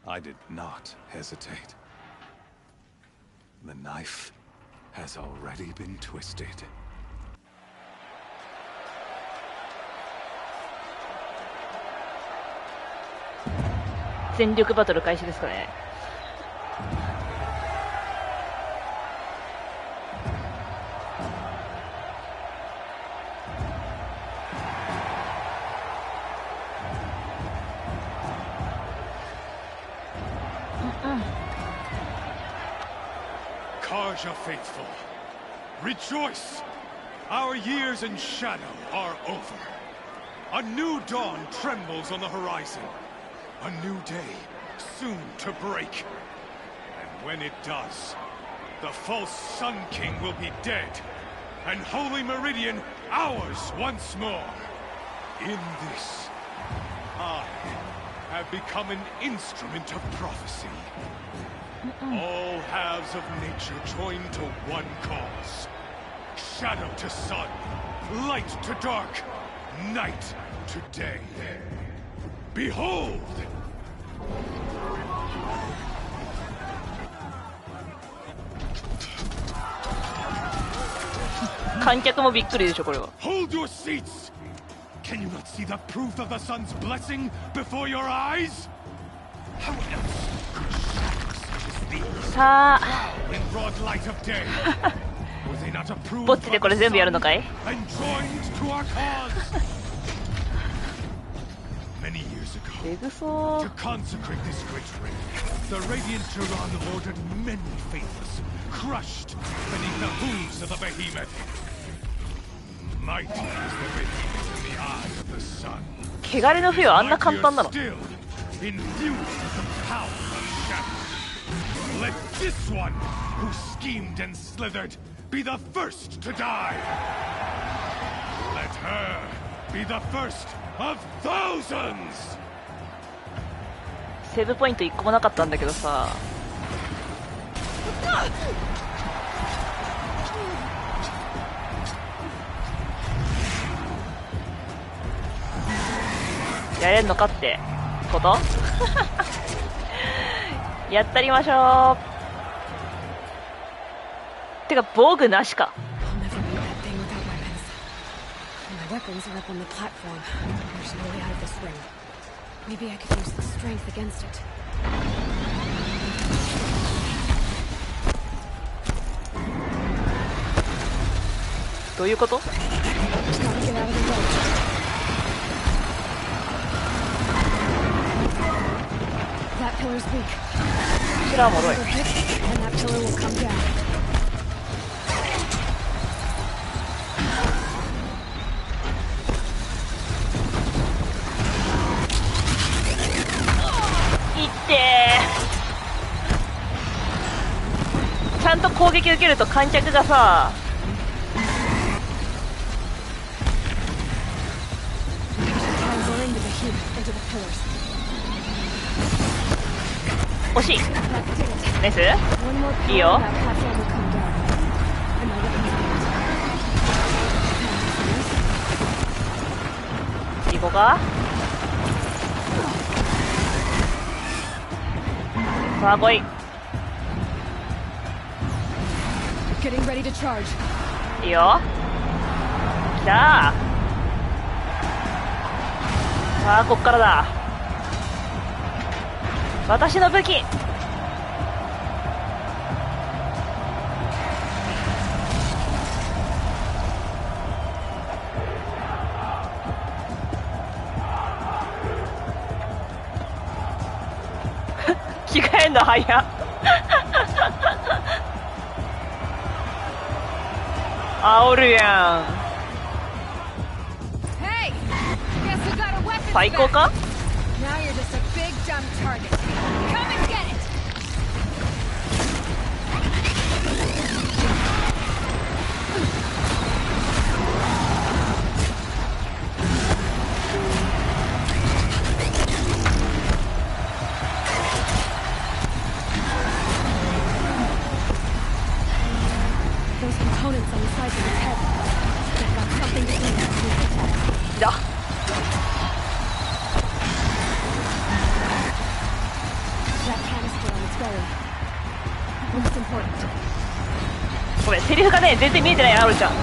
I did not hesitate. The knife has already been twisted. 全力バトル開始ですかね。Karja faithful, rejoice! Our years in shadow are over. A new dawn trembles on the horizon. A new day, soon to break. And when it does, the false Sun King will be dead, and Holy Meridian ours once more. In this, I have become an instrument of prophecy. All halves of nature joined to one cause. Shadow to sun, light to dark, night to day. Behold! 観客もびっくりでしょこれは。 Hold your seats. Can you not see the proof of the sun's blessing before your eyes? How else could shadows such as these さあ in broad light of day? Were they not approved ぼっちでこれ全部やるのかい？ and joined to our cause? Many years ago, えぐそう。 to consecrate this great ring, the radiant Tyrann ordered many faithless, crushed beneath the hooves of the behemoth. Mighty is the behemoth in the eye of the sun. 汚れの冬はあんな簡単なの？ Still, infused with the power of shadow. Let this one, who schemed and slithered, be the first to die. Let her be the first of thousands. セーブポイント1個もなかったんだけどさ。やれんのかってことやったりましょう。てか防具なしか。 My weapons are up on the platform. There's no way out of this ring. Maybe I could use the strength against it. どういうこと？ Just gotta get out of the way. That pillar's weak. 知らんもろい。 And that pillar will come down. いってー。ちゃんと攻撃受けると観客がさ。 惜しい。ナイス。いいよ。行こうか。さあ来い。いいよ。来たー。さあこっからだ。私の武器。着替えんの早っ。煽るやん。最高か？ Now you're just a big dumb target. Come and get it. Those components on the sides of his head. They've got something to do with his attack. だ。 ごめん、セリフがね全然見えてない。アルちゃんい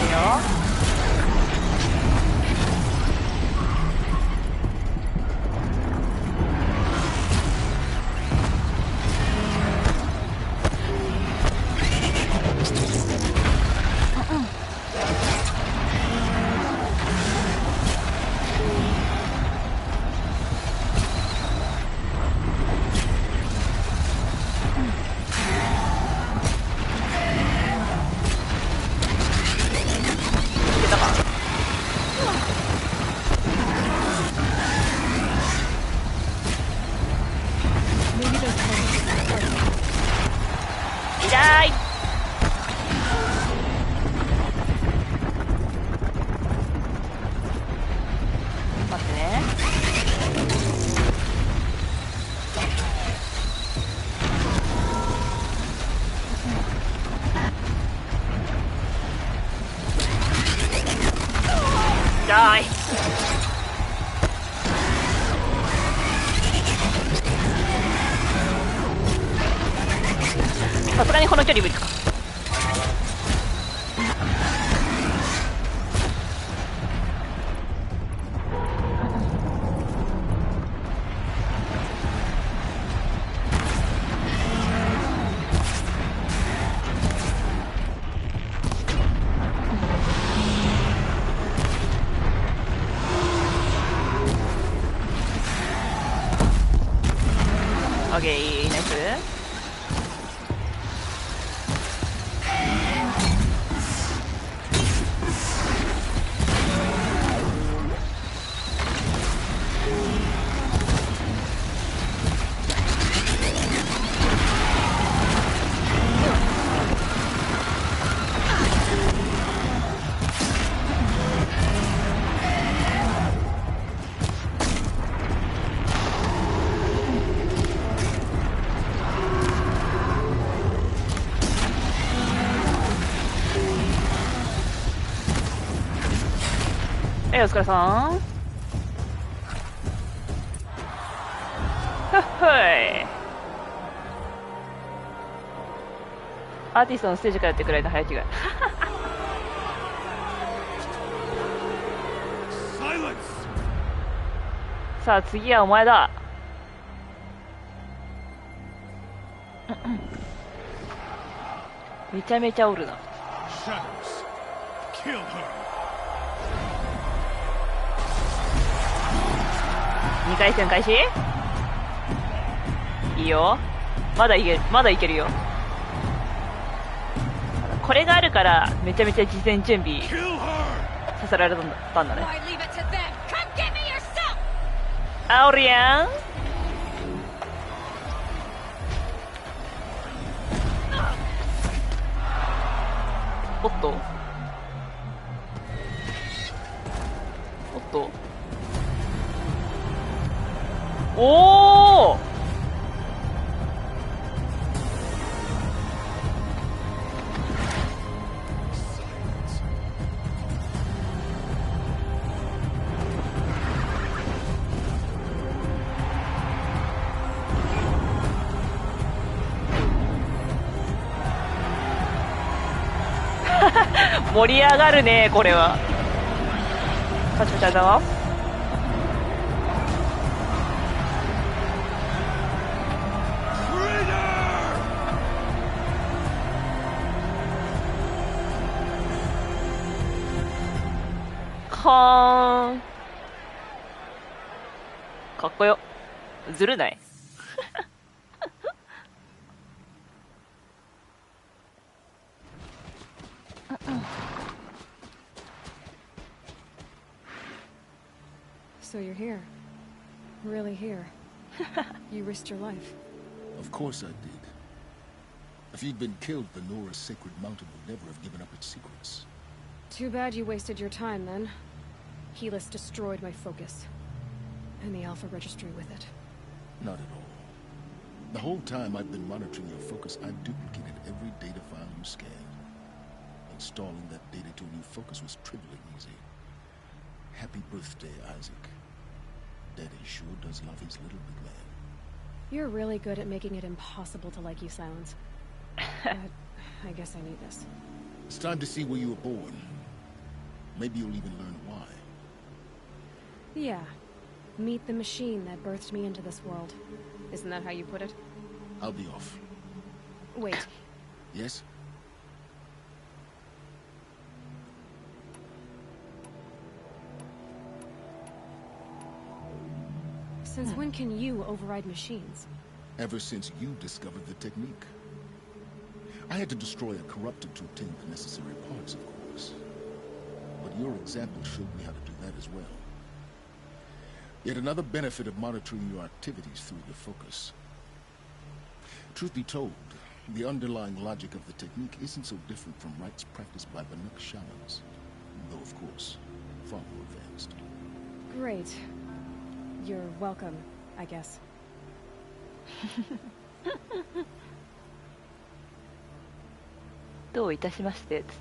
いよ。だい。さすがにこの距離無理か。オッケー、ナイス。お疲れさん。ふっほい。アーティストのステージからやってくらいの早違い。さあ次はお前だ。めちゃめちゃおるな。2回戦開始。いいよ、まだいけるよ。これがあるからめちゃめちゃ事前準備させられたんだね。あおるやん。おっとおっと、おお、盛り上がるねこれは。パチパチだわ。はーん、かっこよ。ずるない。So you're here. Really here. You risked your life. Of course I did. If you'd been killed, the Nora's sacred mountain would never have given up its secrets. Too bad you wasted your time then. Helis destroyed my focus. And the Alpha Registry with it. Not at all. The whole time I've been monitoring your focus, I've duplicated every data file you scanned. Installing that data to a new focus was trivially easy. Happy birthday, Isaac. Daddy sure does love his little big man. You're really good at making it impossible to like you, Silence. But I guess I need this. It's time to see where you were born. Maybe you'll even learn why. Yeah. Meet the machine that birthed me into this world. Isn't that how you put it? I'll be off. Wait. Yes? Since when can you override machines? Ever since you discovered the technique. I had to destroy a corrupted to obtain the necessary parts, of course. But your example showed me how to do that as well. Yet another benefit of monitoring your activities through your focus. Truth be told, the underlying logic of the technique isn't so different from rites practiced by Banuk shamans, though of course, far more advanced. Great. You're welcome, I guess. どういたしましてつって。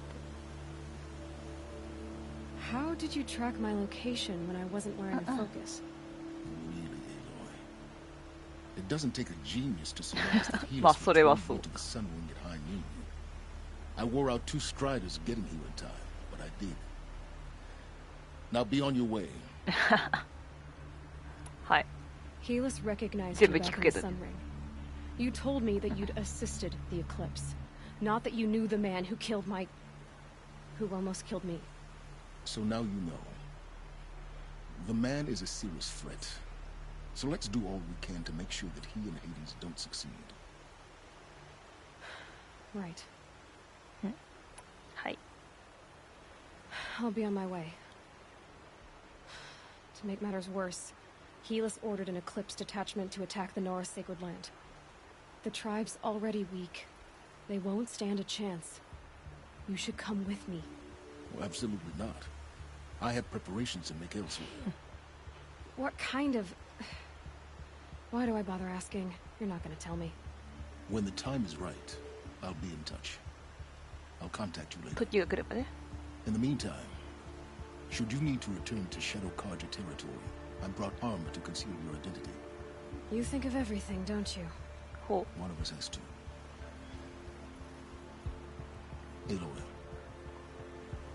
How did you track my location when I wasn't wearing a focus? Really, Aloy. It doesn't take a genius to surmise that he まあ is それはそう to the sun wing at high noon. I wore out 2 striders getting here in time, but I did. Now be on your way. はい。 Helis recognized 全 you 部 back 聞く in け the ど。 sun ring. You told me that you'd assisted the eclipse, not that you knew the man who killed who almost killed me. So now you know. The man is a serious threat. So let's do all we can to make sure that he and Hades don't succeed. Right. はい。 I'll be on my way. To make matters worse, Helis ordered an eclipse detachment to attack the Norse sacred land. The tribe's already weak. They won't stand a chance. You should come with me. Well, absolutely not. I have preparations to make elsewhere. What kind of... Why do I bother asking? You're not gonna tell me. When the time is right, I'll be in touch. I'll contact you later. 時が来ればね。 In the meantime, should you need to return to Shadow Karja territory, I brought armor to conceal your identity. You think of everything, don't you? One of us has to. Aloy,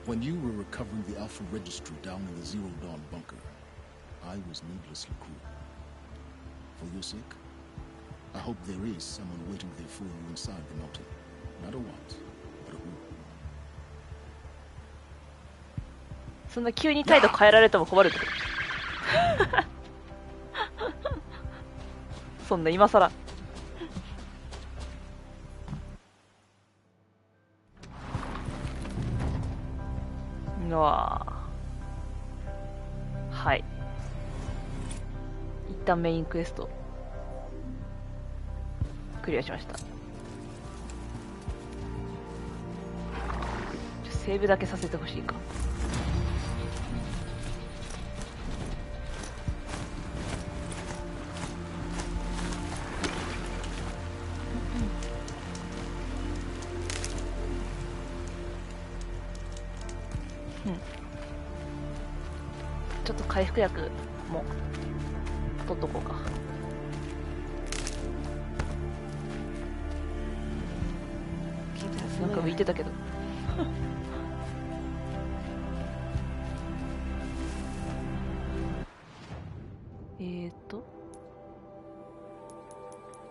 when you were recovering the Alpha Registry down in the Zero Dawn bunker, I was needlessly cruel. For your sake, I hope there is someone waiting there for you inside the mountain. Not a what, but a who. そんな急に態度変えられても困るけど。そんな今更。はい。一旦メインクエストクリアしました。セーブだけさせてほしいか。ちょっと回復薬も取っとこうか。なんか浮いてたけど。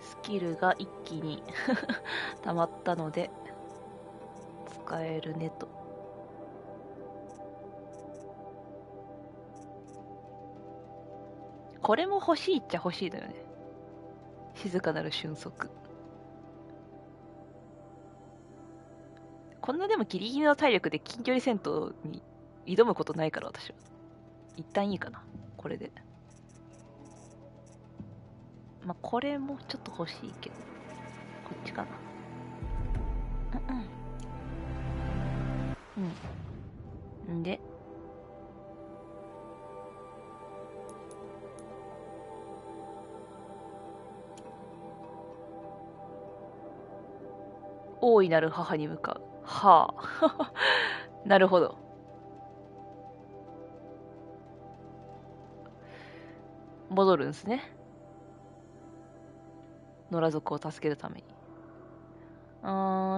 スキルが一気に溜まったので使えるねと。これも欲しいっちゃ欲しいだよね。静かなる瞬足。こんなでもギリギリの体力で近距離戦闘に挑むことないから私は。一旦いいかな、これで。まあこれもちょっと欲しいけど。こっちかな。んで。大いなる母に向かう。はあ。なるほど。戻るんすね。野良族を助けるために。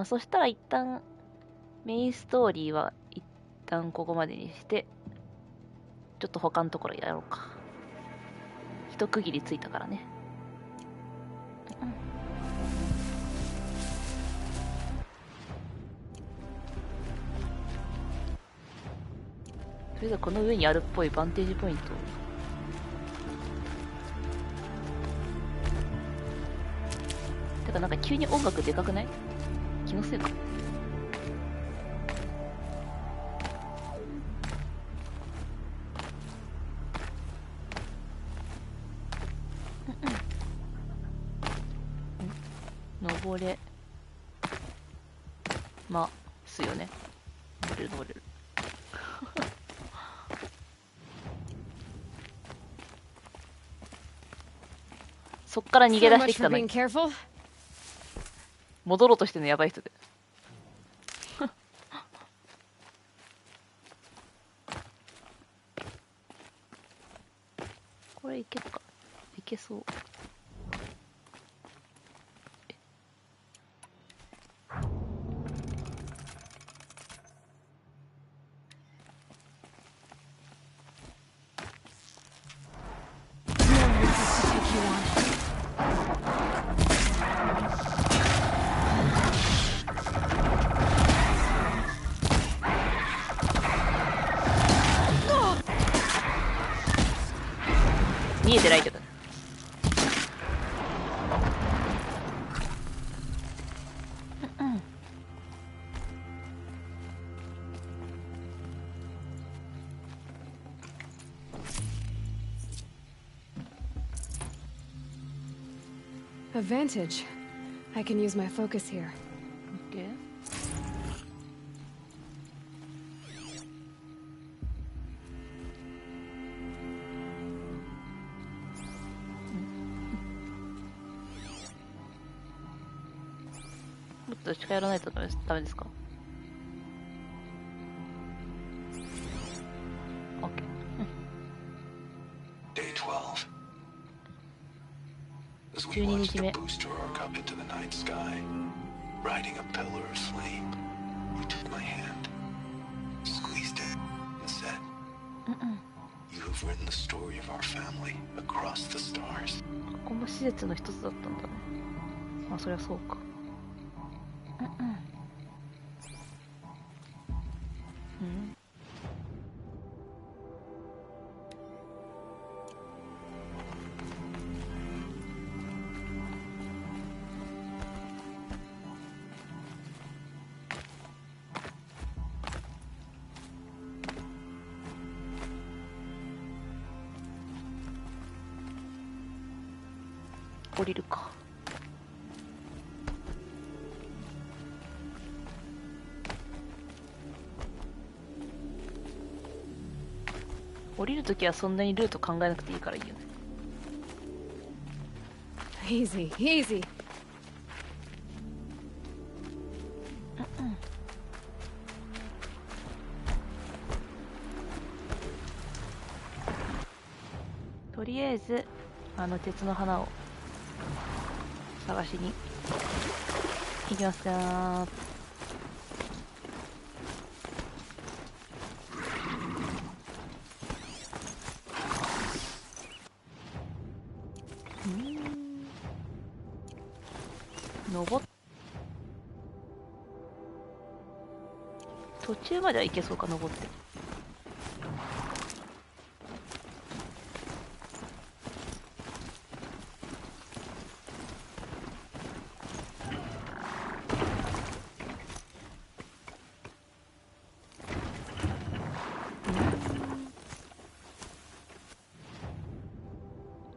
そしたら一旦、メインストーリーは一旦ここまでにして、ちょっと他のところやろうか。一区切りついたからね。とりあえずこの上にあるっぽいバンテージポイント。てかなんか急に音楽でかくない？気のせいか。登れますよね。登れる登れる。そっから逃げ出してきたのに戻ろうとしてるのやばい人で。これいけるか。いけそう。見えてないけど。Advantage. I can use my focus here. Okay.もっと近寄らないとダメですか？ OK。Day 12. As we 12 watch 日 the 目。 booster arc up into the night sky, riding a pillar of flame, you took my hand, squeezed it, and said, "You have written the story of our family across the stars." ここも施設の一つだったんだね。まあそりゃそうか。降りるか。降りるときはそんなにルート考えなくていいからいいよね。Easy, easy. とりあえず鉄の花を探しに行きますか。途中までは行けそうか、登って。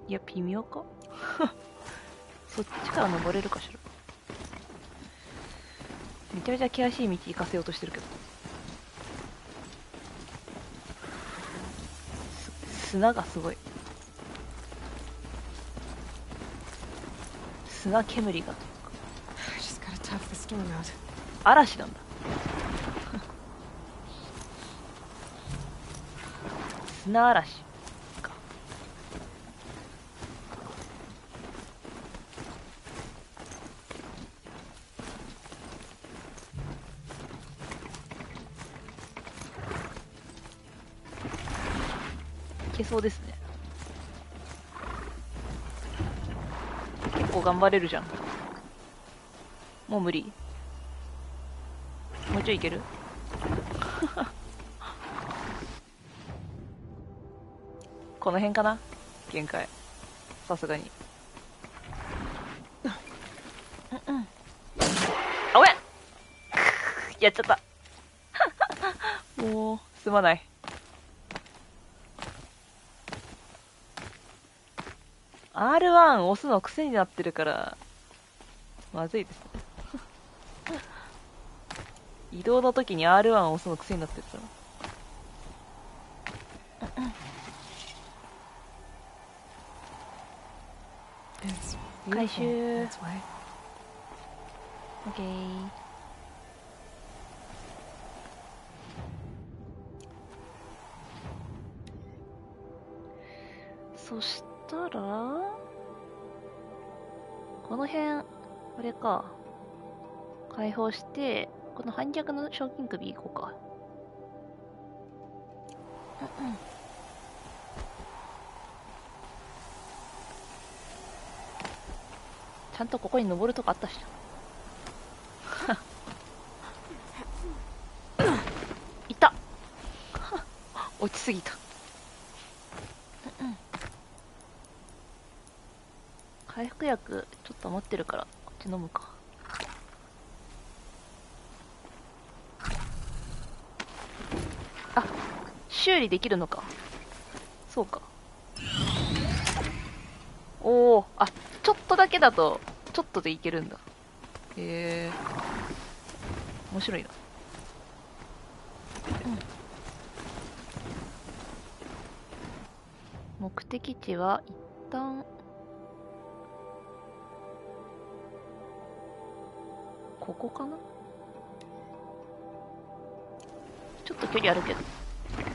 いや、微妙かそっちから登れるかしら。めちゃめちゃ険しい道行かせようとしてるけど。砂がすごい。砂煙がというか。嵐なんだ。砂嵐か。いけそうですね。結構頑張れるじゃん。もう無理？もうちょいいける？この辺かな？限界。さすがに。あ、ごめんやっちゃった。もう、すまない。R1 押すの癖になってるから、まずいですね。移動の時に R1 押すの癖になってるから。回収。オッケー。そしたらこの辺あれか、解放してこの反逆の賞金首行こうか。ちゃんとここに登るとこあったしいた落ちすぎた。回復薬ちょっと持ってるからこっち飲むか。あ、修理できるのか。そうか。おお、あ、ちょっとだけだとちょっとでいけるんだ。へえ、面白いな。目的地は一旦ここかな。ちょっと距離あるけど、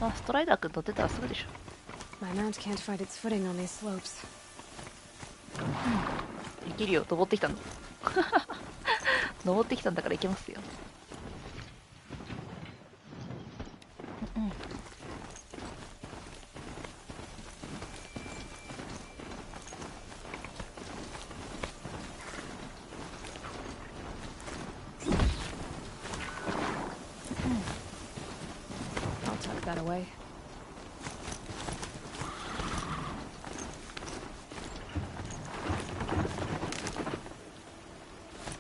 あ、ストライダーくん乗ってたらすぐでしょ。My mount can't find its footing on these slopes. できるよ、登ってきたの登ってきたんだから行けますよ。I'll tuck that away.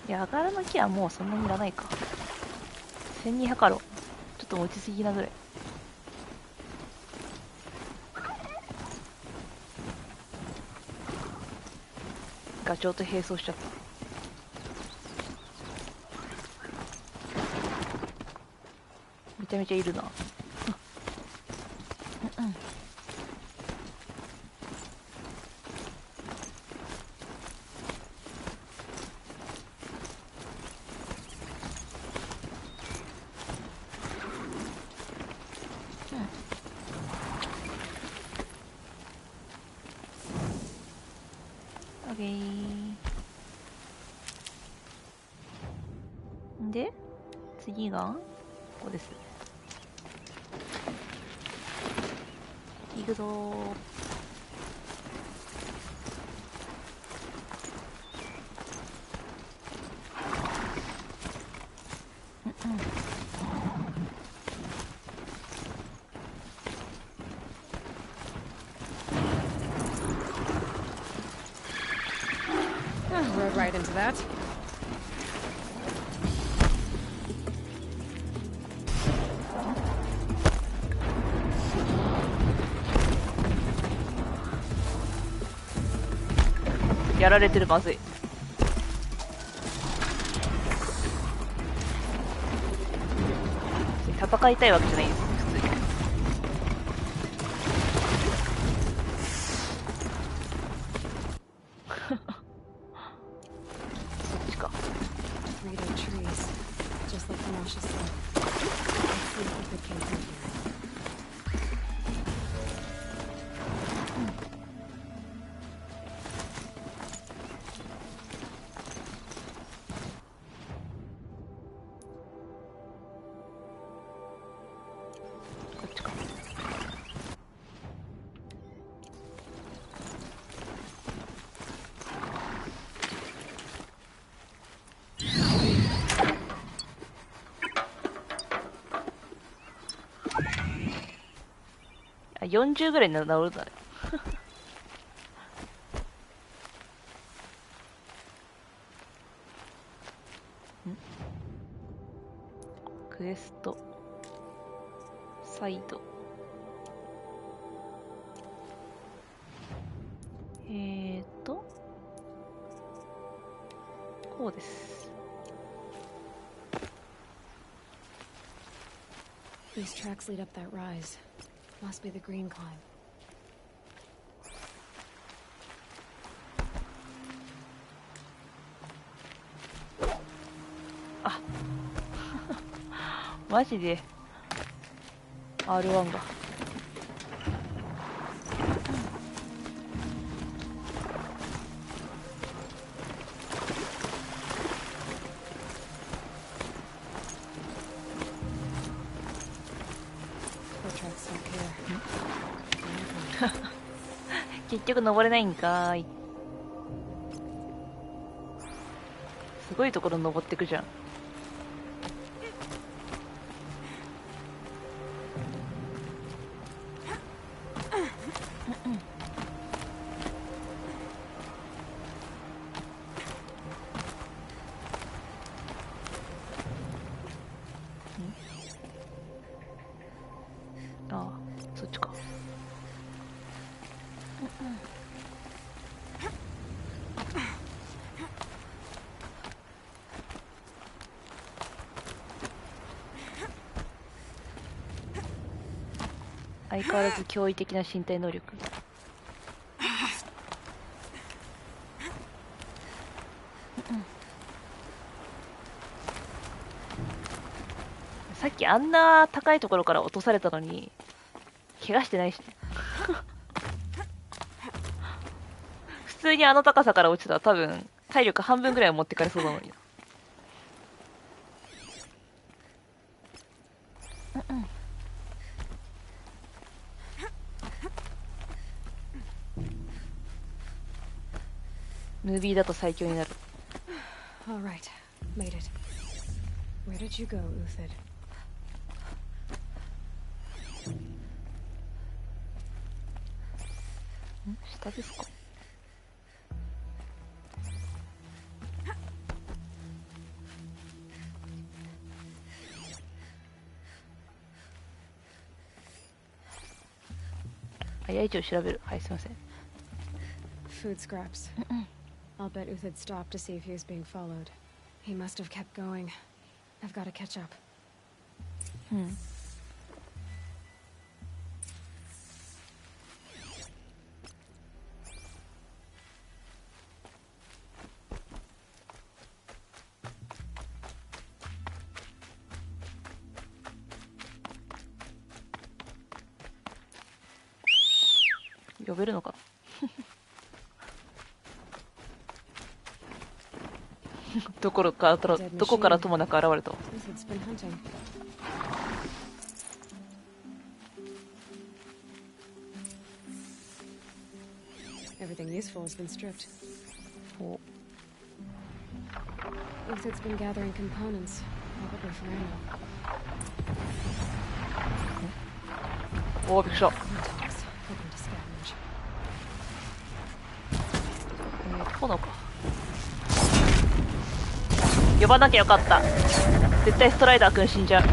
いや、アガラの木はもうそんなにいらないか。1200あろ。ちょっと持ちすぎなぐらい。ガチョウと並走しちゃった。めちゃめちゃいるな。で、次がここです。行くぞー。Rode right into that. やられてる、まずい。戦いたいわけじゃないんです、普通に。そっちか。40ぐらいになるんだねクエストサイド、こうです。These tracks lead up that rise. Must be the green climb. あマジで R1 が結局登れないんかーい。すごいところ登ってくじゃん。ああ、そっちか。相変わらず驚異的な身体能力。さっきあんな高いところから落とされたのに怪我してないしね。普通にあの高さから落ちたら多分体力半分ぐらいは持ってかれそうなのにな。ムービーだと最強になる。All right, made it. Where did you go, Uthid? 下ですか？あ、や一応調べる。はい、すいません。Food scraps. I'll bet Uthid stopped to see if he was being followed. He must have kept going. I've got to catch up. 呼べるのかな。どこからともなく現れた。Everything useful has been stripped. Uthid's been gathering components, probably for ammo. おー、びっくりした。炎か。呼ばなきゃよかった。絶対ストライダーくん死んじゃう。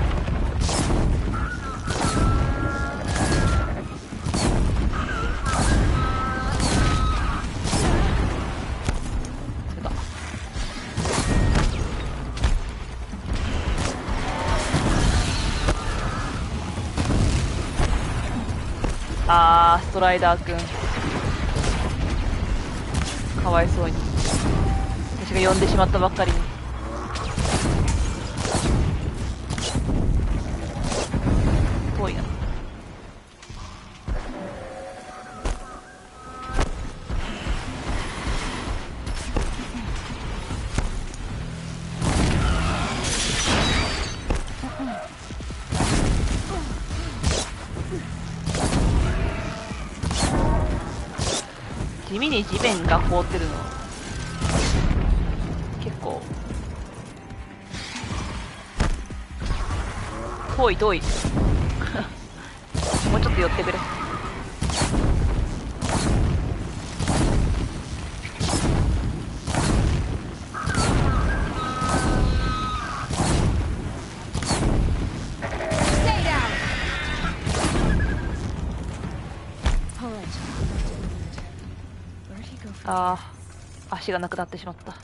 あー、ストライダーくんかわいそうに。私が呼んでしまったばっかりに。遠いな。地味に地面が凍ってるの結構遠い遠い。もうちょっと寄ってくれ。ああ、足がなくなってしまった。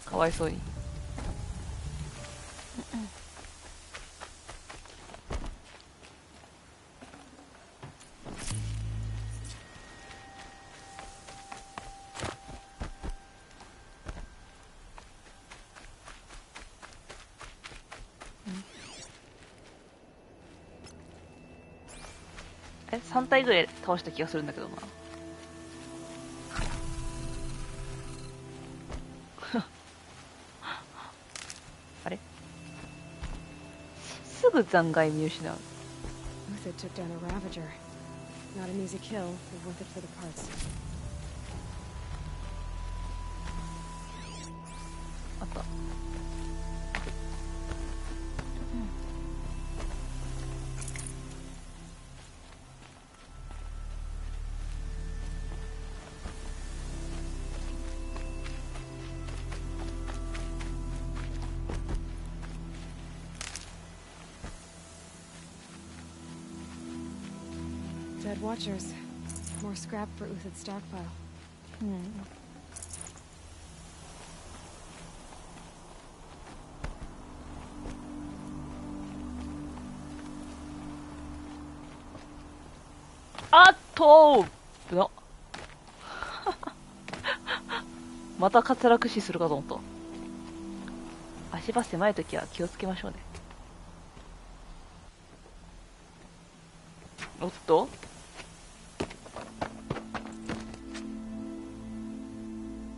かわいそうに。3体ぐらい倒した気がするんだけどな。ぐ残骸見失う。Uthed took down a Ravager. Not an easy kill, but worth it for the parts. あった。Dead Watchers. More scrap for Uthed's stockpile. Hmm. あっとーなまた滑落死するかと思った。足場狭いときは気をつけましょうね。おっと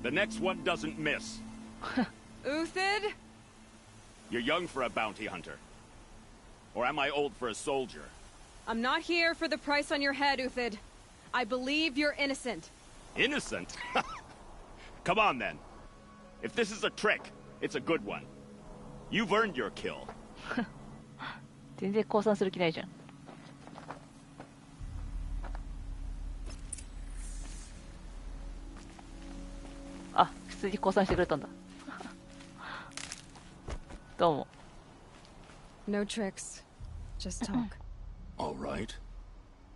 The next one doesn't miss. Uthed? You're young for a bounty hunter. Or am I old for a soldier? I'm not here for the price on your head, Uthed. I believe you're innocent. Innocent? Come on, then. If this is a trick, it's a good one. You've earned your kill. 全然降参する気ないじゃん。あ、普通に降参してくれたんだ。どうも。No tricks. Just talk. All right.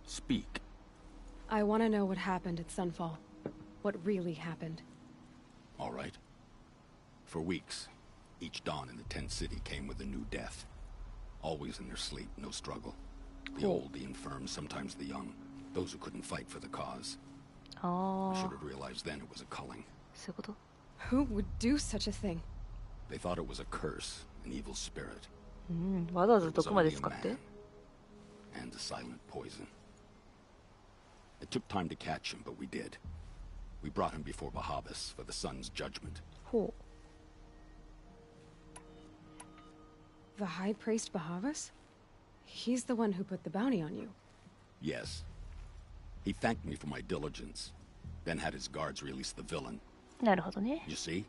Speak. I want to know what happened at Sunfall. What really happened. All right. For weeks, each dawn in the tent city came with a new death. Always in their sleep, no struggle. The old, the infirm, sometimes the young. Those who couldn't fight for the cause. I should have realized then it was a culling. Who would do such a thing? They thought it was a curse, an evil spirit. わざわざどこまで使って And a silent poison. It took time to catch him, but we did. We brought him before Bahavas for the sun's judgment. The High Priest Bahavas? He's the one who put the bounty on you. Yes. He thanked me for my diligence, then had his guards release the villain. なるほどね。 You see?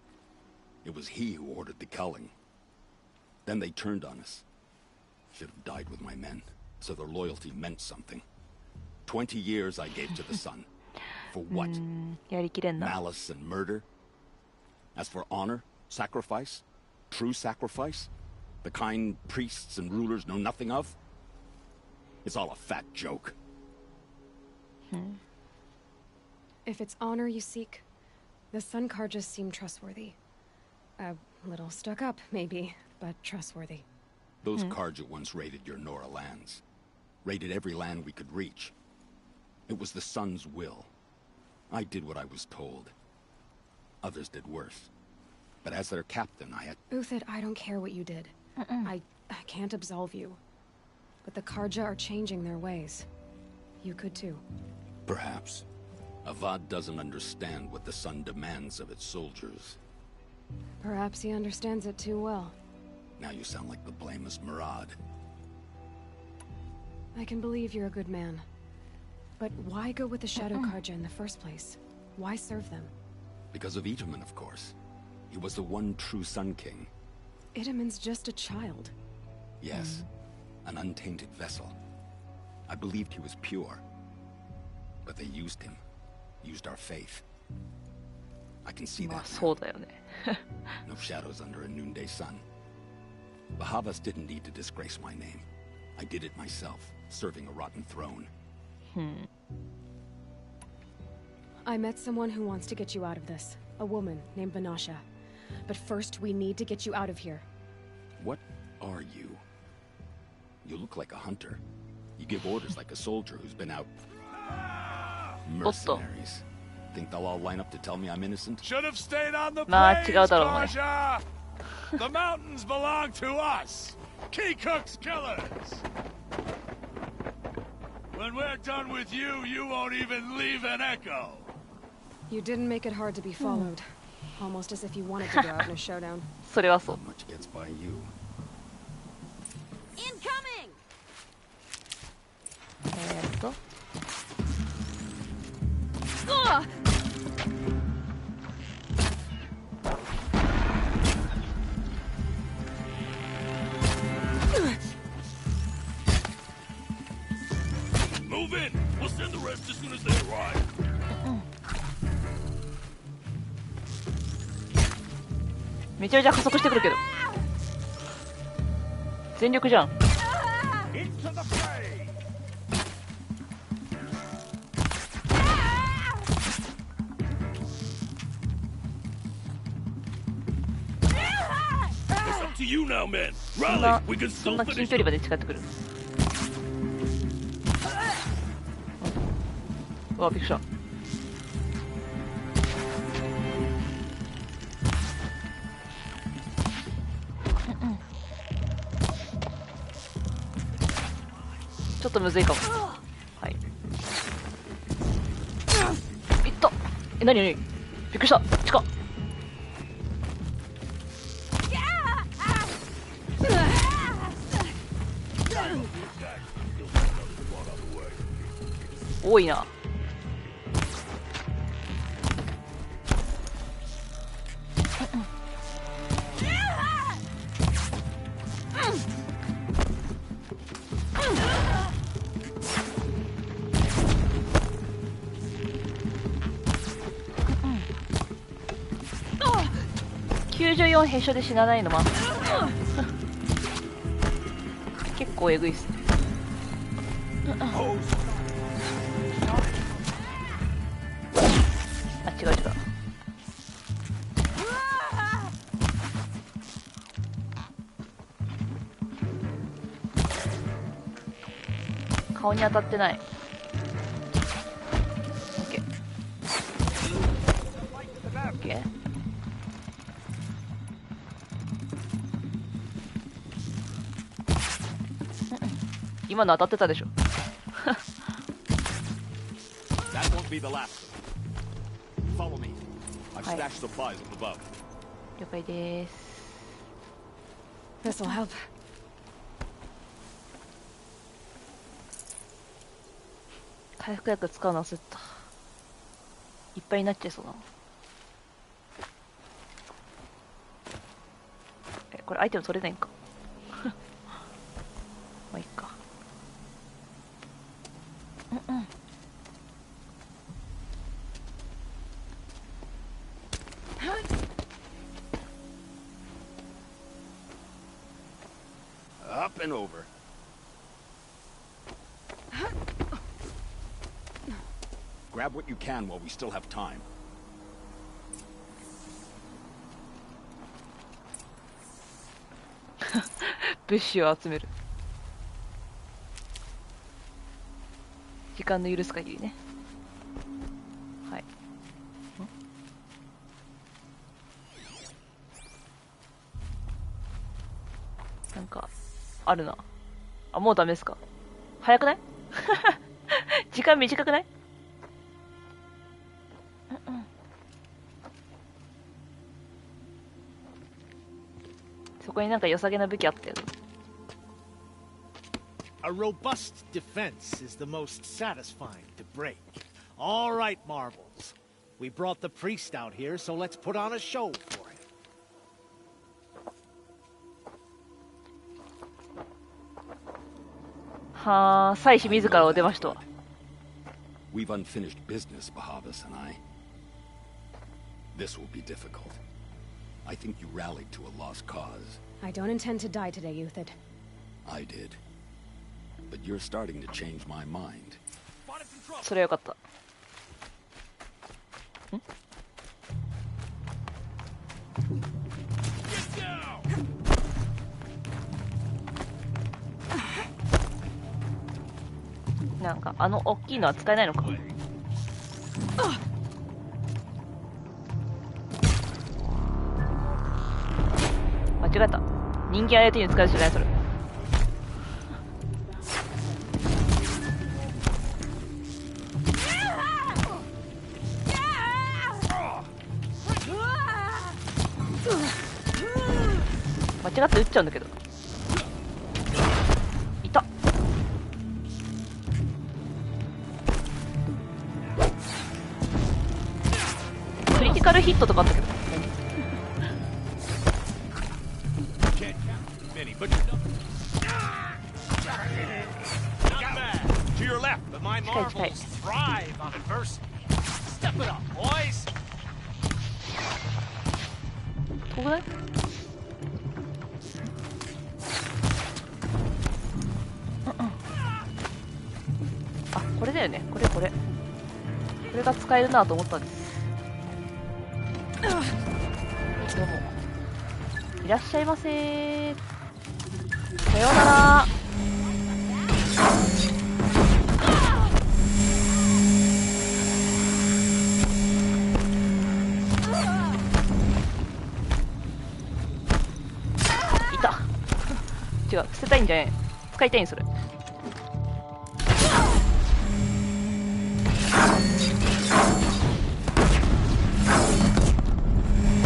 It was he who ordered the culling. Then they turned on us. Should have died with my men, so their loyalty meant something. 20 years I gave to the sun. For what? やりきれんな。 Malice and murder? As for honor, sacrifice, true sacrifice, the kind priests and rulers know nothing of? It's all a fat joke. If it's honor you seek, the Sun Karjas seem trustworthy. A little stuck up, maybe, but trustworthy. Those Karja once raided your Nora lands. Raided every land we could reach. It was the Sun's will. I did what I was told. Others did worse. But as their captain, I had... Uthed, I don't care what you did. I can't absolve you. But the Karja are changing their ways. You could too. Perhaps. Avad doesn't understand what the Sun demands of its soldiers. Perhaps he understands it too well. Now you sound like the blameless Murad. I can believe you're a good man. But why go with the Shadow Karja in the first place? Why serve them? Because of Itaman, of course. He was the one true Sun King. Itaman's just a child. Yes. An untainted vessel. I believed he was pure. But they used him. Used our faith. I can see that now. No shadows under a noonday sun. Bahavas didn't need to disgrace my name. I did it myself, serving a rotten throne. I met someone who wants to get you out of this. A woman named Banasha. But first, we need to get you out of here. What are you? You look like a hunter. You give orders like a soldier who's been out... Mercenaries. Think they'll all line up to tell me I'm innocent? Should have stayed on the plains, Karja! The mountains belong to us! Keycook's killers! When we're done with you, you won't even leave an echo! You didn't make it hard to be followed. Almost as if you wanted to go out in a showdown. So much gets by you. Incoming! Move in. We'll send the rest as soon as they arrive. めちゃめちゃ加速してくるけど全力じゃん。そんな近距離まで近ってくる。うわ、びっくりした。ちょっとむずいかも。はい。いった。え、なになに。びっくりした。近っ。多いな。94へしょで死なないのも結構えぐいっすね。あ、違う違う。顔に当たってない。オッケーオッケー。今の当たってたでしょ。了解です。This'll help. 回復薬使うの焦った。いっぱいになっちゃいそうな。え、これアイテム取れないんか。まあいいか。Up and over. Grab what you can while we still have time. 物資を集める。時間の許す限りね。はい。なんかあるな。あ、もうダメですか。早くない？時間短くない？そこになんか良さげな武器あったよ。A robust defense is the most satisfying to break. All right, Marbles. We brought the priest out here, so let's put on a show for him. はあ、祭司自らを出ましたわ。We've unfinished business, Bahavas and I. This will be difficult. I think you rallied to a lost cause. I don't intend to die today, Euthyd. I did. But you're starting to change my mind. それよかった。ん？なんかあの大きいのは使えないのか。間違えた。人間相手に使うじゃないそれ。間違って撃っちゃうんだけど。いた。カルヒットとかあったけど。To your left, but my marbles thrive on adversity. Step it up, boys. 遠くない？あ、これだよね。これこれが使えるなと思ったんです。どうもいらっしゃいませ。さようなら。いた。違う、捨てたいんじゃない、使いたいんそれ。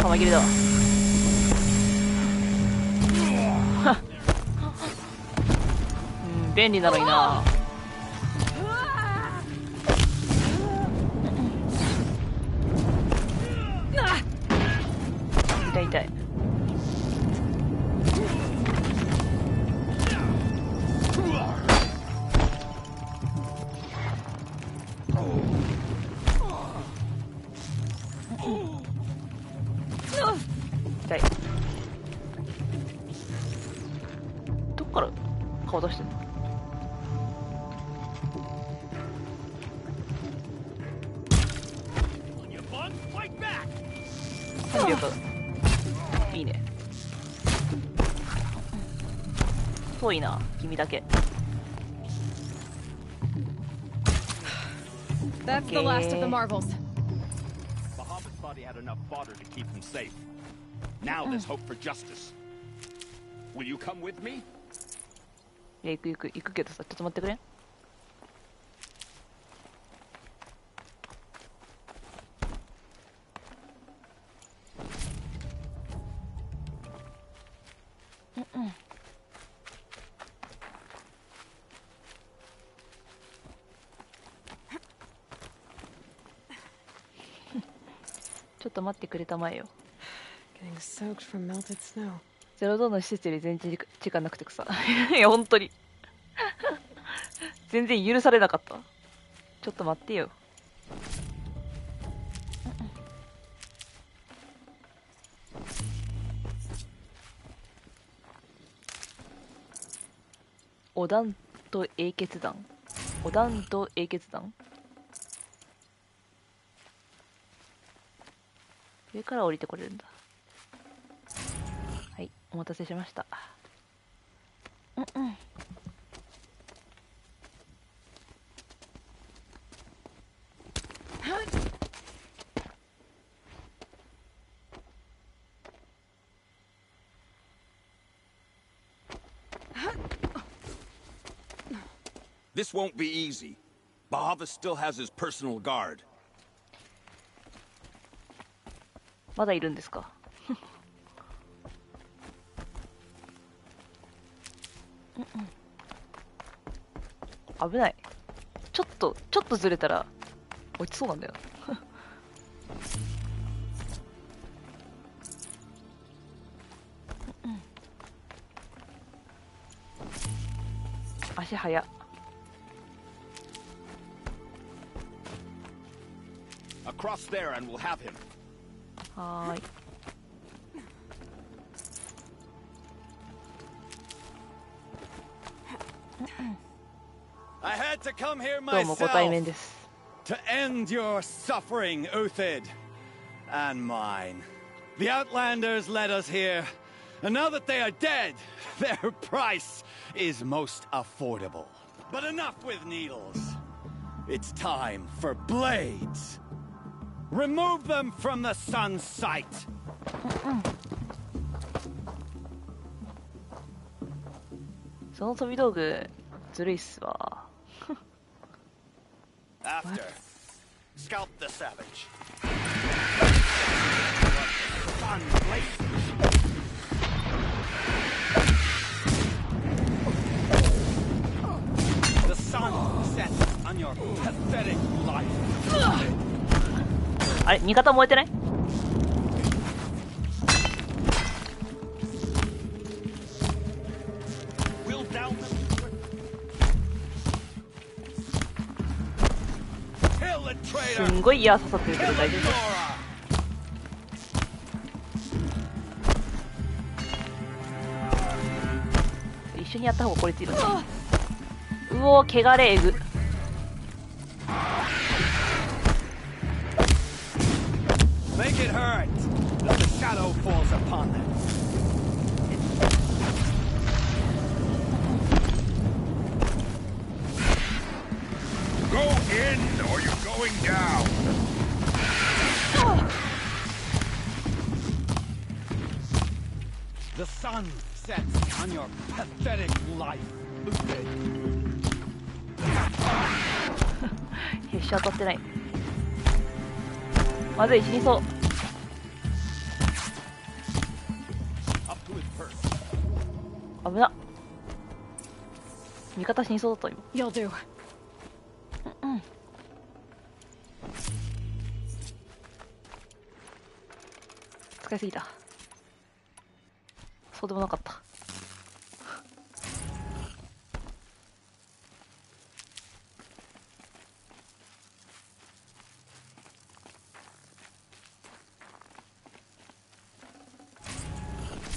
玉切れだわ。便利なのにな。痛い痛い。痛い。どっから顔出してんの？300。いいね。遠いな、君だけ。That's the last of the marvels. Bahamut thought he had enough fodder to keep him safe. Now there's hope for justice. Will you come with me? いや、行くけどさ、ちょっと待ってくれ。ちょっと待ってくれたまえよ。ゼロドーンの施設より全然時間なくてさ。いや、本当に。全然許されなかった。ちょっと待ってよ。お団と英傑団。お団と英傑団。上から降りてこれるんだ。はい、お待たせしました。This won't be easy. Bahamut still has his personal guard. まだいるんですか？危ない。ちょっとずれたら落ちそうなんだよ。足早っ。Across there and we'll have him. はーい。I had to come here どうもご対面です。to end your suffering, Uthid, and mine. The Outlanders led us here, and now that they are dead, their price is most affordable. But enough with needles. It's time for blades. Remove them from the sun's sight. その飛び道具ずるいっすわ。After, scalp the savage. Sun blazes. The sun sets on your pathetic life. あれ、味方燃えてない？すんごい矢刺さってるけど大丈夫？一緒にやった方が効率いいのね。うおー、汚れえぐ。Make it hurt. The shadow falls upon them. Go in, or you're going down. The sun sets on your pathetic life. へっし当たってない。まずい、死にそう。危なっ。味方死にそうだった今。You'll do. 使いすぎた。そうでもなかった。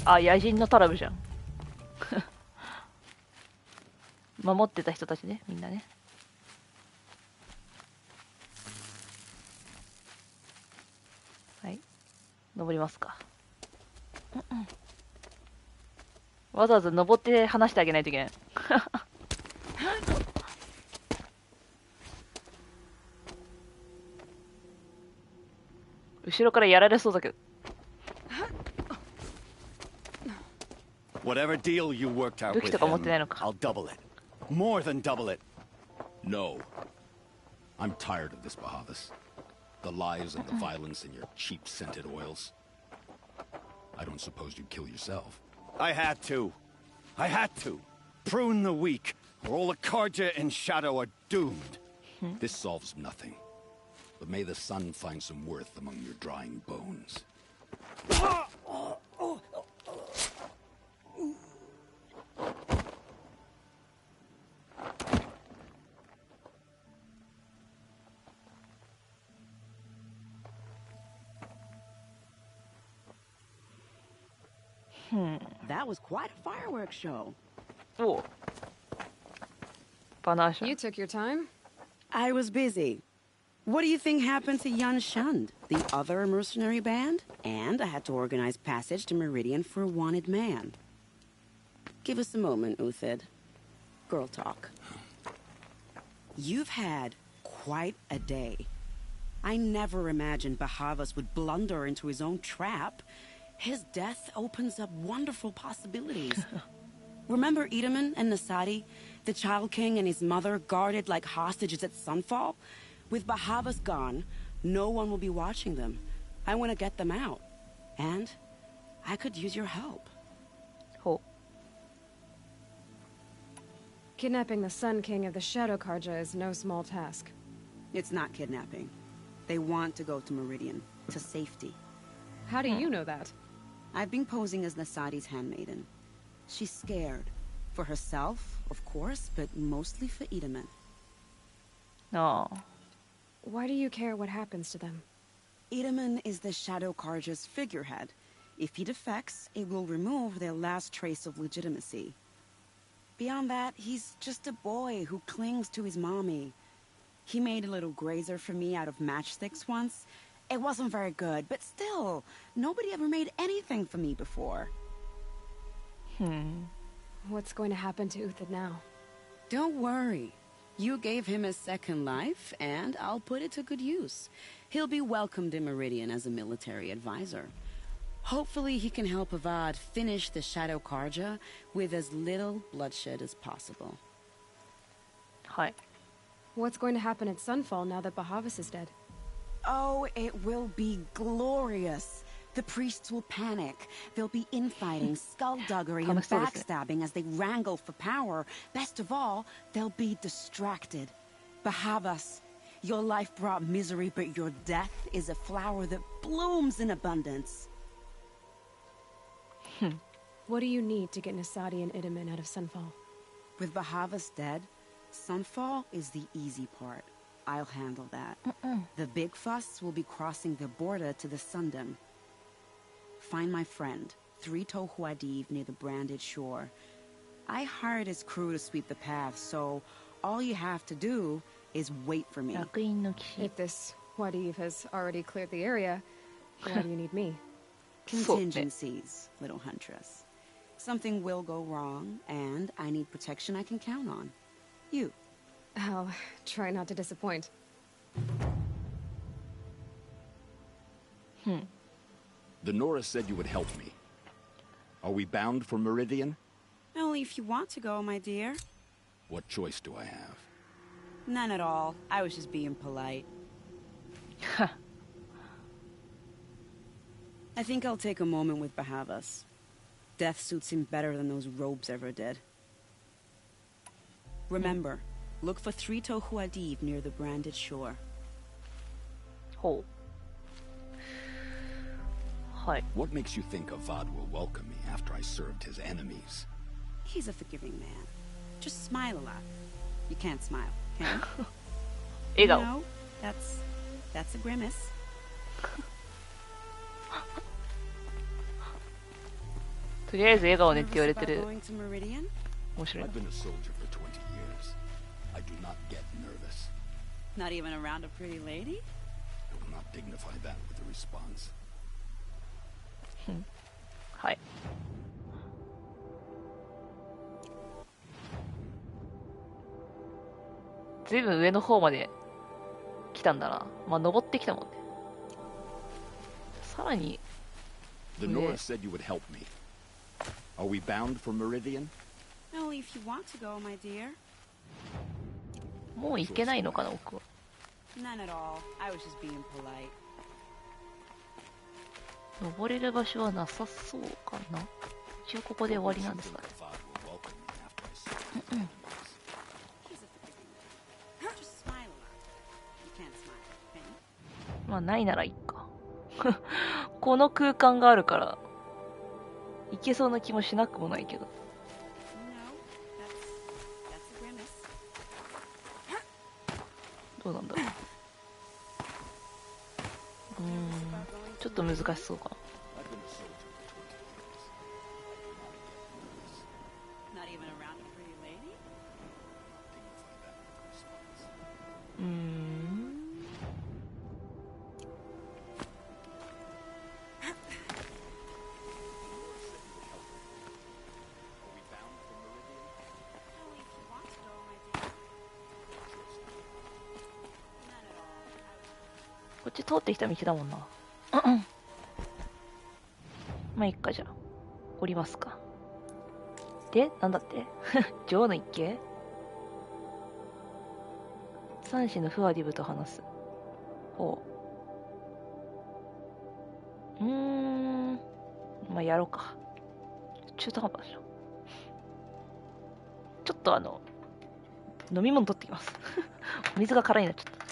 あ、野人のタラブじゃん。守ってた人たちね、みんなね。はい、登りますか。わざわざ登って話してあげないといけない。後ろからやられそうだけど。Whatever deal you worked out with him, I'll double it. More than double it. No. I'm tired of this, Bahavas. The lies and the violence and your cheap-scented oils. I don't suppose you'd kill yourself. I had to. I had to. Prune the weak, or all the Karja and Shadow are doomed. This solves nothing. But may the sun find some worth among your drying bones. That was quite a fireworks show. Oh. Banasha. You took your time? I was busy. What do you think happened to Yan Shund, the other mercenary band? And I had to organize passage to Meridian for a wanted man. Give us a moment, Uthid. Girl talk. You've had quite a day. I never imagined Bahavas would blunder into his own trap. His death opens up wonderful possibilities. Remember Edaman and Nasadi, the Child King and his mother guarded like hostages at Sunfall? With Bahavas gone, no one will be watching them. I want to get them out. And I could use your help. Oh. Kidnapping the Sun King of the Shadow Karja is no small task. It's not kidnapping. They want to go to Meridian, to safety. How do you know that? I've been posing as Nasadi's handmaiden. She's scared. For herself, of course, but mostly for Edaman. No. Why do you care what happens to them? Edaman is the Shadow Karja's figurehead. If he defects, it will remove their last trace of legitimacy. Beyond that, he's just a boy who clings to his mommy. He made a little grazer for me out of matchsticks once. It wasn't very good, but still, nobody ever made anything for me before. What's going to happen to Uthid now? Don't worry. You gave him a second life, and I'll put it to good use. He'll be welcomed in Meridian as a military advisor. Hopefully he can help Avad finish the Shadow Karja with as little bloodshed as possible. Hi. What's going to happen at Sunfall now that Bahavas is dead? Oh, it will be glorious. The priests will panic. There'll be infighting, skullduggery, and backstabbing as they wrangle for power. Best of all, they'll be distracted. Bahavas, your life brought misery, but your death is a flower that blooms in abundance. What do you need to get Nasadi and Edaman out of Sunfall? With Bahavas dead, Sunfall is the easy part. I'll handle that. The big fuss will be crossing the border to the Sundom. Find my friend, 3-Toe Huadiv, near the branded shore. I hired his crew to sweep the path, so all you have to do is wait for me. If this Huadiv has already cleared the area, why do you need me? Contingencies, little huntress. Something will go wrong, and I need protection I can count on. You. I'll try not to disappoint. The Nora said you would help me. Are we bound for Meridian? Only if you want to go, my dear. What choice do I have? None at all. I was just being polite. I think I'll take a moment with Bahavas. Death suits him better than those robes ever did. Remember, look for 3-Toe Huadiv near the branded shore. Oh. Hi. What makes you think Avad will welcome me after I served his enemies? He's a forgiving man. Just smile a lot. You can't smile, can you? No, that's a grimace. とりあえず笑顔ねって言われてる。面白い。 I've been a soldier for 20 years. I do not get nervous. Not even around a pretty lady? I will not dignify that with a response. はい。ずいぶん上の方まで来たんだな。まあ登ってきたもんね。さらに。The Nora said you would help me. Are we bound for Meridian? Only if you want to go, my dear. もう行けないのかな、僕は。None at all. I was just being polite. 登れる場所はなさそうかな。一応ここで終わりなんですかね。まあないならいいか。この空間があるからいけそうな気もしなくもないけど。どうなんだろう。ちょっと難しそうかな。こっち通ってきた道だもんな。まあいっか、じゃあ降りますか。で、なんだって女王の一景、三子のフワディブと話す。ほう。まあやろうか。中途半端でしょ。ちょっと飲み物取ってきます。お水が空になっちゃった。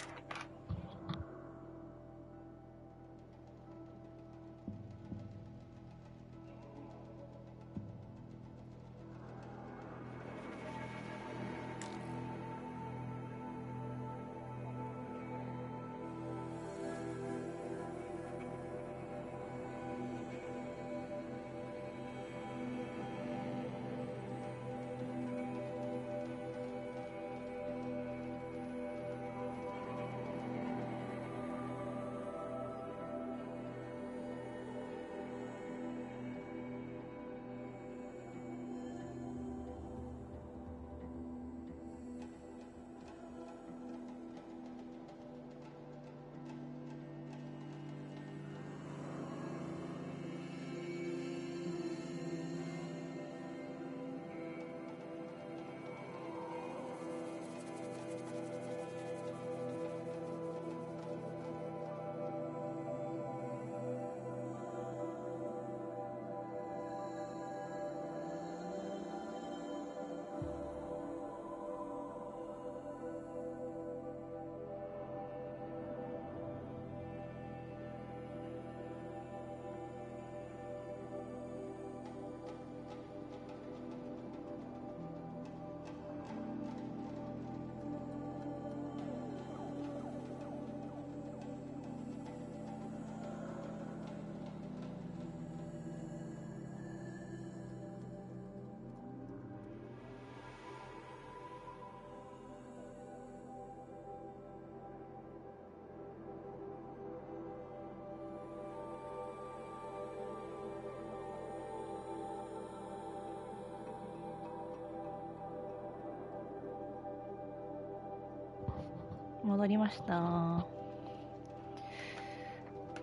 戻りました。よ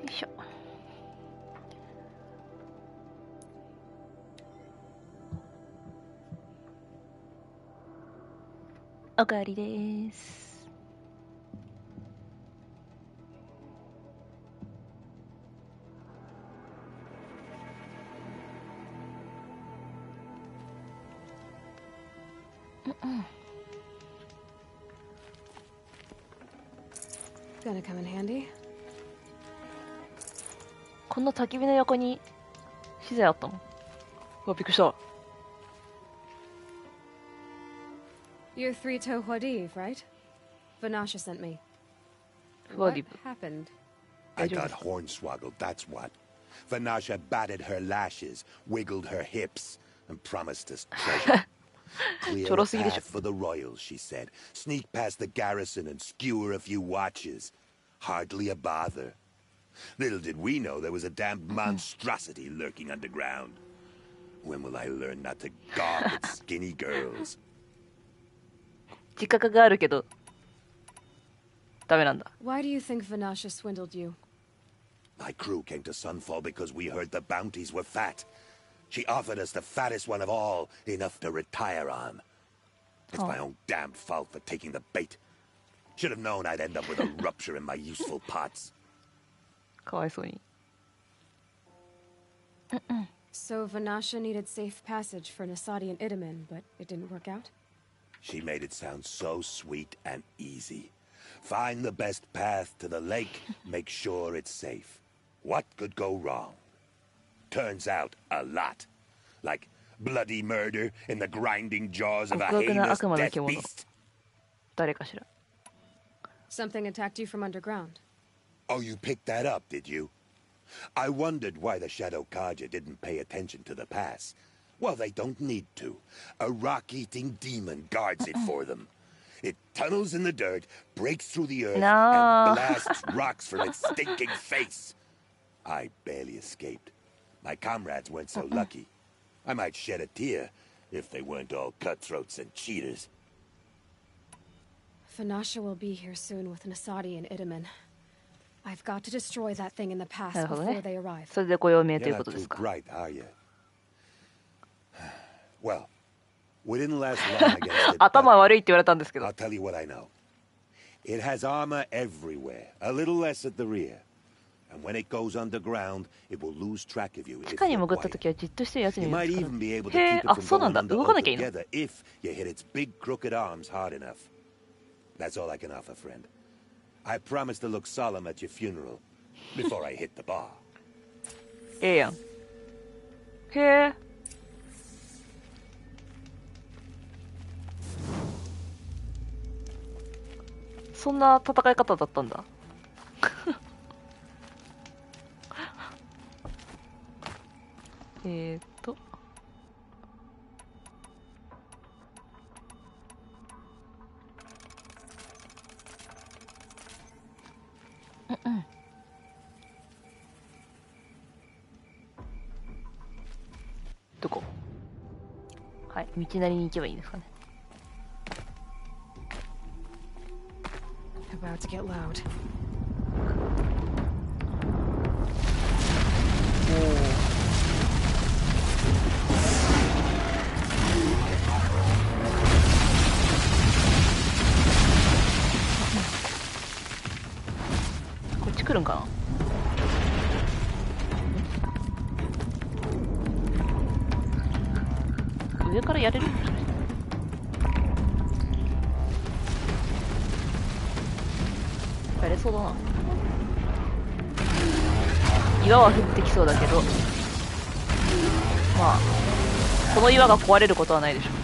いしょ。おかわりです。Gonna come in handy. この焚き火の横に資材あったの？うわ、びっくりした。You're three-toe Huadiv, right? Vanasha sent me. What happened? I got hornswoggled, that's what. Vanasha batted her lashes, wiggled her hips, and promised us treasure. Clear a path for the royals, she said. Sneak past the garrison and skewer a few watches. Hardly a bother. Little did we know there was a damned monstrosity lurking underground. When will I learn not to gawk at skinny girls? 自覚があるけどダメなんだ。 Why do you think Vanasha swindled you? My crew came to Sunfall because we heard the bounties were fat. She offered us the fattest one of all, enough to retire on. It's my own damned fault for taking the bait. Should have known I'd end up with a rupture in my useful parts. かわいそうに。So Vanasha needed safe passage for Nasadi and Itamen, but it didn't work out? She made it sound so sweet and easy. Find the best path to the lake, make sure it's safe. What could go wrong? Turns out a lot. Like bloody murder in the grinding jaws of a heinous death beast. 誰かしら。 Something attacked you from underground. Oh, you picked that up, did you? I wondered why the Shadow Kaja didn't pay attention to the pass. Well, they don't need to. A rock-eating demon guards it for them. It tunnels in the dirt, breaks through the earth, and blasts rocks from its stinking face. I barely escaped. My comrades weren't so lucky. I might shed a tear if they weren't all cutthroats and cheaters. Vanasha will be here soon with Nasadi and Itamen. I've got to destroy that thing in the pass before they arrive. それでご用命ということですか。 You're not too bright, are you? Well, we didn't last long against it. 頭悪いって言われたんですけど。 I'll tell you what I know. It has armor everywhere, a little less at the rear. And when it goes underground, it will lose track of you. 地下に潜った時はじっとしてるやつに You 見 might つか even be able る。へ to え、 keep it あ、 from そうなん going だ。 under 動かなきゃいいの。 altogether if you hit its big crooked arms hard enough. That's all I can offer, friend. I promise to look solemn at your funeral before I hit the bar. ええやん。へえ。そんな戦い方だったんだ。どこ？はい、道なりに行けばいいですかね。About to get loud. こっち来るんかな。上からやれる？やれそうだな。岩は降ってきそうだけど、まあこの岩が壊れることはないでしょ。こ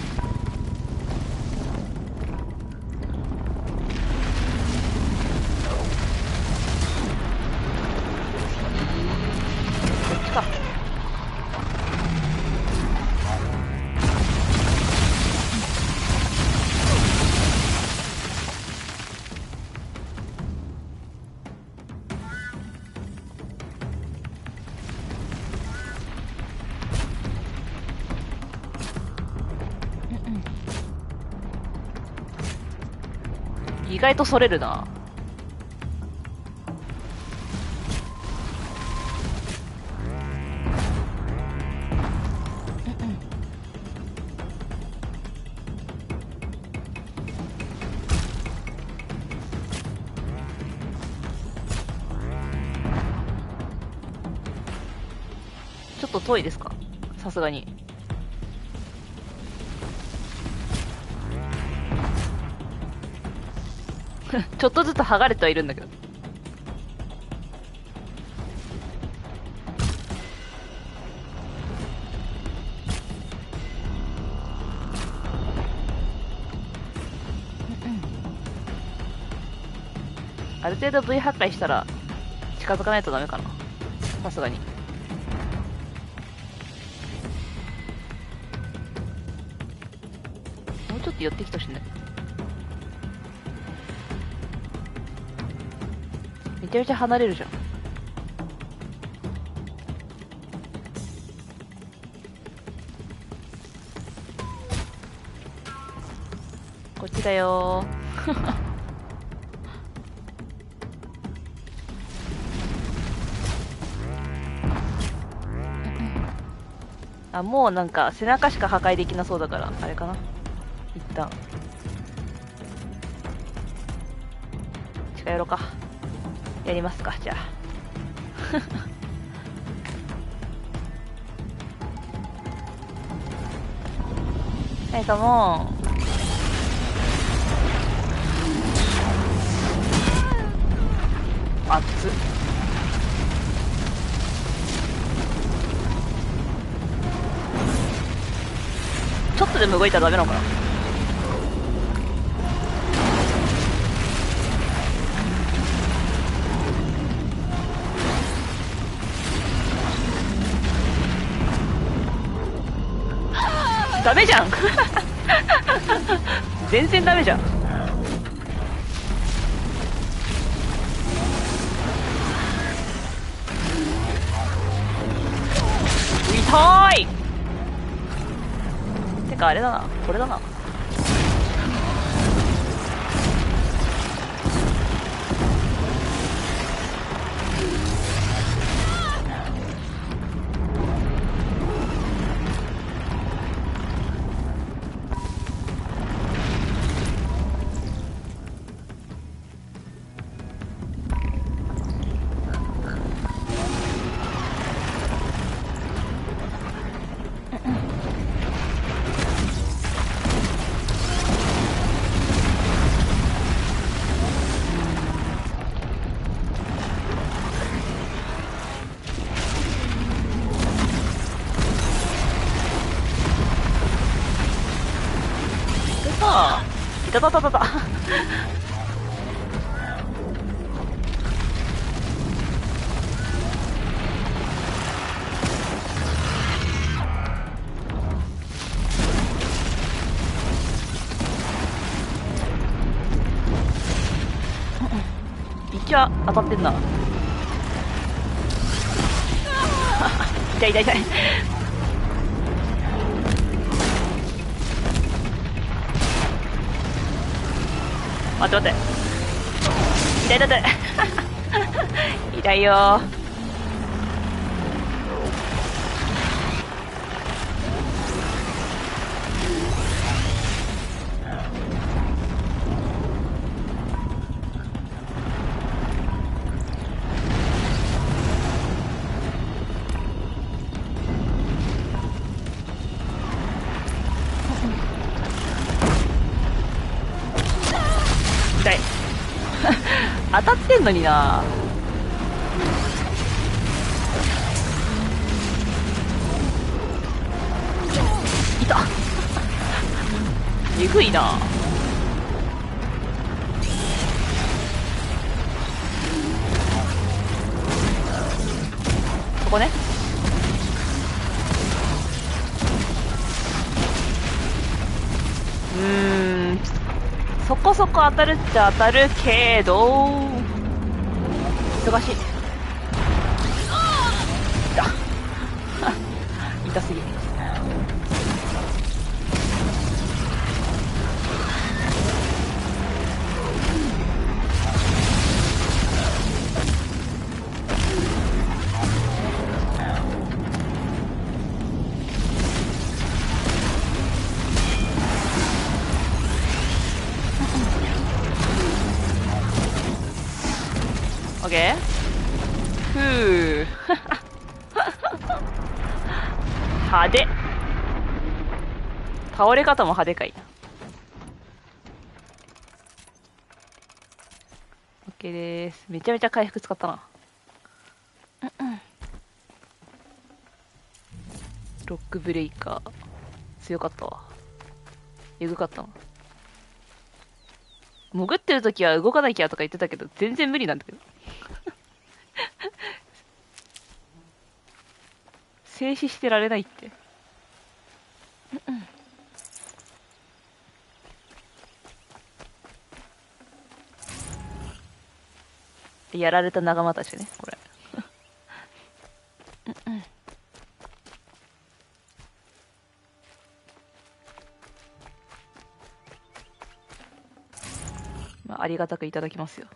っちか。意外とそれるな。ちょっと遠いですか、さすがに。ちょっとずつ剥がれてはいるんだけど。ある程度 V 破壊したら近づかないとダメかな、さすがに。もうちょっと寄ってきてほしいね。めちゃめちゃ離れるじゃん。こっちだよー。あ、もうなんか背中しか破壊できなそうだからあれかな、一旦近寄ろうか。やりますか、じゃあ。はい、カモン。熱っ。ちょっとでも動いたらダメなのかな。ダメじゃん。全然ダメじゃん。痛い。てかあれだな、これだな。いたたたたた。一応当たってんな。痛い痛い痛い。待って待って。痛い痛い痛い。痛いよー。当たってんのにな。いた。えぐいな。そこね。そこそこ当たるっちゃ当たるけど忙しい。痛すぎ。ケー。ふう。派手。倒れ方も派手かいな。OK です。めちゃめちゃ回復使ったな。ロックブレイカー強かったわ。えぐかったわ。潜ってるときは動かなきゃとか言ってたけど全然無理なんだけど。静止してられないって。やられた仲間たちね、これ。まあ、ありがたくいただきますよ。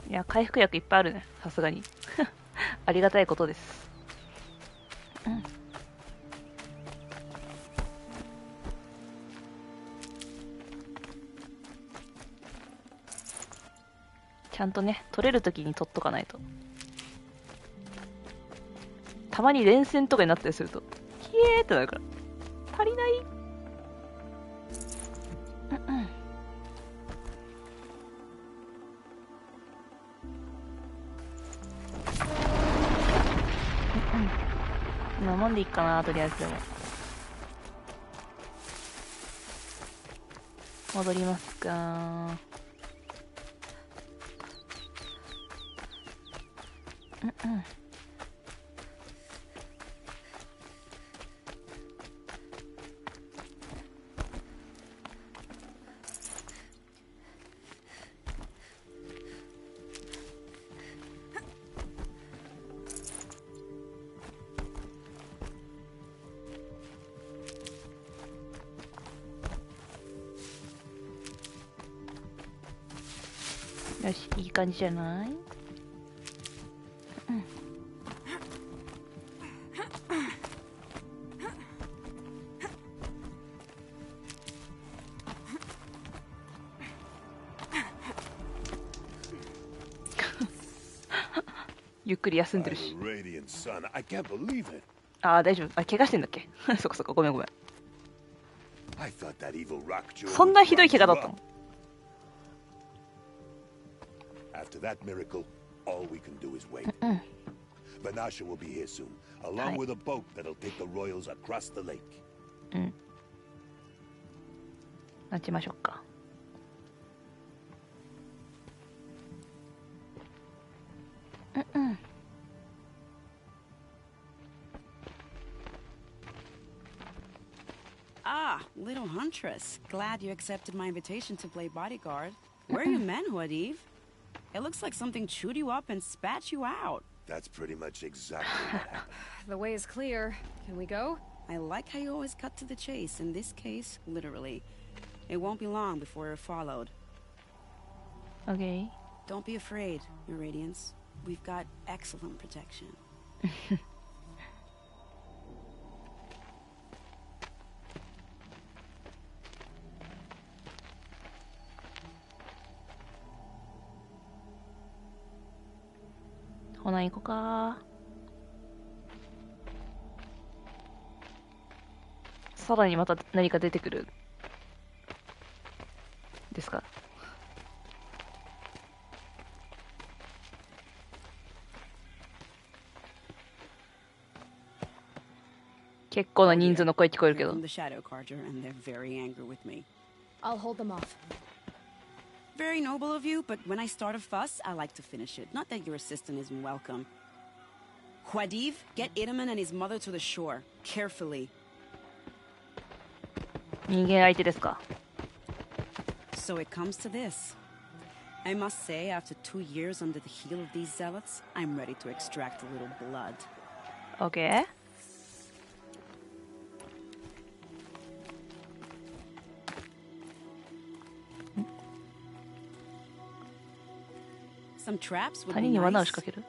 いや、回復薬いっぱいあるね、さすがに。ありがたいことです。ちゃんとね、取れるときに取っとかないと。たまに連戦とかになったりすると、ひえーってなるから。足りない。飲んでいいかな、とりあえずでも。戻りますか。よし、いい感じじゃない？ゆっくり休んでるし。ああ、大丈夫。あ、怪我してんだっけ？そこそこ、ごめんごめん。そんなひどい怪我だったの？After that miracle, all we can do is wait. Vanasha will be here soon, along with a boat that'll take the royals across the lake. 待ちましょうか。Ah, little huntress. Glad you accepted my invitation to play bodyguard. Where are your men, Huadiv? It looks like something chewed you up and spat you out. That's pretty much exactly what happened. The way is clear. Can we go? I like how you always cut to the chase. In this case, literally. It won't be long before we're followed. Okay. Don't be afraid, Your Radiance. We've got excellent protection. ほな行こうか。さらにまた何か出てくるですか？結構な人数の声聞こえるけど。I'll hold them off. Very noble of you, but when I start a fuss, I like to finish it. Not that your assistant isn't welcome. Huadiv, get Itaman and his mother to the shore. Carefully. 人間相手ですか？ So it comes to this. I must say, after 2 years under the heel of these zealots, I'm ready to extract a little blood. Okay. Some traps would 谷 be に罠を nice. 仕掛ける。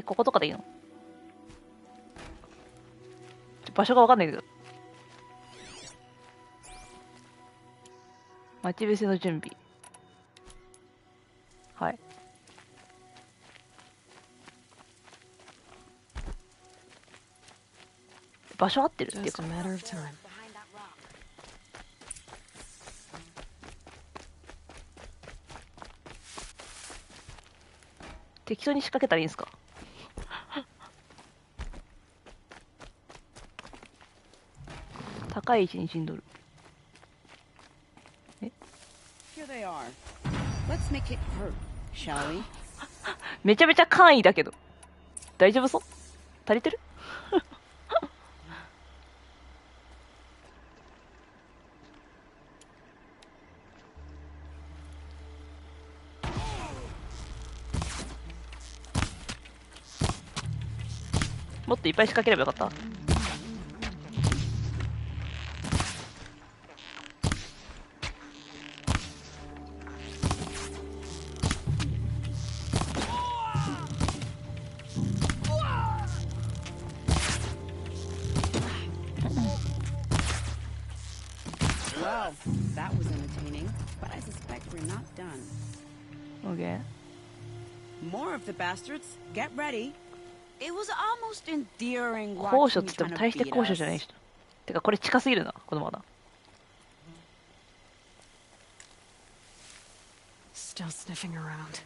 こことかでいいの？場所がわかんないけど。待ち伏せの準備。はい。場所合ってるっていうか。適当に仕掛けたらいいんですか？高い位置に陣取る。Here they are. Let's make it hurt, shall we? めちゃめちゃ簡易だけど。大丈夫そう？足りてる？もっといっぱい仕掛ければよかった。Well, that was entertaining, but I suspect we're not done. Okay. More of the bastards. Get ready. It was almost endearing 高所 watching っ you つって trying も to 大して beat 高所 us. じゃない人。てかこれ近すぎるな、この罠。Still sniffing around.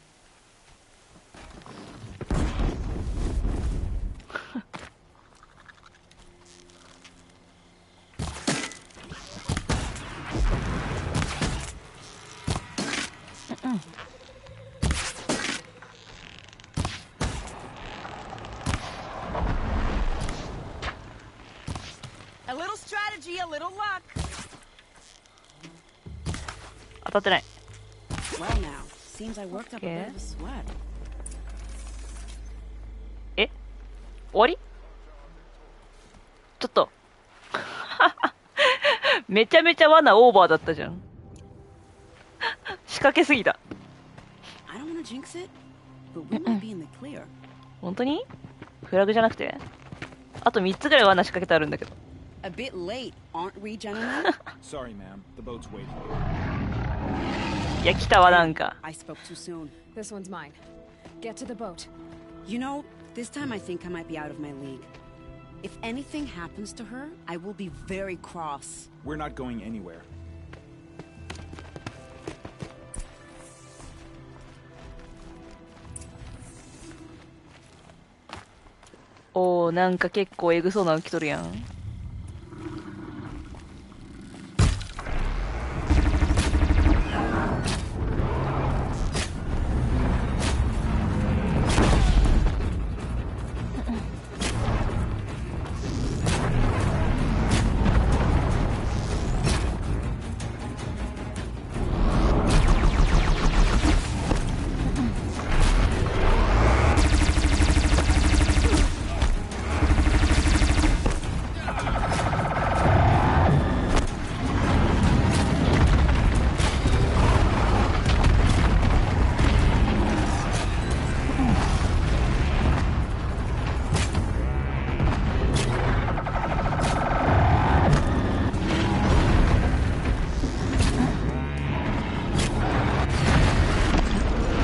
A little strategy, a little luck. 当たってない。Well now, seems I worked up a bit of a sweat. 終わり？ちょっと。めちゃめちゃ罠オーバーだったじゃん。仕掛けすぎた。I don't want to jinx it, but we might be in the clear. 本当に？フラグじゃなくて？あと3つぐらい罠仕掛けてあるんだけど。A bit late, aren't we, gentlemen? Sorry, ma'am. The boat's waiting. いや、来たわ、なんか。I spoke too soon. This one's mine. Get to the boat. You know, this time I think I might be out of my league. If anything happens to her, I will be very cross. We're not going anywhere. おー、なんか結構エグそうなの来とるやん。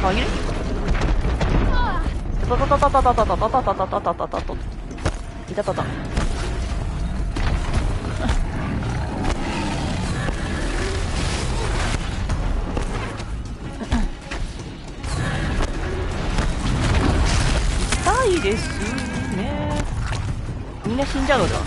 紛れたたたたたたたたたたたたたたたたたいたたた痛いですね。みんな死んじゃうのでは。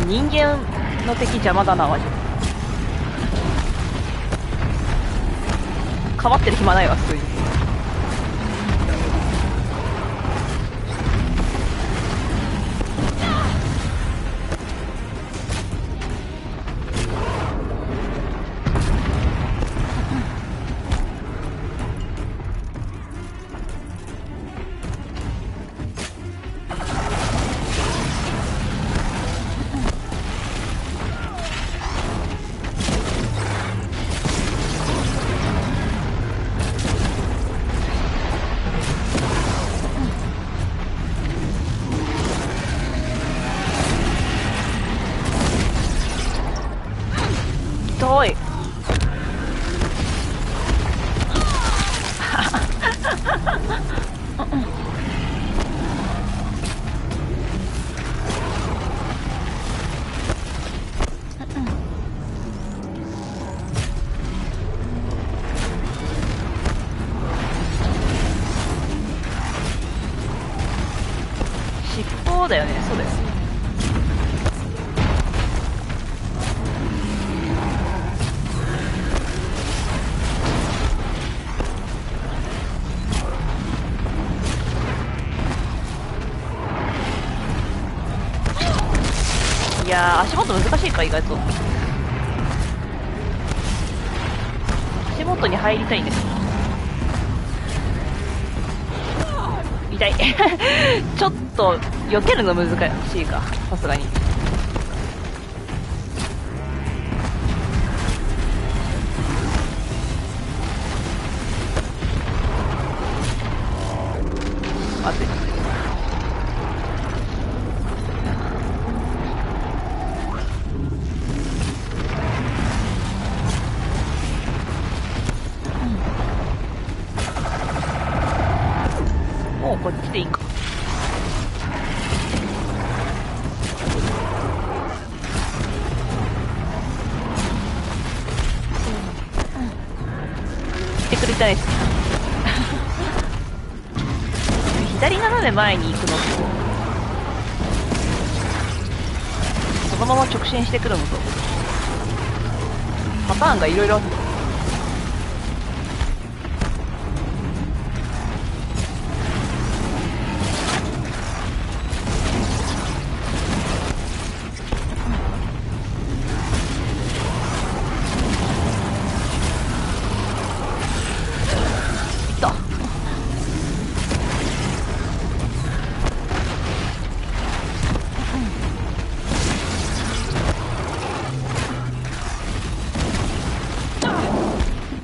人間の敵邪魔だなマジで。かばってる暇ないわ普通に。痛い。尻尾だよね。そうだよ。いやー、足元難しいか、意外と。足元に入りたいんです。痛い。ちょっと避けるの難しいか、さすがに。熱い。もうこっちでいいか。来てくれたいです。左斜め前に行くのと、そのまま直進してくるのと、パターンがいろいろある。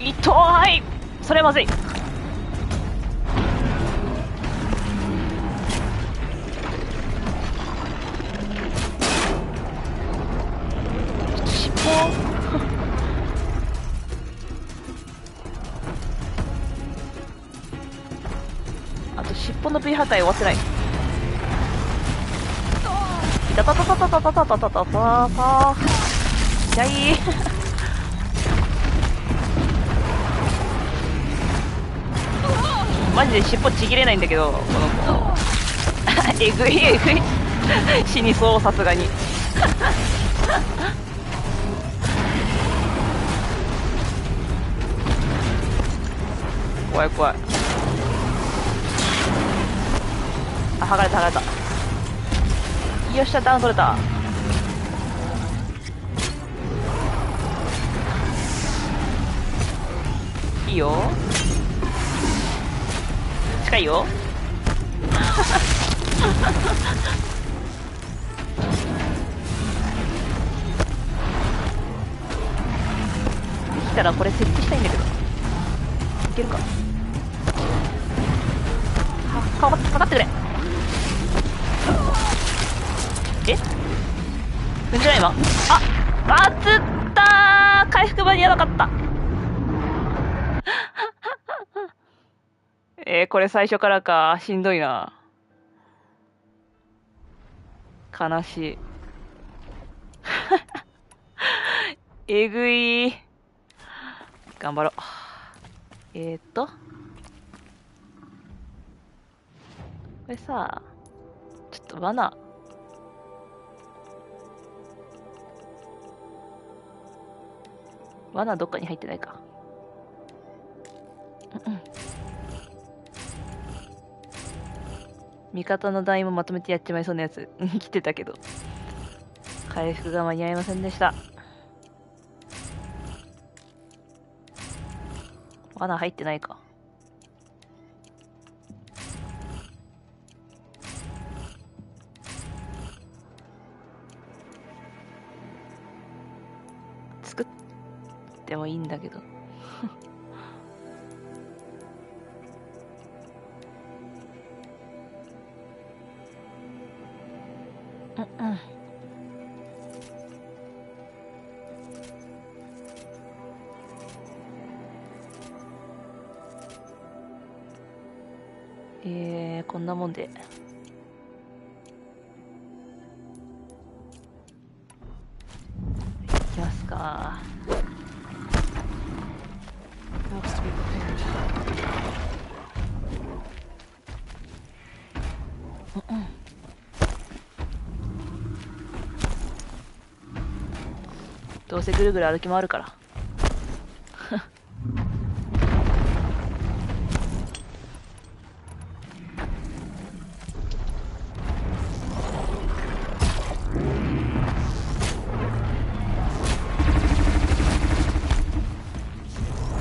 痛い。それまずい。尻尾あと尻尾の V 破壊終わってない。いたたたたたたたたたたたた。痛い。マジで尻尾ちぎれないんだけど、この子。えぐいえぐい。死にそう、さすがに。怖い怖い。あ、剥がれた剥がれた。よっしゃ、ダウン取れた。いいよ。近いよ。できたらこれ設置したいんだけど、いけるか。かかってくれ。え、踏んじゃない今。あつったー。回復間に合わなかった。これ最初からか。しんどいな。悲しい。えぐい。頑張ろう。これさ、ちょっと罠どっかに入ってないか。味方の団員もまとめてやっちまいそうなやつ来てたけど、回復が間に合いませんでした。罠入ってないか。作ってもいいんだけど。こんなもんで。いきますか。どうせぐるぐる歩き回るから。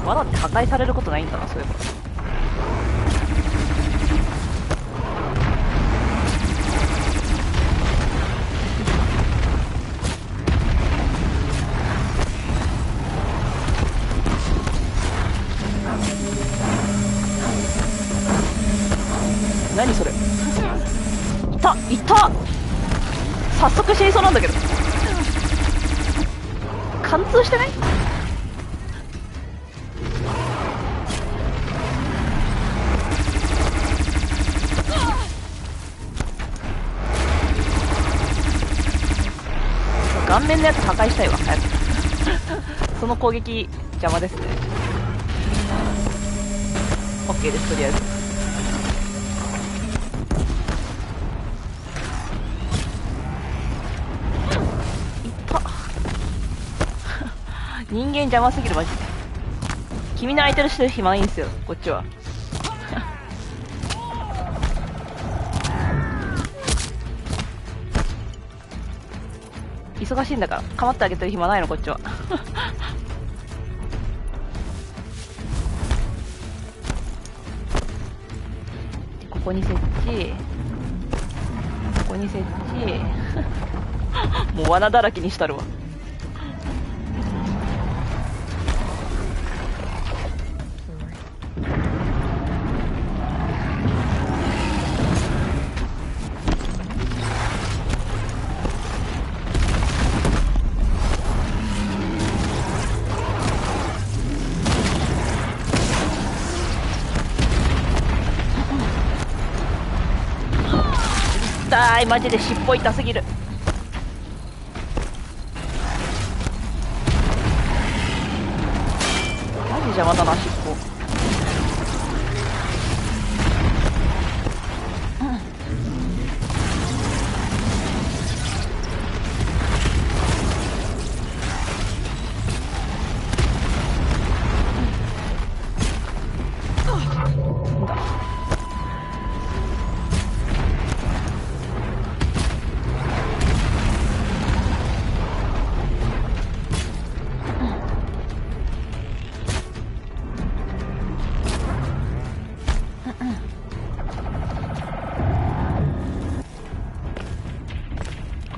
罠って破壊されることないんだな、そういえば。何それ。いた早速死にそうなんだけど。貫通してね。顔面のやつ破壊したいわ、早く。その攻撃邪魔ですね。 OK です、とりあえず。いった人間邪魔すぎる、マジで。君の空いてる人暇いいんすよ、こっちは。忙しいんだから構ってあげてる暇ないの、こっちは。ここに設置、ここに設置。もう罠だらけにしたるわ。マジで尻尾痛すぎる。マジ邪魔だな、尻尾。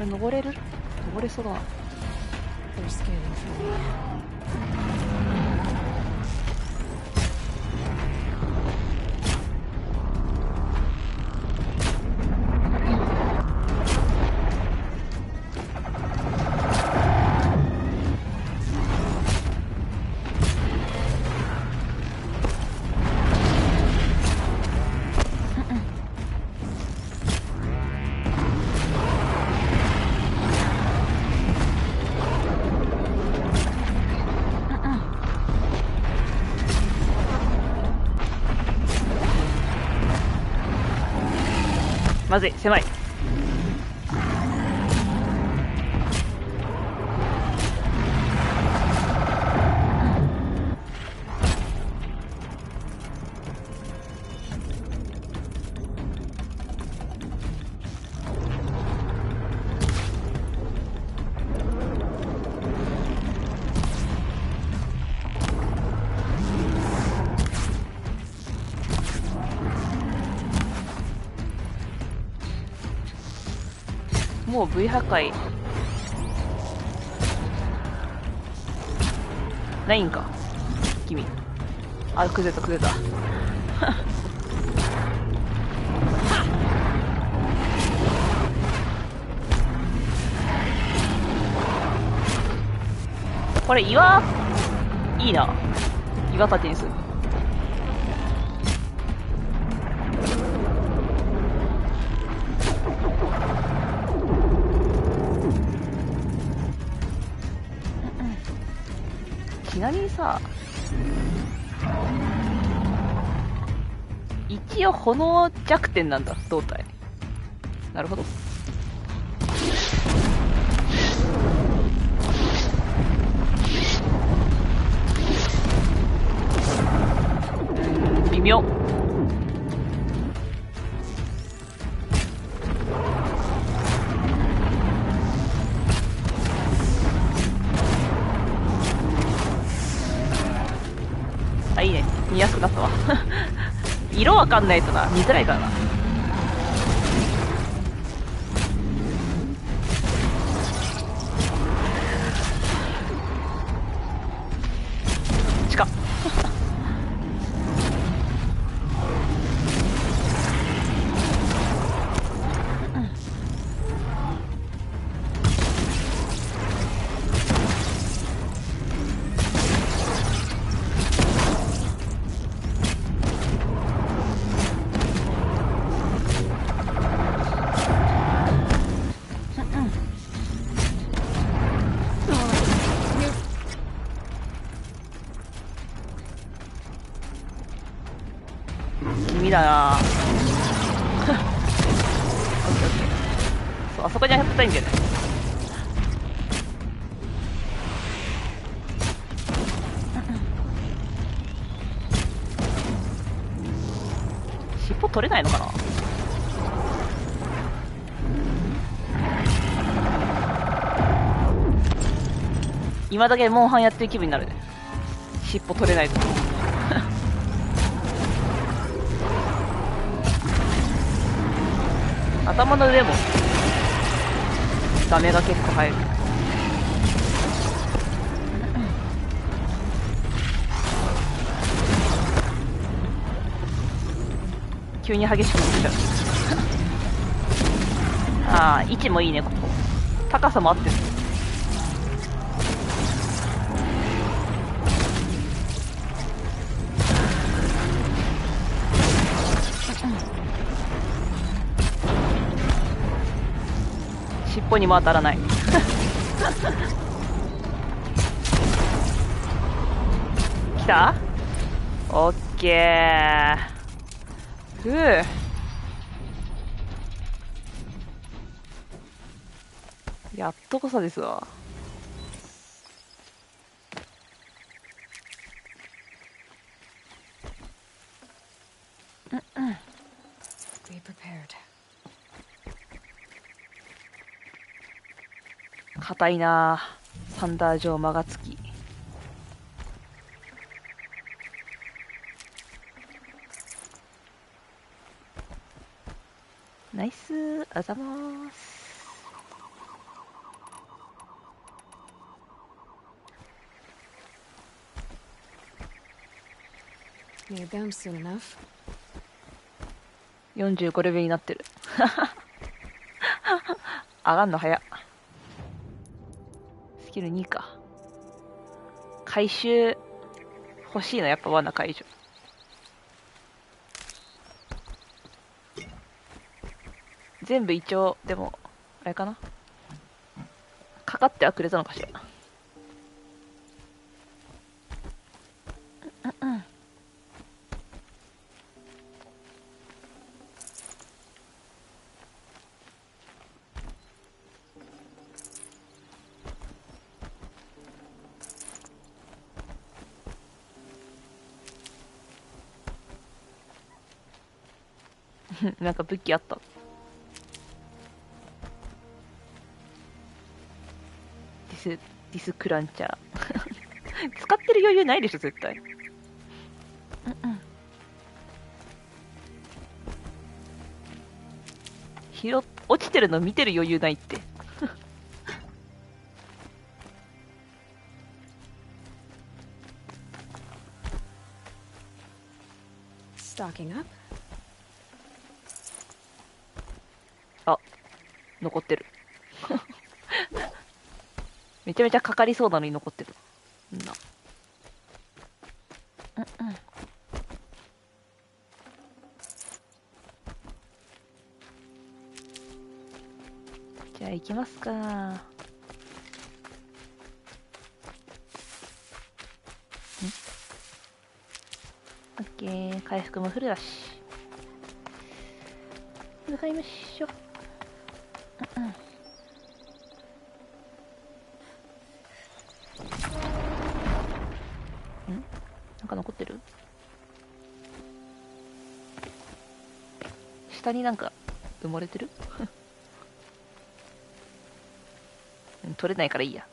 登れる？登れそうだな。まずい、狭い。もう V 破壊ないんか君。あ、崩れた崩れた。これ岩いいな。岩立てにする。なみにさ、一応炎弱点なんだ、胴体。なるほど。微妙。あ、いいね。見やすくなったわ。色わかんないとな、見づらいからな。近っ。地味だな。そう、あそこに当てたいんだよね。尻尾取れないのかな。今だけモンハンやってる気分になるね。尻尾取れないと。頭の上もダメが結構入る。急に激しくなっちゃう。ああ、位置もいいね、ここ。高さも合ってる。尻尾にも当たらない。来た？オッケー。ふう。やっとこそですわ。Be prepared. 硬いなぁ。サンダー城間がつき。ナイス、あざまーす。Need them soon enough. 45レベルになってる。上がんの早っ。スキル2か。回収欲しいのやっぱ罠解除。全部一応でもあれかな、かかってはくれたのかしら。なんか武器あった。ディスクランチャー。使ってる余裕ないでしょ絶対。落ちてるの見てる余裕ないって。Stocking up. あ、残ってる。めちゃめちゃかかりそうなのに残ってる。な。じゃあ行きますか。回復もフルだし。向かいましょう。なんか残ってる？下になんか埋もれてる？取れないからいいや。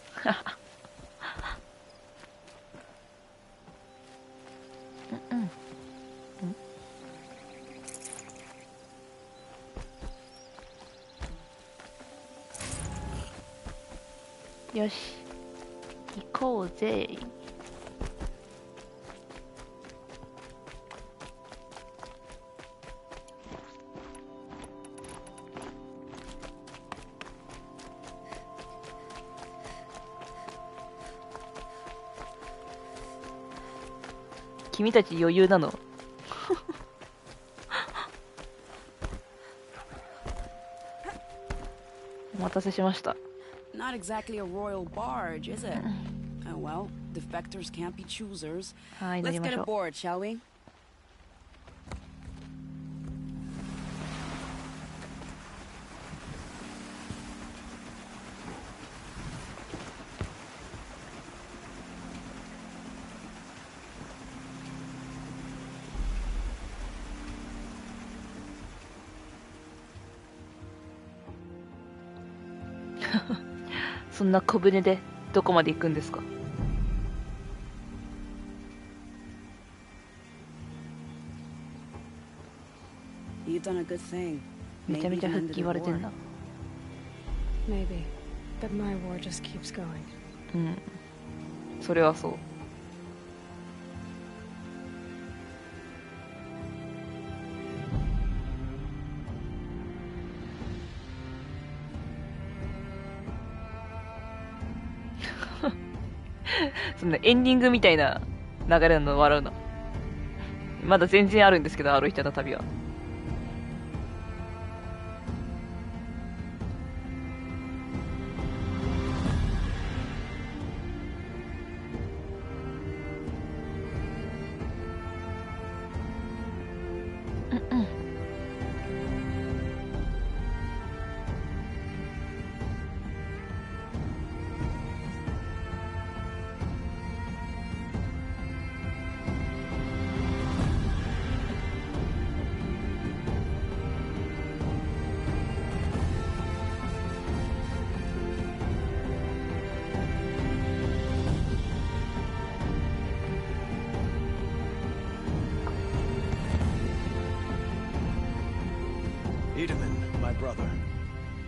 よし、行こうぜ。君たち余裕なの？お待たせしました。Not exactly a royal barge, is it? Oh well, defectors can't be choosers. Let's get aboard, shall we? そんな小舟でどこまで行くんですか？めちゃめちゃ復帰言われてんな。Maybe, but my war just keeps going. うん、それはそう。そんなエンディングみたいな流れなの笑うな。まだ全然あるんですけど、歩いてた旅は。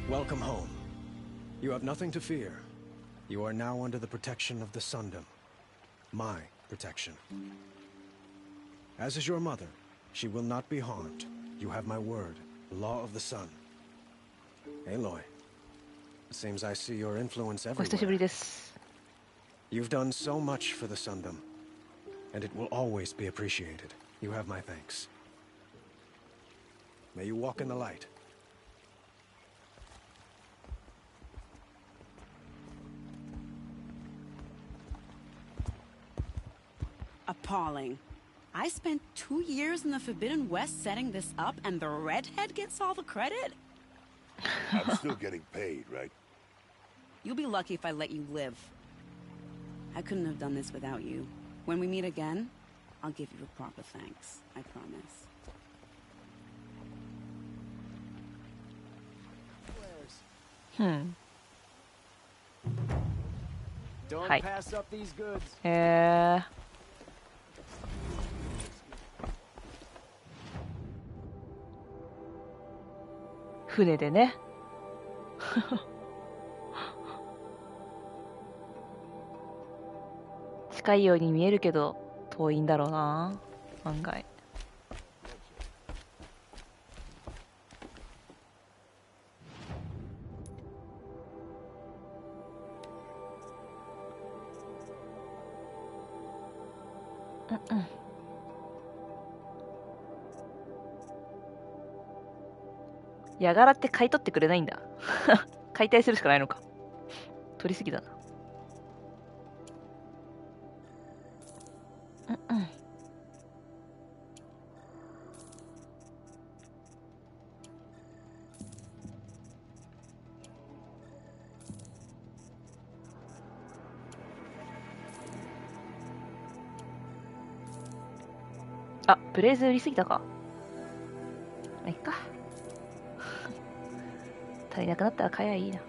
Welcome home. You have nothing to fear. You are now under the protection of the Sundom. My protection. As is your mother, she will not be harmed. You have my word, law of the sun. Aloy, it seems I see your influence everywhere. You've done so much for the Sundom, and it will always be appreciated. You have my thanks. May you walk in the light. Appalling. I spent 2 years in the Forbidden West setting this up, and the redhead gets all the credit? I'm still getting paid, right? You'll be lucky if I let you live. I couldn't have done this without you. When we meet again, I'll give you a proper thanks. I promise. Don't pass up these goods. 船でね。近いように見えるけど遠いんだろうな、案外。ヤガラって買い取ってくれないんだ。解体するしかないのか。取りすぎだな。あ、ブレイズ売りすぎたか。まあ、いっか。足りなくなったら買えばいいな。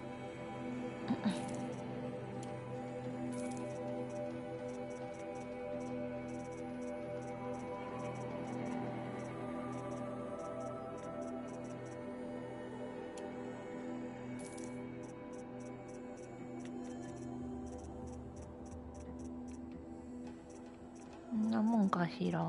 んなもんかしら。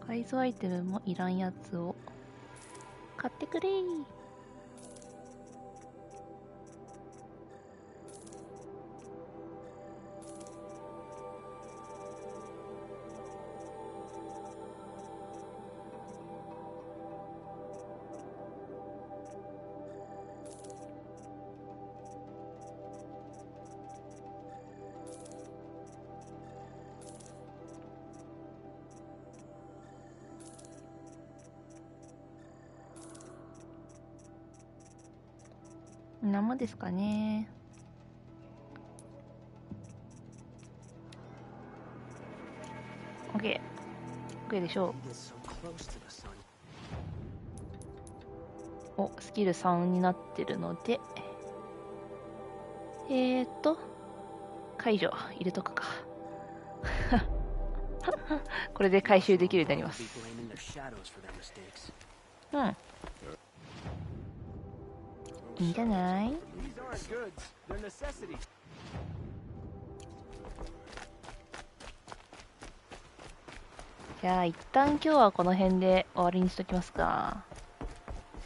改造アイテムもいらんやつを買ってくれー。何もですかね。OK。OK でしょう。お、スキル3になってるので、解除入れとくか。これで回収できるようになります。うん。いいんじゃない？じゃあ一旦今日はこの辺で終わりにしときますか。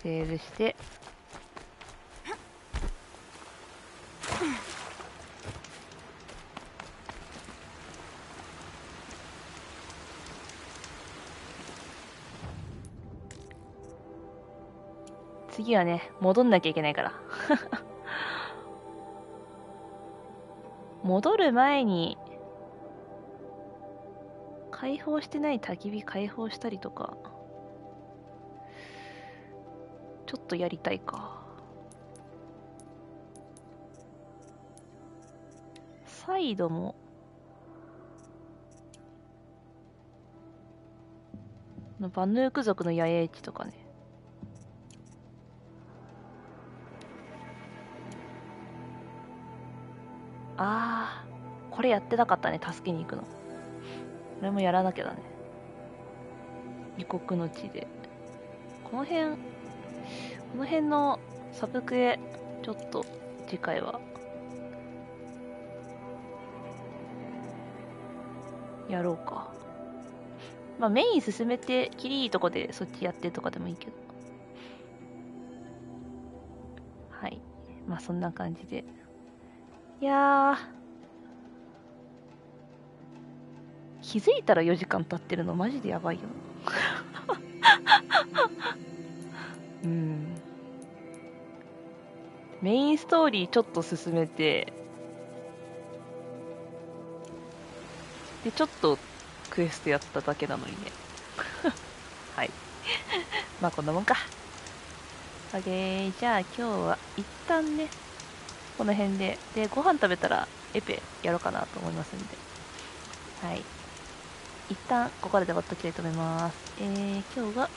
セーブして次はね、戻んなきゃいけないから。戻る前に、解放してない焚き火解放したりとか、ちょっとやりたいか。サイドも、バヌーク族の野営地とかね。あー、これやってなかったね、助けに行くの。これもやらなきゃだね。異国の地で。この辺のサブクエ、ちょっと次回は、やろうか。まあメイン進めて、きりいいとこでそっちやってとかでもいいけど。はい。まあそんな感じで。いやー、気づいたら4時間経ってるのマジでやばいようん。メインストーリーちょっと進めて、でちょっとクエストやっただけなのにねはいまあこんなもんか。OK、じゃあ今日は一旦ねこの辺で、ご飯食べたらエペやろうかなと思いますんで、はい。一旦ここで終わっときたいと思います。今日は、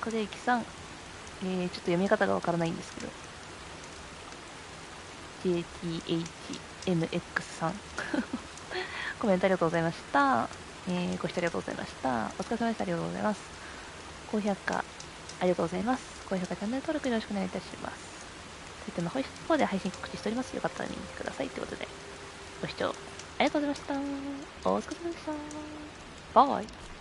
影幸さん、ちょっと読み方がわからないんですけど、JTHMX さん、コメントありがとうございました。ご視聴ありがとうございました。お疲れ様でした。ありがとうございます。高評価、ありがとうございます。高評価、チャンネル登録よろしくお願いいたします。Twitter の方で配信告知しております。よかったら見に来てください。ということで、ご視聴ありがとうございました。お疲れ様でした。バイ。